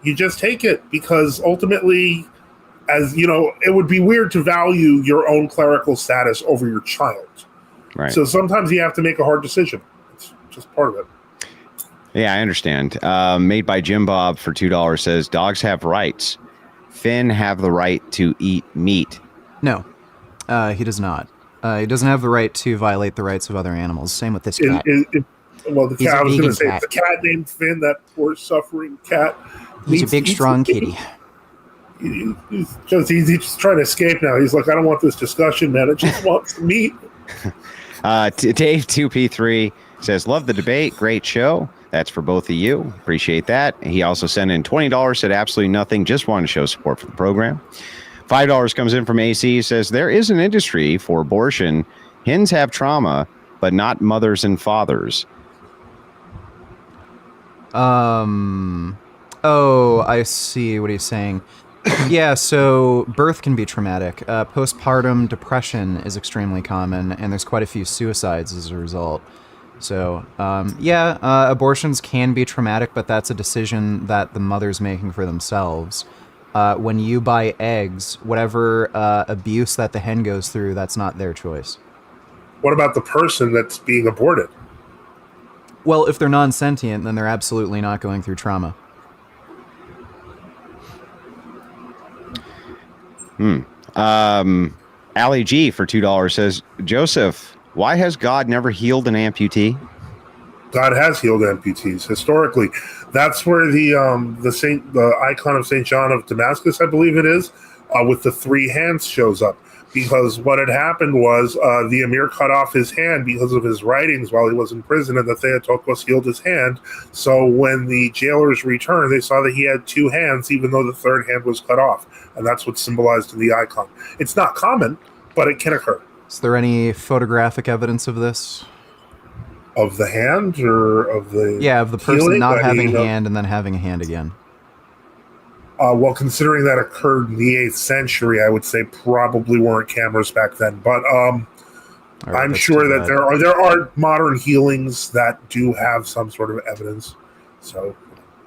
You just take it, because ultimately, as you know, it would be weird to value your own clerical status over your child. Right. So sometimes you have to make a hard decision. It's just part of it. Yeah, I understand. Made by Jim Bob for $2 says, dogs have rights. Finn have the right to eat meat. No, he does not. He doesn't have the right to violate the rights of other animals. Same with this cat. The cat, I was going to say, the cat named Finn, that poor suffering cat. He's a big, strong kitty. He's just trying to escape now. He's like, I don't want this discussion, man. I just want some meat. Dave 2P3 says, love the debate. Great show. That's for both of you. Appreciate that. He also sent in $20, said absolutely nothing. Just wanted to show support for the program. $5 comes in from AC. Says, there is an industry for abortion. Hens have trauma, but not mothers and fathers. Oh, I see what he's saying. Yeah, so birth can be traumatic. Postpartum depression is extremely common, and there's quite a few suicides as a result. So, abortions can be traumatic, but that's a decision that the mother's making for themselves. When you buy eggs, whatever abuse that the hen goes through, that's not their choice. What about the person that's being aborted? Well, if they're non-sentient, then they're absolutely not going through trauma. Ali G for $2 says, Joseph, why has God never healed an amputee? God has healed amputees historically. That's where the icon of Saint John of Damascus, I believe it is, with the three hands shows up. Because what had happened was the emir cut off his hand because of his writings while he was in prison, and the Theotokos healed his hand. So when the jailers returned, they saw that he had two hands, even though the third hand was cut off. And that's what's symbolized in the icon. It's not common, but it can occur. Is there any photographic evidence of this? Of the hand or of the... Yeah, of the person healing? not having a hand and then having a hand again. Well, considering that occurred in the 8th century, I would say probably weren't cameras back then. But Right, I'm sure that there are modern healings that do have some sort of evidence. So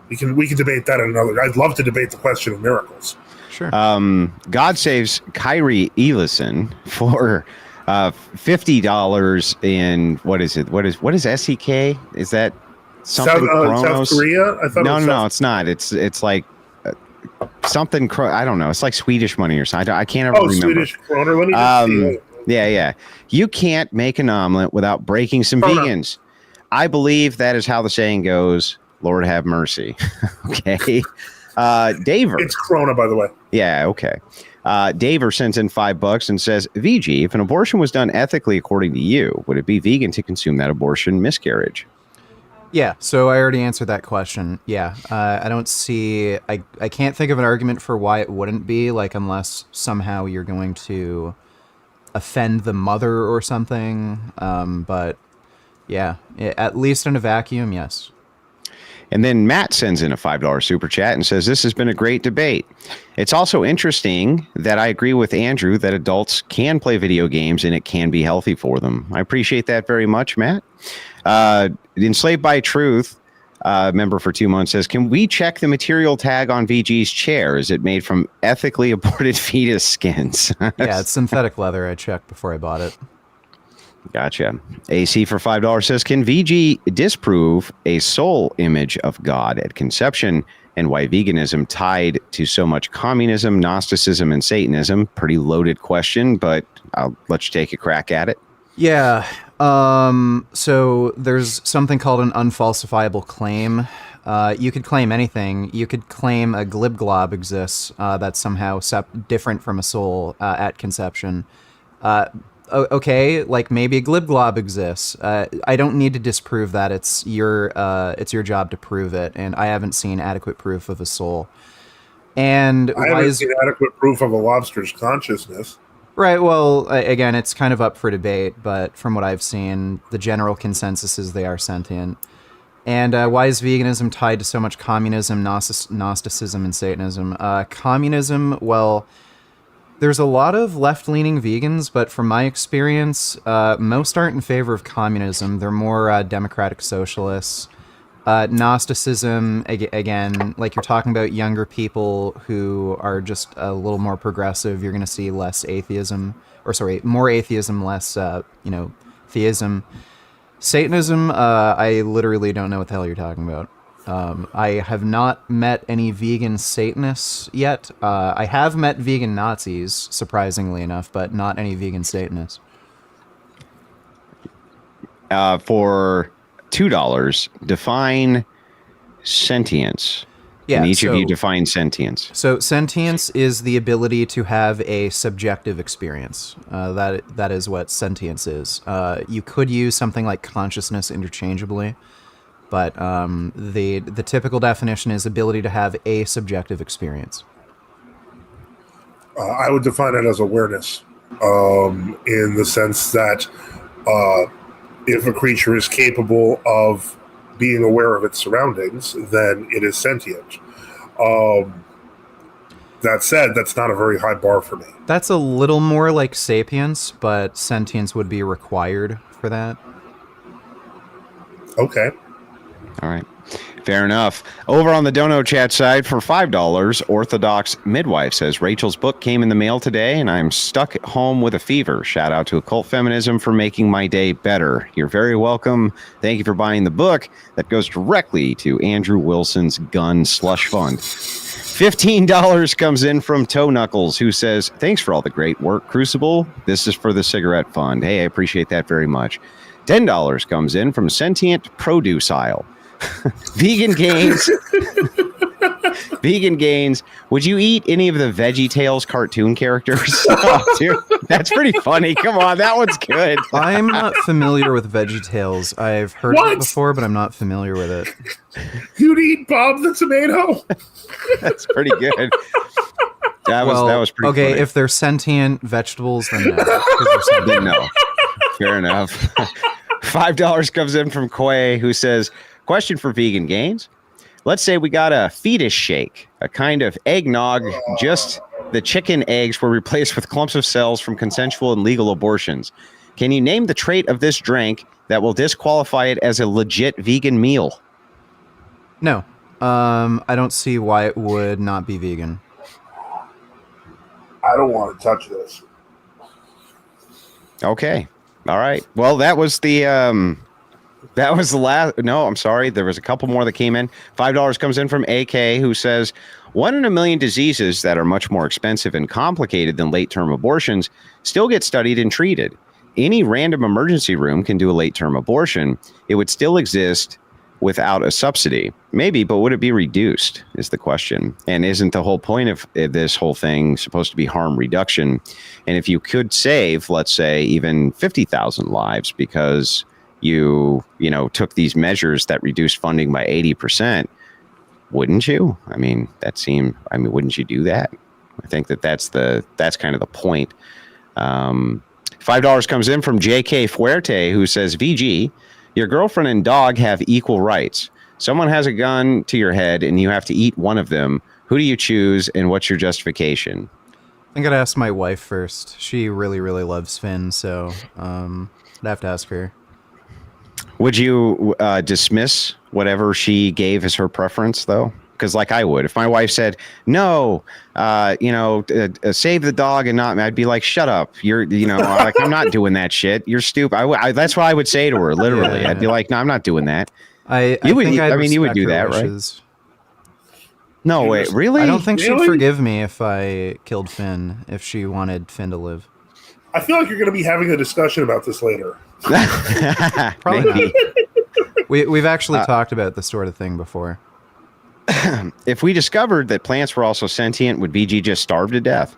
we can debate that in another. I'd love to debate the question of miracles. Sure. God saves Kyrie Elison for $50 in what is it? What is SEK? Is that something? South Korea? I thought. No, it's not. It's like something. I don't know. It's like Swedish money or something. I can't ever remember. Swedish kroner. Let me just see. Yeah. You can't make an omelet without breaking some vegans. No. I believe that is how the saying goes. Lord have mercy. Okay. Daver. It's Corona, by the way. Yeah, okay. Daver sends in $5 and says, VG, if an abortion was done ethically according to you, would it be vegan to consume that abortion miscarriage? Yeah, so I already answered that question. Yeah, I don't see... I can't think of an argument for why it wouldn't be, like, unless somehow you're going to offend the mother or something. But, yeah, at least in a vacuum, yes. And then Matt sends in a $5 super chat and says, this has been a great debate. It's also interesting that I agree with Andrew that adults can play video games and it can be healthy for them. I appreciate that very much, Matt. Enslaved by Truth, member for 2 months, says, can we check the material tag on VG's chair? Is it made from ethically aborted fetus skins? Yeah, it's synthetic leather. I checked before I bought it. Gotcha. AC for $5 says, can VG disprove a soul image of God at conception and why veganism tied to so much communism, Gnosticism, and Satanism? Pretty loaded question, but I'll let you take a crack at it. Yeah. So there's something called an unfalsifiable claim. You could claim anything. You could claim a glib-glob exists that's somehow different from a soul at conception. Okay, like maybe a glib-glob exists. I don't need to disprove that. It's your job to prove it, and I haven't seen adequate proof of a soul. And I haven't seen adequate proof of a lobster's consciousness. Right, well, again, it's kind of up for debate, but from what I've seen, the general consensus is they are sentient. And why is veganism tied to so much communism, Gnosticism, and Satanism? Communism, well... There's a lot of left-leaning vegans, but from my experience, most aren't in favor of communism. They're more democratic socialists. Gnosticism, again, like you're talking about younger people who are just a little more progressive. You're going to see more atheism, less, theism. Satanism, I literally don't know what the hell you're talking about. I have not met any vegan Satanists yet. I have met vegan Nazis, surprisingly enough, but not any vegan Satanists. For $2, define sentience. Yeah, Can each of you define sentience? So sentience is the ability to have a subjective experience. That is what sentience is. You could use something like consciousness interchangeably. But the typical definition is ability to have a subjective experience. I would define it as awareness, in the sense that if a creature is capable of being aware of its surroundings, then it is sentient. That said, that's not a very high bar for me. That's a little more like sapience, but sentience would be required for that. Okay. All right. Fair enough. Over on the Dono chat side for $5, Orthodox Midwife says, Rachel's book came in the mail today and I'm stuck at home with a fever. Shout out to Occult Feminism for making my day better. You're very welcome. Thank you for buying the book. That goes directly to Andrew Wilson's gun slush fund. $15 comes in from Toe Knuckles, who says, thanks for all the great work, Crucible. This is for the cigarette fund. Hey, I appreciate that very much. $10 comes in from Sentient Produce Aisle. Vegan Gains. Vegan Gains. Would you eat any of the Veggie Tales cartoon characters? Oh, dude, that's pretty funny. Come on, that one's good. I'm not familiar with Veggie Tales. I've heard of it before, but I'm not familiar with it. You'd eat Bob the tomato? That's pretty good. That was pretty okay, funny. if they're sentient vegetables, then no. 'Cause they're sentient. Then no. Fair enough. $5 comes in from Quay, who says, question for Vegan Gains. Let's say we got a fetus shake, a kind of eggnog, just the chicken eggs were replaced with clumps of cells from consensual and legal abortions. Can you name the trait of this drink that will disqualify it as a legit vegan meal? No. I don't see why it would not be vegan. I don't want to touch this. Okay. All right. Well, that was the last. No, I'm sorry. There was a couple more that came in. $5 comes in from AK, who says, 1 in a million diseases that are much more expensive and complicated than late-term abortions still get studied and treated. Any random emergency room can do a late-term abortion. It would still exist without a subsidy. Maybe, but would it be reduced is the question. And isn't the whole point of this whole thing supposed to be harm reduction? And if you could save, let's say, even 50,000 lives because you took these measures that reduced funding by 80%, wouldn't you? Wouldn't you do that? I think that's kind of the point. $5 comes in from JK Fuerte, who says, VG, your girlfriend and dog have equal rights. Someone has a gun to your head and you have to eat one of them. Who do you choose and what's your justification? I think I'd ask my wife first. She really, really loves Finn, so I'd have to ask her. Would you dismiss whatever she gave as her preference, though? Because like I would. If my wife said, no, save the dog and not, I'd be like, shut up. Like, I'm not doing that shit. You're stupid. That's what I would say to her, literally. Yeah. I'd be like, no, I'm not doing that. You would do that, wishes. Right? No, wait, really? I don't think she'd forgive me if I killed Finn, if she wanted Finn to live. I feel like you're going to be having a discussion about this later. Probably not. We've actually talked about this sort of thing before. If we discovered that plants were also sentient, would BG just starve to death?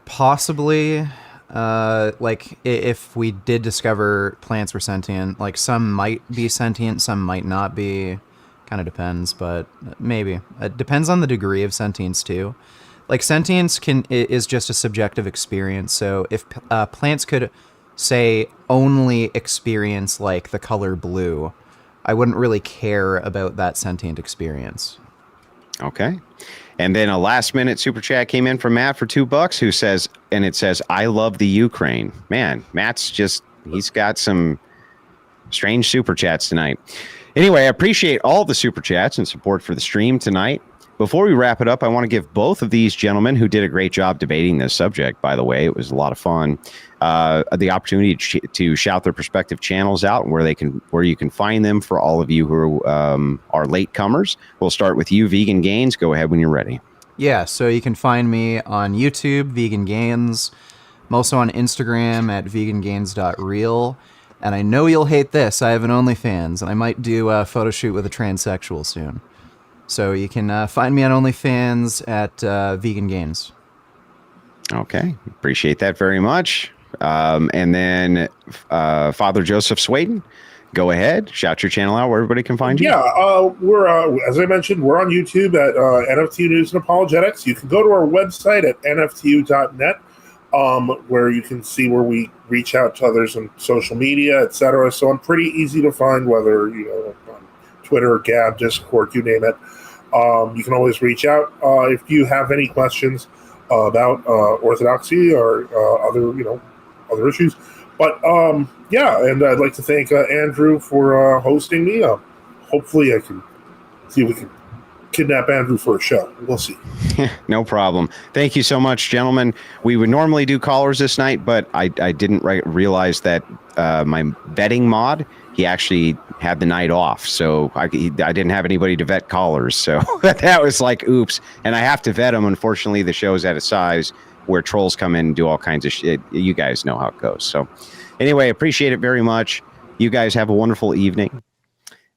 Possibly. Like if we did discover plants were sentient, like some might be sentient, some might not be. Kind of depends, but maybe. It depends on the degree of sentience too. Like sentience is just a subjective experience. So if plants could, say, only experience like the color blue, I wouldn't really care about that sentient experience. Okay. And then a last minute super chat came in from Matt for $2 who says, and it says, I love the Ukraine. Man, he's got some strange super chats tonight. Anyway, I appreciate all the super chats and support for the stream tonight. Before we wrap it up, I want to give both of these gentlemen who did a great job debating this subject, by the way, it was a lot of fun, the opportunity to shout their respective channels out and where you can find them for all of you who are latecomers. We'll start with you, Vegan Gains. Go ahead when you're ready. Yeah, so you can find me on YouTube, Vegan Gains. I'm also on Instagram at vegangains.real. And I know you'll hate this. I have an OnlyFans, and I might do a photo shoot with a transsexual soon. So you can find me on OnlyFans at Vegan Gains. Okay, appreciate that very much. And then Father Joseph Swayden, go ahead, shout your channel out where everybody can find you. Yeah, we're as I mentioned, we're on YouTube at NFTU News and Apologetics. You can go to our website at nftu.net, where you can see where we reach out to others on social media, etc. So I'm pretty easy to find, whether on Twitter, Gab, Discord, you name it. You can always reach out if you have any questions about orthodoxy or other issues. But yeah, and I'd like to thank Andrew for hosting me. Hopefully, I can see if we can kidnap Andrew for a show. We'll see. No problem. Thank you so much, gentlemen. We would normally do callers this night, but I didn't realize that my vetting mod, he actually had the night off. So I didn't have anybody to vet callers. So that was like, oops. And I have to vet them. Unfortunately, the show's at a size where trolls come in and do all kinds of shit. You guys know how it goes. So anyway, appreciate it very much. You guys have a wonderful evening.